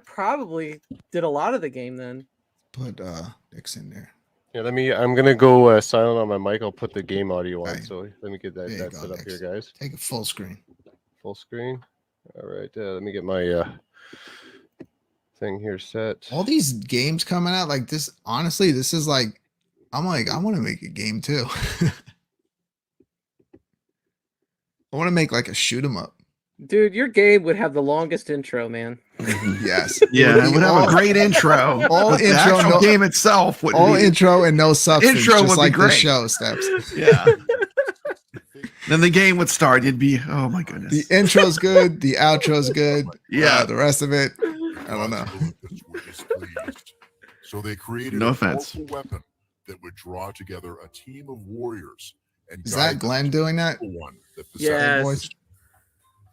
probably did a lot of the game then. Put Nick's in there. Yeah, I'm gonna go silent on my mic. I'll put the game audio on. Right. So let me get There you that go, set up Nix. here, guys. Take it full screen. Full screen. All right. Let me get my thing here set. All these games coming out like this. Honestly, this is like, I'm like, I want to make a game too. I want to make like a shoot 'em up. Dude, your game would have the longest intro, man. Yes. Yeah, it would have a great intro. all but the intro, actual no- game itself would All be intro and no substance. Intro just would be like the great. show steps. Yeah. Then the game would start. You'd be, oh my goodness. The intro's good. The outro's good. Yeah. The rest of it, I don't know. So they created No a offense. powerful weapon that would draw together a team of warriors and Is guide that them Glenn to doing that? the one that Yes. Boys?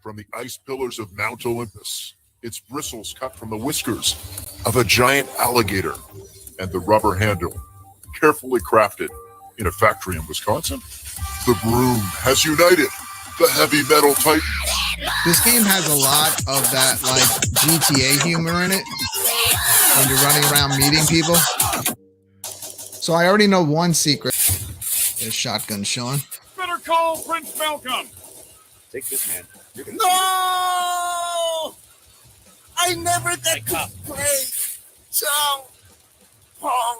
From the ice pillars of Mount Olympus, its bristles cut from the whiskers of a giant alligator, and the rubber handle, carefully crafted in a factory in Wisconsin, the broom has united the heavy metal titan. This game has a lot of that like GTA humor in it when you're running around meeting people. So I already know one secret. There's shotgun Sean. Better call Prince Malcolm. Take this, man. No! I never get to play Chong Pong.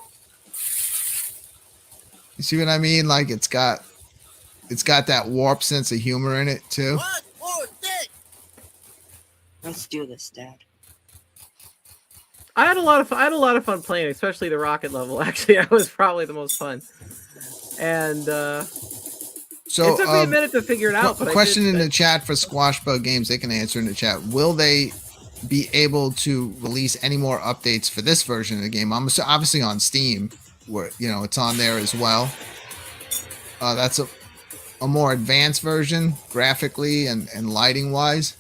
You see what I mean? Like it's got that warped sense of humor in it too. What more thing? Let's do this, Dad. I had a lot of fun playing, especially the rocket level. Actually, that was probably the most fun. And So it took me a minute to figure it out. But question I did, in the chat for Squashbug Games, they can answer in the chat. Will they be able to release any more updates for this version of the game? I'm obviously on Steam, where it's on there as well. That's a more advanced version graphically and lighting wise,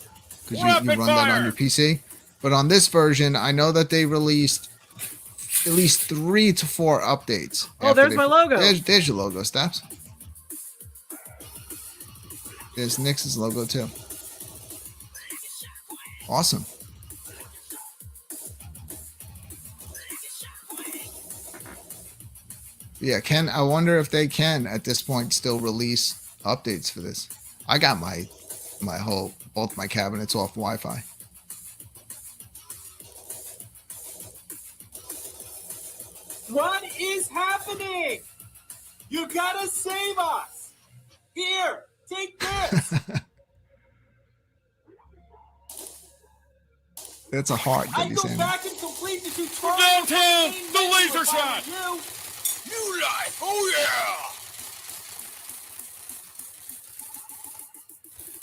because you run that on your PC. But on this version, I know that they released at least 3 to 4 updates. Oh, there's my logo. There's your logo, Steps. There's Nix's logo too. Awesome. Yeah, I wonder if they can at this point still release updates for this. I got both my cabinets off Wi-Fi. What is happening? You gotta save us. Here, take this. That's a heart that I he's go saying. back and complete the tutorial. Downtown, the laser shot. You lie. Oh yeah.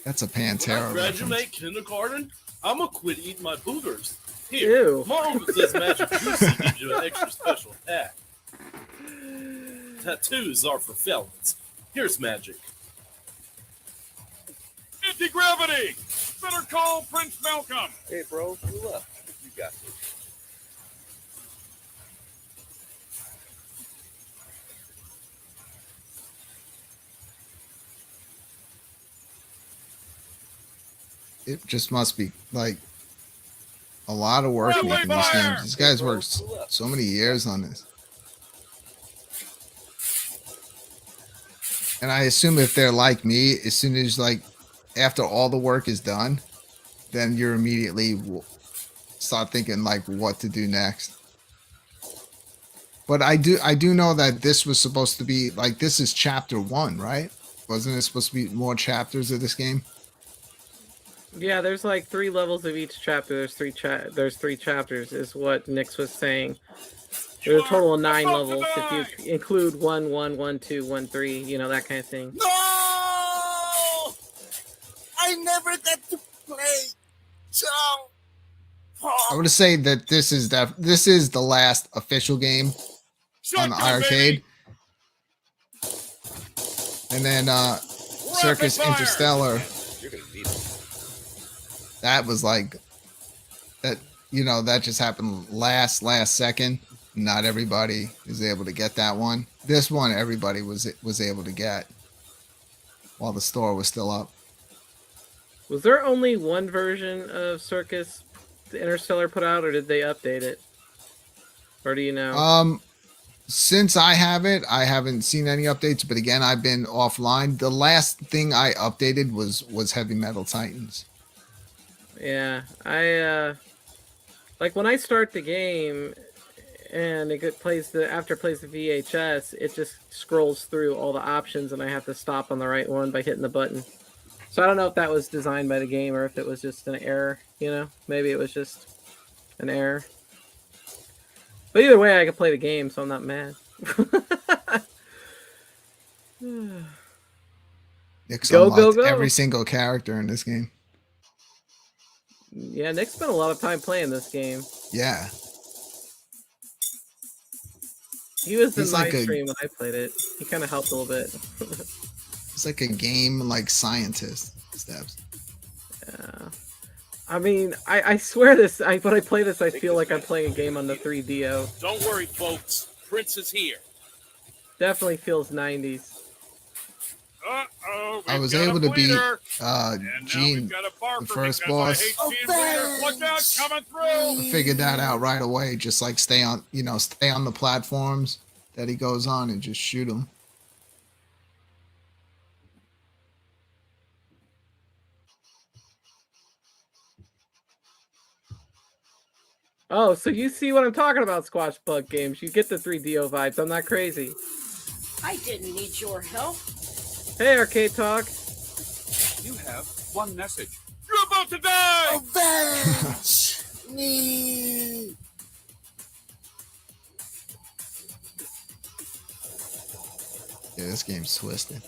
That's a Pantera reference. Kindergarten, I'ma quit eating my boogers. Ew. Mom says Magic Juicy gives you an extra special pack. Tattoos are for felons. Here's magic. Anti-gravity! Better call Prince Malcolm! Hey, bro, you left. You got this. It just must be like a lot of work making these games. These guys worked so many years on this. And I assume if they're like me, as soon as like after all the work is done, then you're immediately start thinking like what to do next. But I do know that this was supposed to be like, this is chapter 1, right? Wasn't it supposed to be more chapters of this game? Yeah, there's like 3 levels of each chapter. There's 3 chapters, is what Nix was saying. There's a total of 9 levels if you include 1, 1, 1, 2, 1, 3, you know, that kind of thing. No! I never got to play. So, I would say that this is the last official game on the iRcade. And then Circus Interstellar. That was like that, you know, that just happened last second. Not everybody is able to get that one. This one everybody was able to get while the store was still up. Was there only one version of Circus Interstellar put out, or did they update it? Or do you know? Since I have it, I haven't seen any updates, but again, I've been offline. The last thing I updated was Heavy Metal Titans. Yeah, I like when I start the game and it plays after it plays the VHS, it just scrolls through all the options and I have to stop on the right one by hitting the button. So I don't know if that was designed by the game or if it was just an error, you know? Maybe it was just an error. But either way, I could play the game, so I'm not mad. Nick's Go, unlocked go, go. every single character in this game. Yeah, Nick spent a lot of time playing this game. Yeah. He was He's in my like stream when I played it. He kind of helped a little bit. It's like a game like scientist steps. Yeah. I mean, I swear this, when I play this, I feel like I'm playing a game on the 3DO. Don't worry, folks. Prince is here. Definitely feels 90s. Uh-oh, I was able to beat Gene, the first boss. I figured that out right away. Just like stay on the platforms that he goes on and just shoot him. Oh, so you see what I'm talking about, Squash Bug games. You get the 3DO vibes. I'm not crazy. I didn't need your help. Hey, Arcade Talk. You have one message. You're about to die! avenge me. Yeah, this game's twisted.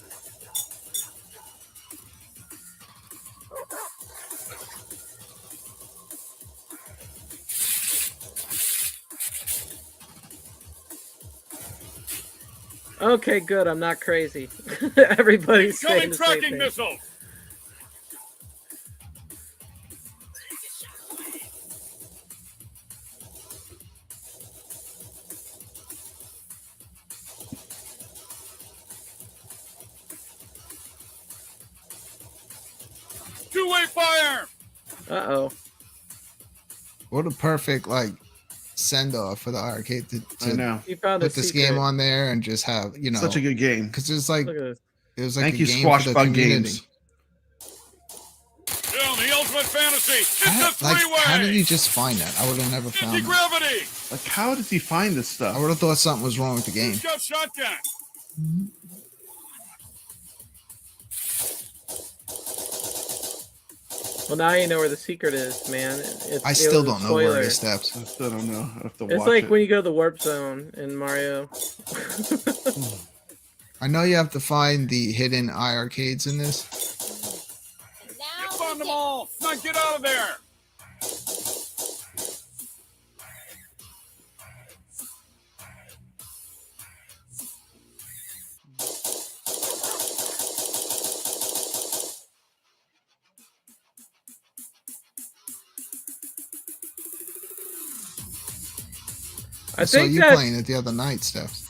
Okay, good. I'm not crazy. Everybody's saying the same tracking thing. missile. Two-way fire. Uh-oh. What a perfect like send off for the arcade to I know. You found put a this secret. game on there and just have, you know, Such a good game. because it's like Look at this. it was like Thank a you, game Squash for the Bug community. Games. Film the ultimate fantasy. It's How, a like, three-way. how did he just find that? I would have never found that. Anti-gravity. Like, how does he find this stuff? I would have thought something was wrong with the game. Got shotgun. Well, now you know where the secret is, man. I it still was a don't know where it spoiler. is, Steps. I still don't know. I have to It's watch like it. when you go to the warp zone in Mario. I know you have to find the hidden iRcades in this. You found them all. Now get out of there. I saw think you that- playing it the other night, Steph.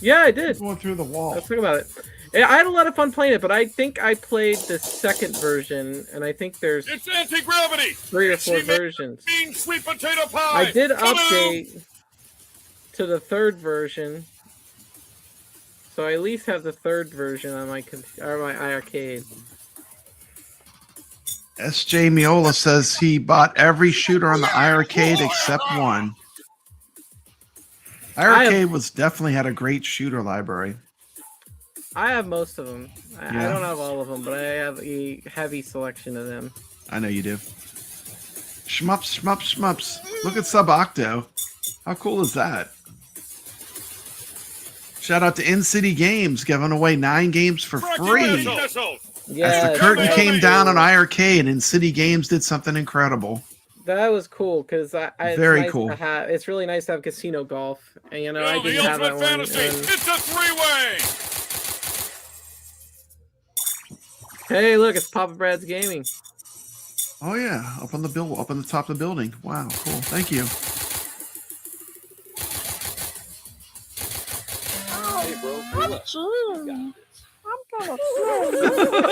Yeah, I did. Going through the wall. Let's talk about it. Yeah, I had a lot of fun playing it, but I think I played the second version, and I think there's It's anti-gravity. 3 or 4 versions. Bean sweet potato pie. I did Come update to the 3rd version, so I at least have the 3rd version on my iArcade. SJ Miola says he bought every shooter on the iArcade except one. iArcade was definitely had a great shooter library. I have most of them. I Yeah. don't have all of them, but I have a heavy selection of them. I know you do. Shmups, shmups, shmups. Look at Subocto. How cool is that? Shout out to In City Games giving away 9 games for free. Yeah, As the curtain came down on iArcade and In City Games did something incredible. that was cool because it's Very nice cool. to have. It's really nice to have casino golf, and I The didn't have that ultimate one. fantasy. and- It's a three-way. Hey, look, it's Papa Brad's Gaming. Oh yeah, up on the top of the building. Wow, cool. Thank you.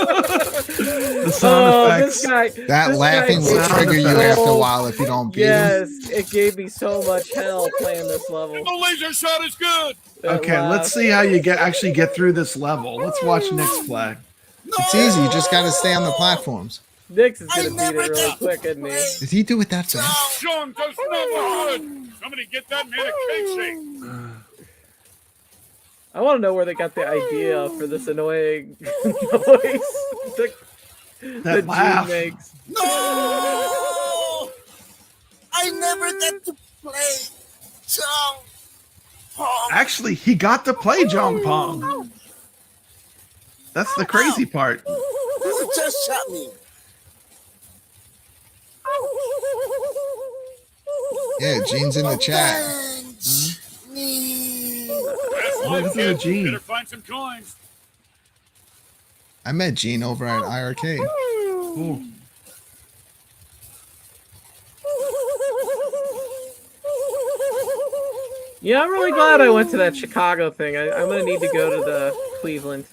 The sound effects. This guy. That this laughing guy will gave trigger me you after a while if you don't beat him. Yes, it gave me so much hell playing this level. The laser shot is good. That Okay, laugh. let's see how you actually get through this level. Let's watch Nick's play. It's easy. You just got to stay on the platforms. Nix is gonna beat it really quick, isn't he? Did he do it that fast? Sean does not look good. Somebody get that man a cake shake. I want to know where they got the idea for this annoying noise that laugh. Gene makes. No! I never get to play Chong Pong. Actually, he got to play Jong Pong. That's the crazy part. Who just shot me? Yeah, Gene's in the chat. Avenge me. That's Look life, at kid. Gene. Better find some coins. I met Gene over at iArcade. Cool. Yeah, I'm really glad I went to that Chicago thing. I'm gonna need to go to the Cleveland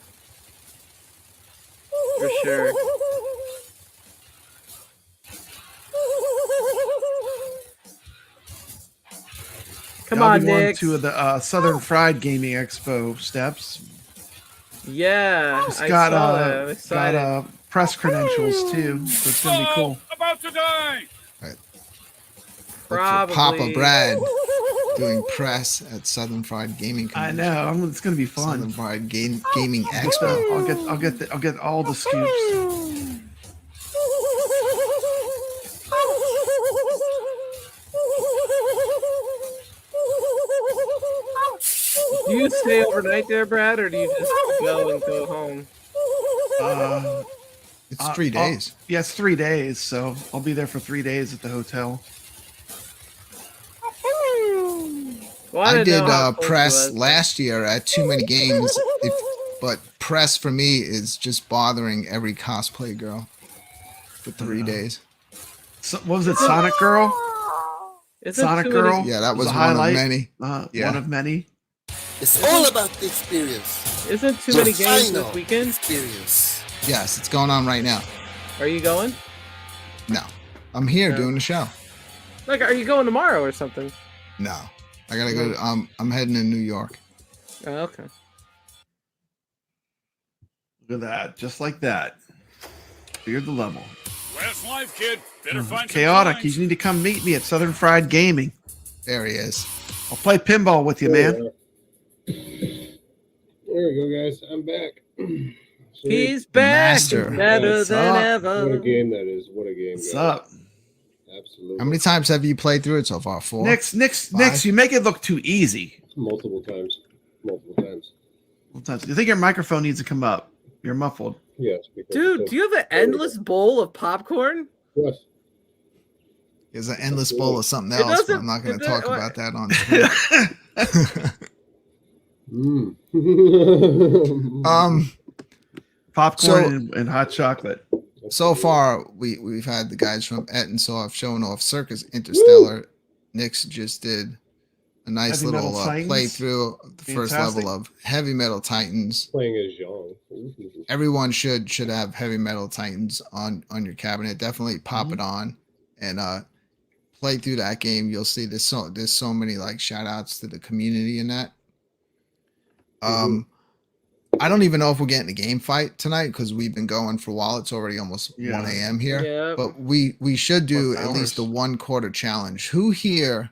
for sure. Come I'll on, be going Nick. to the Southern Fried Gaming Expo steps. Yeah, It's I got saw that. I'm excited. press credentials too, so it's gonna be cool. About to die. Probably. Papa Brad doing press at Southern Fried Gaming. I Convention. know. It's gonna be fun. Southern Fried Gaming Expo. I'll get all the scoops. Do you stay overnight there, Brad, or do you just go and go home? It's 3 days. Yeah, it's 3 days, so I'll be there for 3 days at the hotel. Well, I didn't did know how close it press was. last year at too many games, but press for me is just bothering every cosplay girl for 3 days. So, what was it, Sonic Girl? Isn't Sonic too many- Girl? Yeah, that was a one highlight. of many. Yeah. One of many. It's all about the experience. Isn't too many The games final this weekend? Experience. Yes, it's going on right now. Are you going? No, I'm here No. doing the show. Like, are you going tomorrow or something? No, I gotta go. I'm heading to New York. Oh, okay. Look at that, just like that. Cleared the level. Last life, kid. Better find Chaotic, some you coins. need to come meet me at Southern Fried Gaming. There he is. I'll play pinball with you, man. There we go, guys. I'm back. Sweet. He's back, Master. better What's than up? What a ever. game that is. What a game. What's guys. up? Absolutely. How many times have you played through it so far? 4? Nix, Five? you make it look too easy. Multiple times. Multiple times. Sometimes. You think your microphone needs to come up? You're muffled. Yes. Because Dude, it's do you have an endless bowl of popcorn? Yes. There's an endless bowl of something It else, but doesn't- I'm not going it to talk doesn't- about that on stream. Popcorn So- and hot chocolate. So far, we've had the guys from Ettinsoft showing off Circus Interstellar. Nix just did a nice Heavy Metal little Titans. playthrough of the first Fantastic. level of Heavy Metal Titans. Playing as Zhang. Everyone should have Heavy Metal Titans on your cabinet. Definitely pop Mm-hmm. it on and play through that game. You'll see there's so many like shout outs to the community in that. I don't even know if we're getting a game fight tonight because we've been going for a while. It's already almost 1 a.m. here. Yeah. But we should do Plus at least the hours. 1/4 challenge. Who here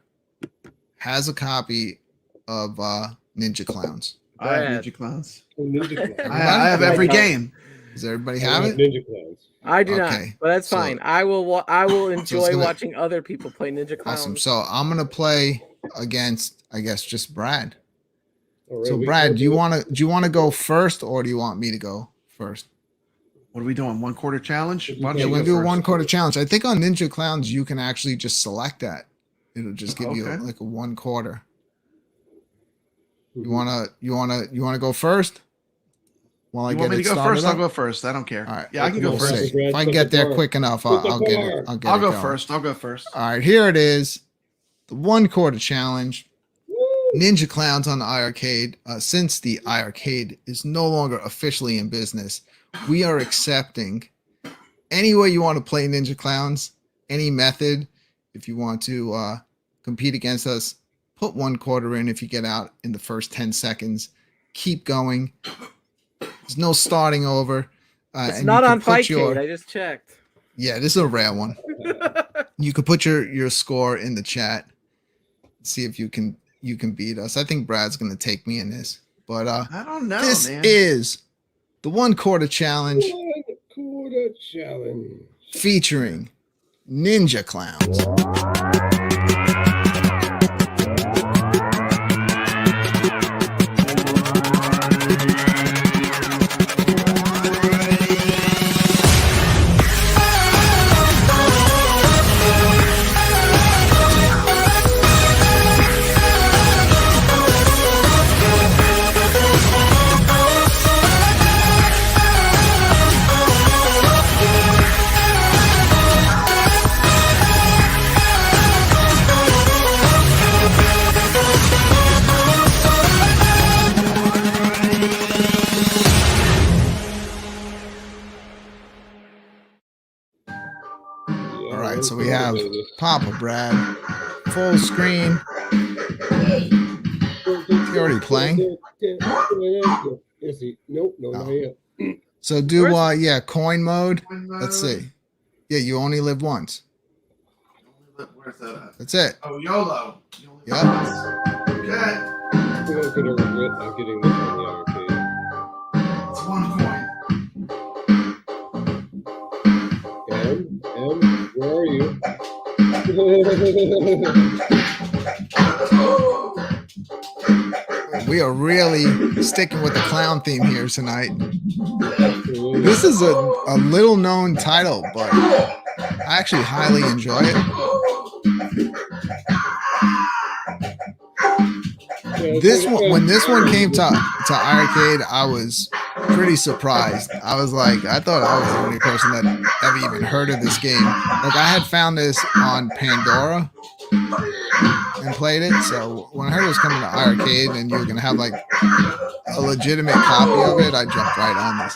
has a copy of Ninja Clowns? I have Brad. Ninja Clowns. Ninja Clowns. I have every game. Does everybody I have like it? Ninja Clowns. I do Okay, not, but that's so- fine. I will enjoy gonna- watching other people play Ninja Clowns. Awesome. So I'm gonna play against, I guess, just Brad. All right, So we Brad, can do you want to go first, or do you want me to go first? What are we doing? 1/4 challenge? Why don't Yeah, you we're go gonna do a first? 1/4 challenge. I think on Ninja Clowns you can actually just select that. It'll just give you Okay. like a 1/4. You wanna go first? While I You get want me it to go started first? up? I'll go first. I don't care. All right. Yeah, I can go We'll first. see. If I can get there quick enough, I'll get it. I'll I'll go going. first. I'll go first. All right, here it is. The 1/4 challenge. Ninja Clowns on the iArcade. Since the iArcade is no longer officially in business, we are accepting any way you want to play Ninja Clowns, any method. If you want to compete against us, put 1/4 in. If you get out in the first 10 seconds, keep going. There's no starting over. It's and not you can on put Fightcade. I just checked. Yeah, this is a rare one. You could put your score in the chat. See if you can beat us. I think Brad's gonna take me in this, but I don't know, this man. is the 1/4 challenge 1/4 challenge. featuring Ninja Clowns. All right, so we have Papa Brad, full screen. You already playing? Nope, not yet. So do coin mode. Let's see. Yeah, you only live once. Where's that at? That's it. Oh, YOLO. Yep. Okay. I think I'm gonna regret not getting this on the arcade. It's 1 coin. Where are you? We are really sticking with the clown theme here tonight. This is a little known title, but I actually highly enjoy it. This one, when this one came to iArcade, I was pretty surprised. I was like, I thought I was the only person that ever even heard of this game. Like, I had found this on Pandora and played it. So when I heard it was coming to iArcade and you were gonna have like a legitimate copy of it, I jumped right on this.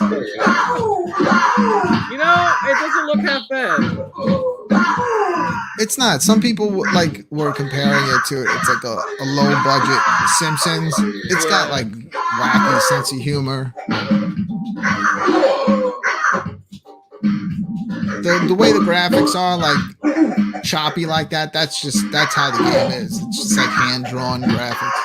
You know, it doesn't look half bad. It's not. Some people like were comparing it to it's like a low budget Simpsons. It's got like wacky sense of humor. The way the graphics are like choppy like that, that's how the game is. It's just like hand drawn graphics.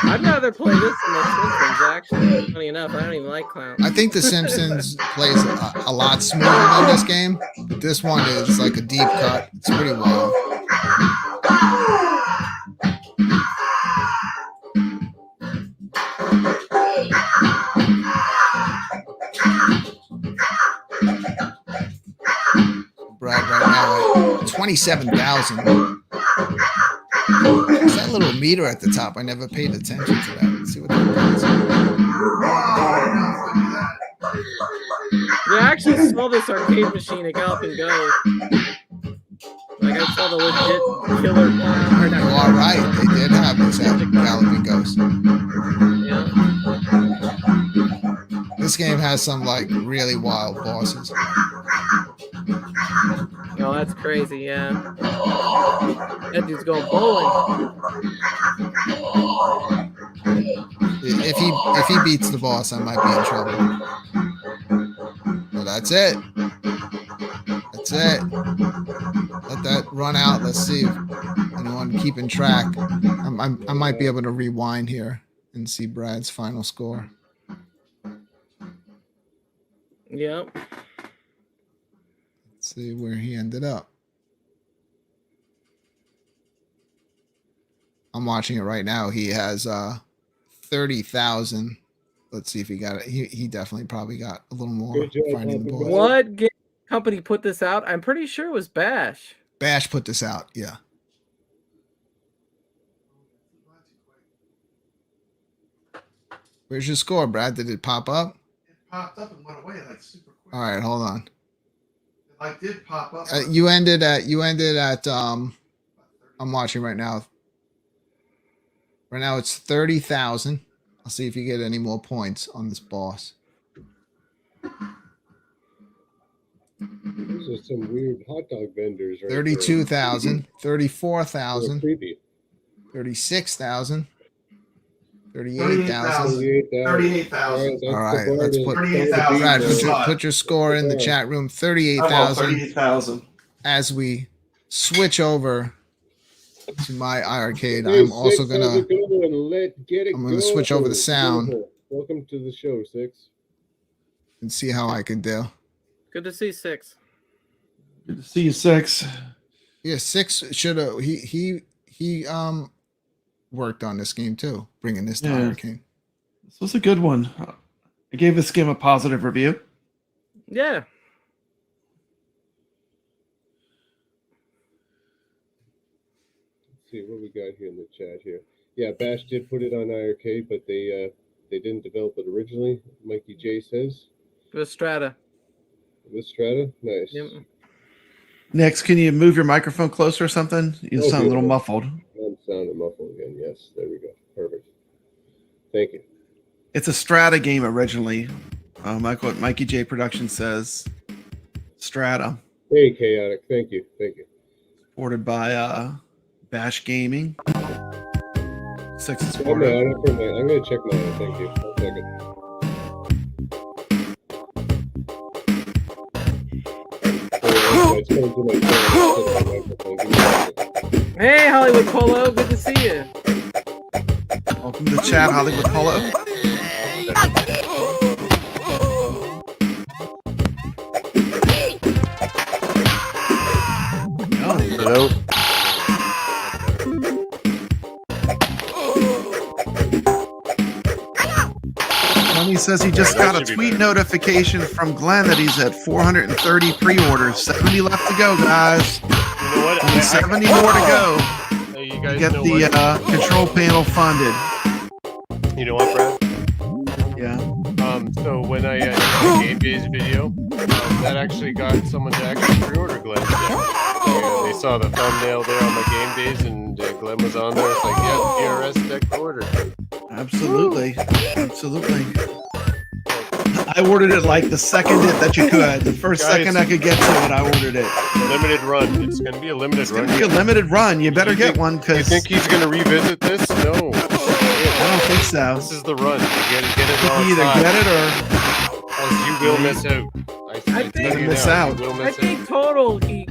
I'd rather play this than The Simpsons, actually. Funny enough, I don't even like clowns. I think The Simpsons plays a lot smoother than this game, but this one is like a deep cut. It's pretty wild. Brad right now at 27,000. Is that little meter at the top. I never paid attention to that. Let's see what that does. Yeah, I actually saw this arcade machine at Galloping Go. Like I saw the legit killer. You are right. They did have this at Galloping Ghost. Yeah. This game has some like really wild bosses. Oh, that's crazy. Yeah. That dude's going bowling. If he beats the boss, I might be in trouble. Well, that's it. That's it. Let that run out. Let's see if anyone keeping track. I might be able to rewind here and see Brad's final score. Yep. Let's see where he ended up. I'm watching it right now. He has 30,000. Let's see if he got it. He definitely probably got a little more finding the boss. What game company put this out? I'm pretty sure it was Bash. Bash put this out, yeah. Where's your score, Brad? Did it pop up? It popped up and went away like super quick. All right, hold on. It like did pop up. You ended at I'm watching right now. Right now it's 30,000. I'll see if you get any more points on this boss. These are some weird hot dog vendors. Right 32,000, 34,000, creepy. 36,000, 38,000. 38,000. All right, let's put 38,000. Brad, put your score in the chat room. 38,000. 38,000. As we switch over to my iRcade, I'm also gonna switch over the sound. Welcome to the show, Six. And see how I can do. Good to see Six. Good to see you, Six. Yeah, Six should have he worked on this game too, bringing this to iRcade. This was a good one. I gave this game a positive review. Yeah. Let's see what we got here in the chat here. Yeah, Bash did put it on iRcade, but they didn't develop it originally. Mikey J says. With Strata. With Strata? Nice. Yep. Next, can you move your microphone closer or something? You sound a little muffled. I'm sounding muffled again. Yes, there we go. Perfect. Thank you. It's a Strata game originally. Mikey J Production says Strata. Hey, Chaotic. Thank you. Thank you. Supported by Bash Gaming. Six is I'm supported. going to check mine. Thank you. 1 second. Hey, Hollywood Polo. Good to see you. Welcome to the chat, Hollywood Polo. Hello. Tony says he just got a tweet notification from Glenn that he's at 430 pre-orders. 70 left to go, guys. You know what? Only 70 more to go. Hey, you guys Get know the what? control panel funded. You know what, Brad? Yeah. So when I did the Game Days video, that actually got someone to actually pre-order Glenn's game. They saw the thumbnail there on my Game Days, and Glenn was on there. It's like, yeah, PRS deck order. Absolutely. Absolutely. I ordered it like the second that you could. The first second I could get to it, I ordered it. Limited run. It's going to be a limited run. It's going to be a limited run. You better get one because. You think he's going to revisit this? No. I don't think so. This is the run. You get it while You it's either hot, get it or else you will miss out. I tell you miss now, out. You will I miss think out. total he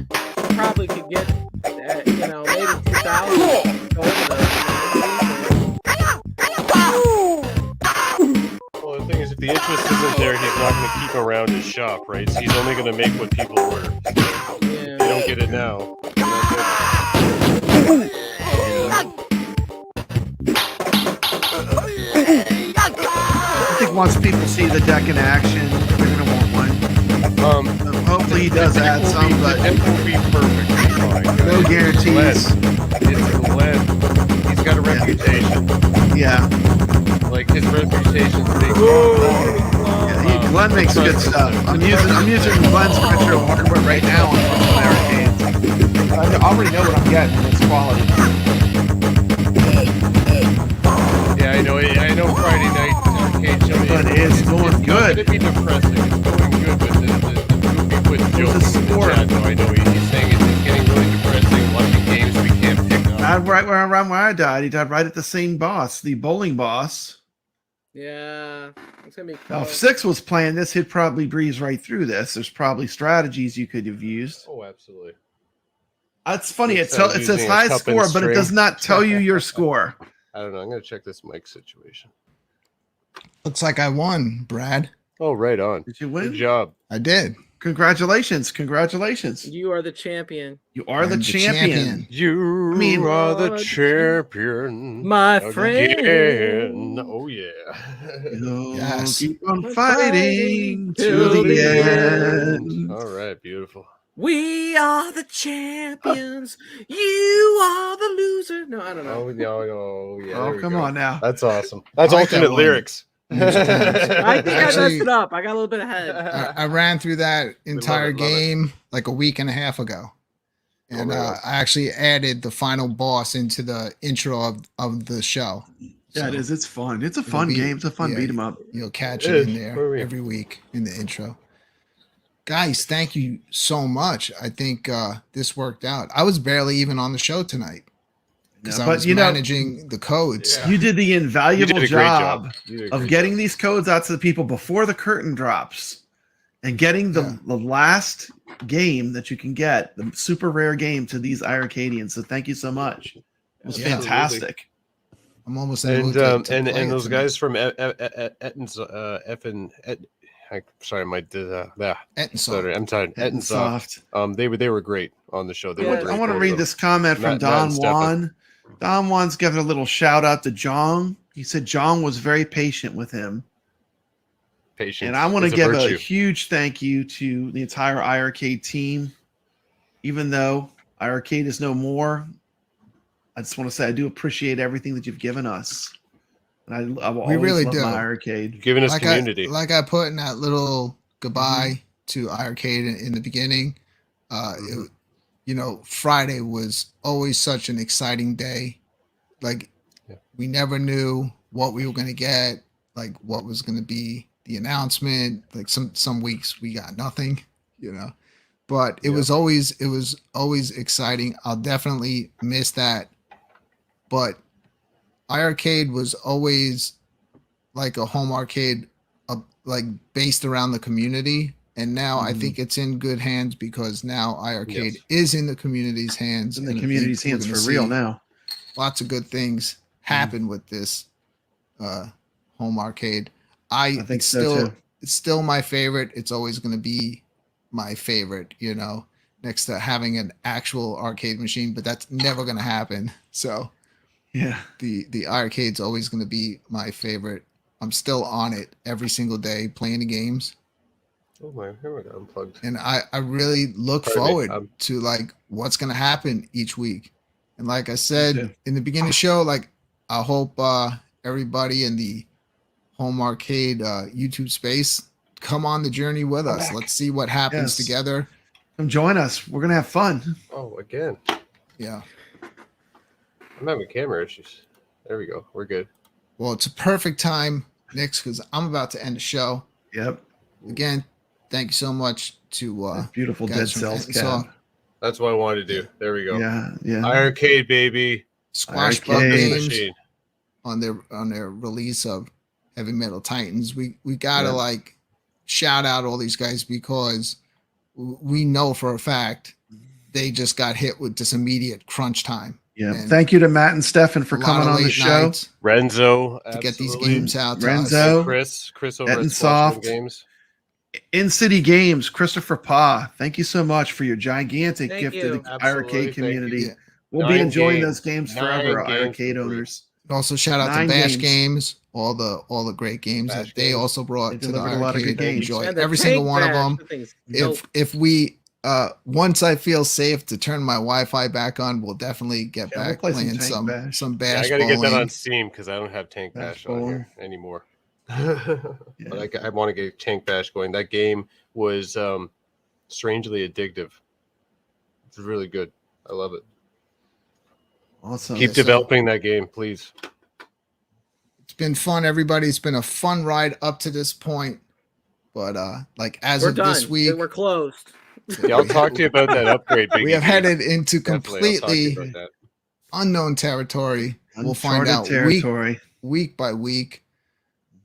probably could get, maybe 2,000. Well, the thing is, if the interest isn't there, he's not going to keep around his shop, right? So he's only going to make what people order. So if you don't get it now, then that's it. I think once people see the deck in action, they're going to want one. Hopefully he does add some, but it will be perfectly fine. no guarantees. It's Glenn. He's got to reputation. Yeah. Like his reputation's big. Yeah, Glenn makes good stuff. I'm using Glenn's retro hardware right now on Arcade. I already know what I'm getting. It's quality. Yeah, I know. Friday night arcade show. But it's going good. It's not going to be depressing. It's going good, but the goofy puts jokes in the chat. So I know he's saying it's getting really depressing. Watching games we can't pick up. Right around where I died. He died right at the same boss, the bowling boss. Yeah, it's gonna be. Now, if 6 was playing this, he'd probably breeze right through this. There's probably strategies you could have used. Oh, absolutely. It's funny. It Instead of says using a high cup score, and but it does string. not tell you your score. I don't know. I'm going to check this mic situation. Looks like I won, Brad. Oh, right on. Did you win? Good job. I did. Congratulations. Congratulations. You are the champion. You are the I'm the champion. champion. You are the champion. My friend. Again. Oh, yeah. Yes. Keep on fighting to the end. All right. Beautiful. We are the champions. You are the loser. No, I don't know. Oh, no, yeah. Oh, there we come go. on now. That's awesome. That's I like that alternate one. lyrics. I think I Actually- messed it up. I got a little bit ahead. I ran through that entire love it. game like a week and a half ago. And really? I actually added the final boss into the intro of the show. Yeah, it So is. It's fun. It's a it'll fun be- game. It's a fun yeah, beat 'em up. You'll catch It it is. in Where are there we? every week in the intro. Guys, thank you so much. I think this worked out. I was barely even on the show tonight because I But was you know, managing the codes. Yeah. you did the You invaluable did a great job job. You did a of great getting job. these codes out to the people before the curtain drops and getting the last game that you can get, the super rare game to these iRcadians. So thank you so much. It was Yeah. fantastic. I'm almost in the mood And to play it those tonight. guys from Ettinsoft. I'm sorry, Ettinsoft. They were great on the show. They were Yeah. great. I want to both read of this comment from Matt Don and Stefan. Juan. Don Juan's giving a little shout out to Jong. He said Jong was very patient with him. them. Patience. And I want to is give a virtue. huge thank you to the entire iRcade team. Even though iRcade is no more, I just want to say I do appreciate everything that you've given us. And I will We always really love do. my iRcade. Giving us like community. like I put in that little goodbye to iRcade in the beginning. Friday was always such an exciting day. Like we never knew what we were going to get, like what was going to be the announcement. Like some weeks we got nothing, but it was always exciting. I'll definitely miss that. But iRcade was always like a home arcade, like based around the community. And now I think it's in good hands because now iRcade is in the community's hands. In the and I community's think we're hands gonna for real see now. Lots of good things happen with this home arcade. I think it's so, still too. it's still my favorite. It's always going to be my favorite, next to having an actual arcade machine, but that's never going to happen. So Yeah. the arcade's always going to be my favorite. I'm still on it every single day playing the games. Oh my, here we go, unplugged. And I really look Pardon me, forward to like what's going to happen each week. And like I said too. in the beginning of the show, like I hope everybody in the home arcade YouTube space come on the journey with us. Let's see what happens Yes. together. Come join us. We're going to have fun. Oh, again. Yeah. I'm having camera issues. There we go. We're good. Well, it's a perfect time, Nix, because I'm about to end the show. Yep. Again, thank you so much to Beautiful guys Dead from Cells Ettinsoft. cap. That's what I wanted to do. There we go. Yeah. Yeah. iRcade, baby. Squash iRcade. Bug Games Machine. on their release of Heavy Metal Titans. We gotta like shout out all these guys because we know for a fact they just got hit with this immediate crunch time. Yeah. And Thank you to Matt and Stefan for a lot coming of on the late show. nights Renzo. to get these absolutely. games out to Renzo. us. Chris over at Ettinsoft. Squashman Games. In City Games, Christopher Pa, thank you so much for your gigantic Thank gift you. to the Absolutely, arcade thank community. you. Yeah. We'll be 9 enjoying games. those games 9 forever, games arcade for free. owners. Also, shout out 9 to Bash games. Games, all the great games Bash that they games. also brought They to the delivered a lot of arcade. good games. Enjoy And the every single Tank one of Bash, them. that thing's dope. If we once I feel safe to turn my Wi-Fi back on, we'll definitely get Yeah, we'll back play some playing Tank some Bash. Yeah, bash I got to get that bowling. on Steam because I don't have Tank Bash Bash on here Bowling. anymore. Yeah. But I want to get Tank Bash going. That game was strangely addictive. It's really good. I love it. Awesome. Keep developing that game, please. It's been fun, everybody. It's been a fun ride up to this point. But like as We're of done. this week, We're closed. Yeah, I'll talk to you about that upgrade. we have Biggie. headed into Definitely, I'll talk to you completely about that. unknown territory. We'll find Uncharted out territory. week by week.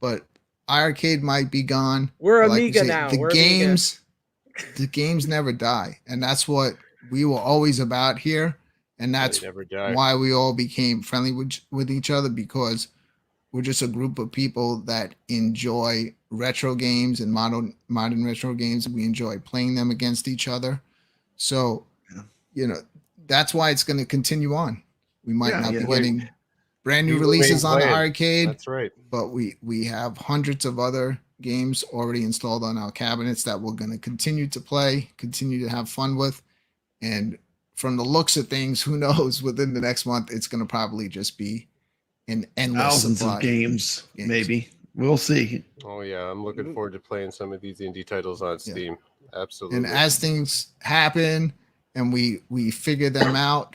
But iArcade might be gone. We're But like we Amiga say, now. The We're games never die, and that's what we were always about here. And that's They never die. why we all became friendly with each other, because we're just a group of people that enjoy retro games and modern retro games. We enjoy playing them against each other. So, you know, that's why it's going to continue on. We might not be getting brand new releases on the arcade. That's right. But we have hundreds of other games already installed on our cabinets that we're going to continue to play, continue to have fun with. And from the looks of things, who knows, within the next month, it's going to probably just be an endless Thousands supply of games, maybe. We'll see. Oh yeah, I'm looking forward to playing some of these indie titles on Steam. Absolutely. And as things happen and we figure them out,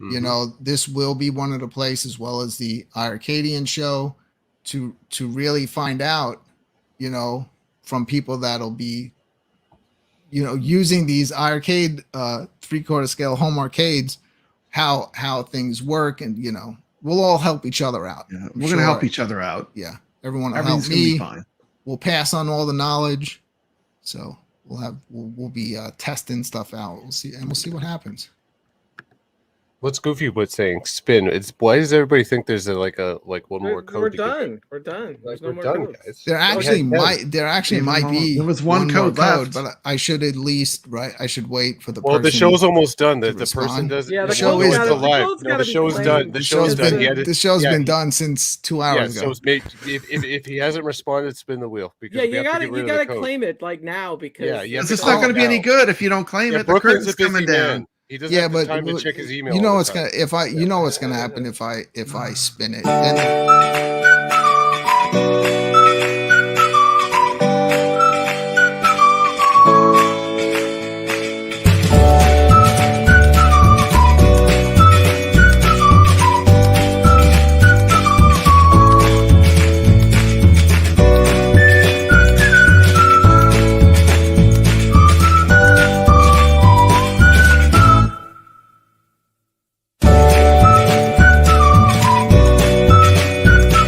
you know, this will be one of the places, as well as the iArcadian show, to really find out, you know, from people that'll be, you know, using these iArcade 3/4 scale home arcades, how things work, and you know, we'll all help each other out. Yeah, we're gonna help each other out. Yeah, everyone will Everything's help gonna me. be fine. We'll pass on all the knowledge, so we'll be testing stuff out. We'll see what happens. What's Goofy was saying? Spin. It's why does everybody think there's one more code? We're to get? done. We're done. There's no We're more done, codes. guys. There actually might be. There was one more code left. but I should at least I should wait for the. Well, person the show's almost done. to The person respond. does. Yeah, the show is still live. code's No, gotta the be show's played. done. The show's done. The show's been done since 2 hours ago. So if he hasn't responded, spin the wheel. Because Yeah, we you have to get rid of gotta the code. claim it like now because It's not going to be any good if you don't claim it. The Brooklyn's curtain's a busy coming man. down. He doesn't have the time to check his email. You know all the what's time. gonna what's gonna happen if I spin it. And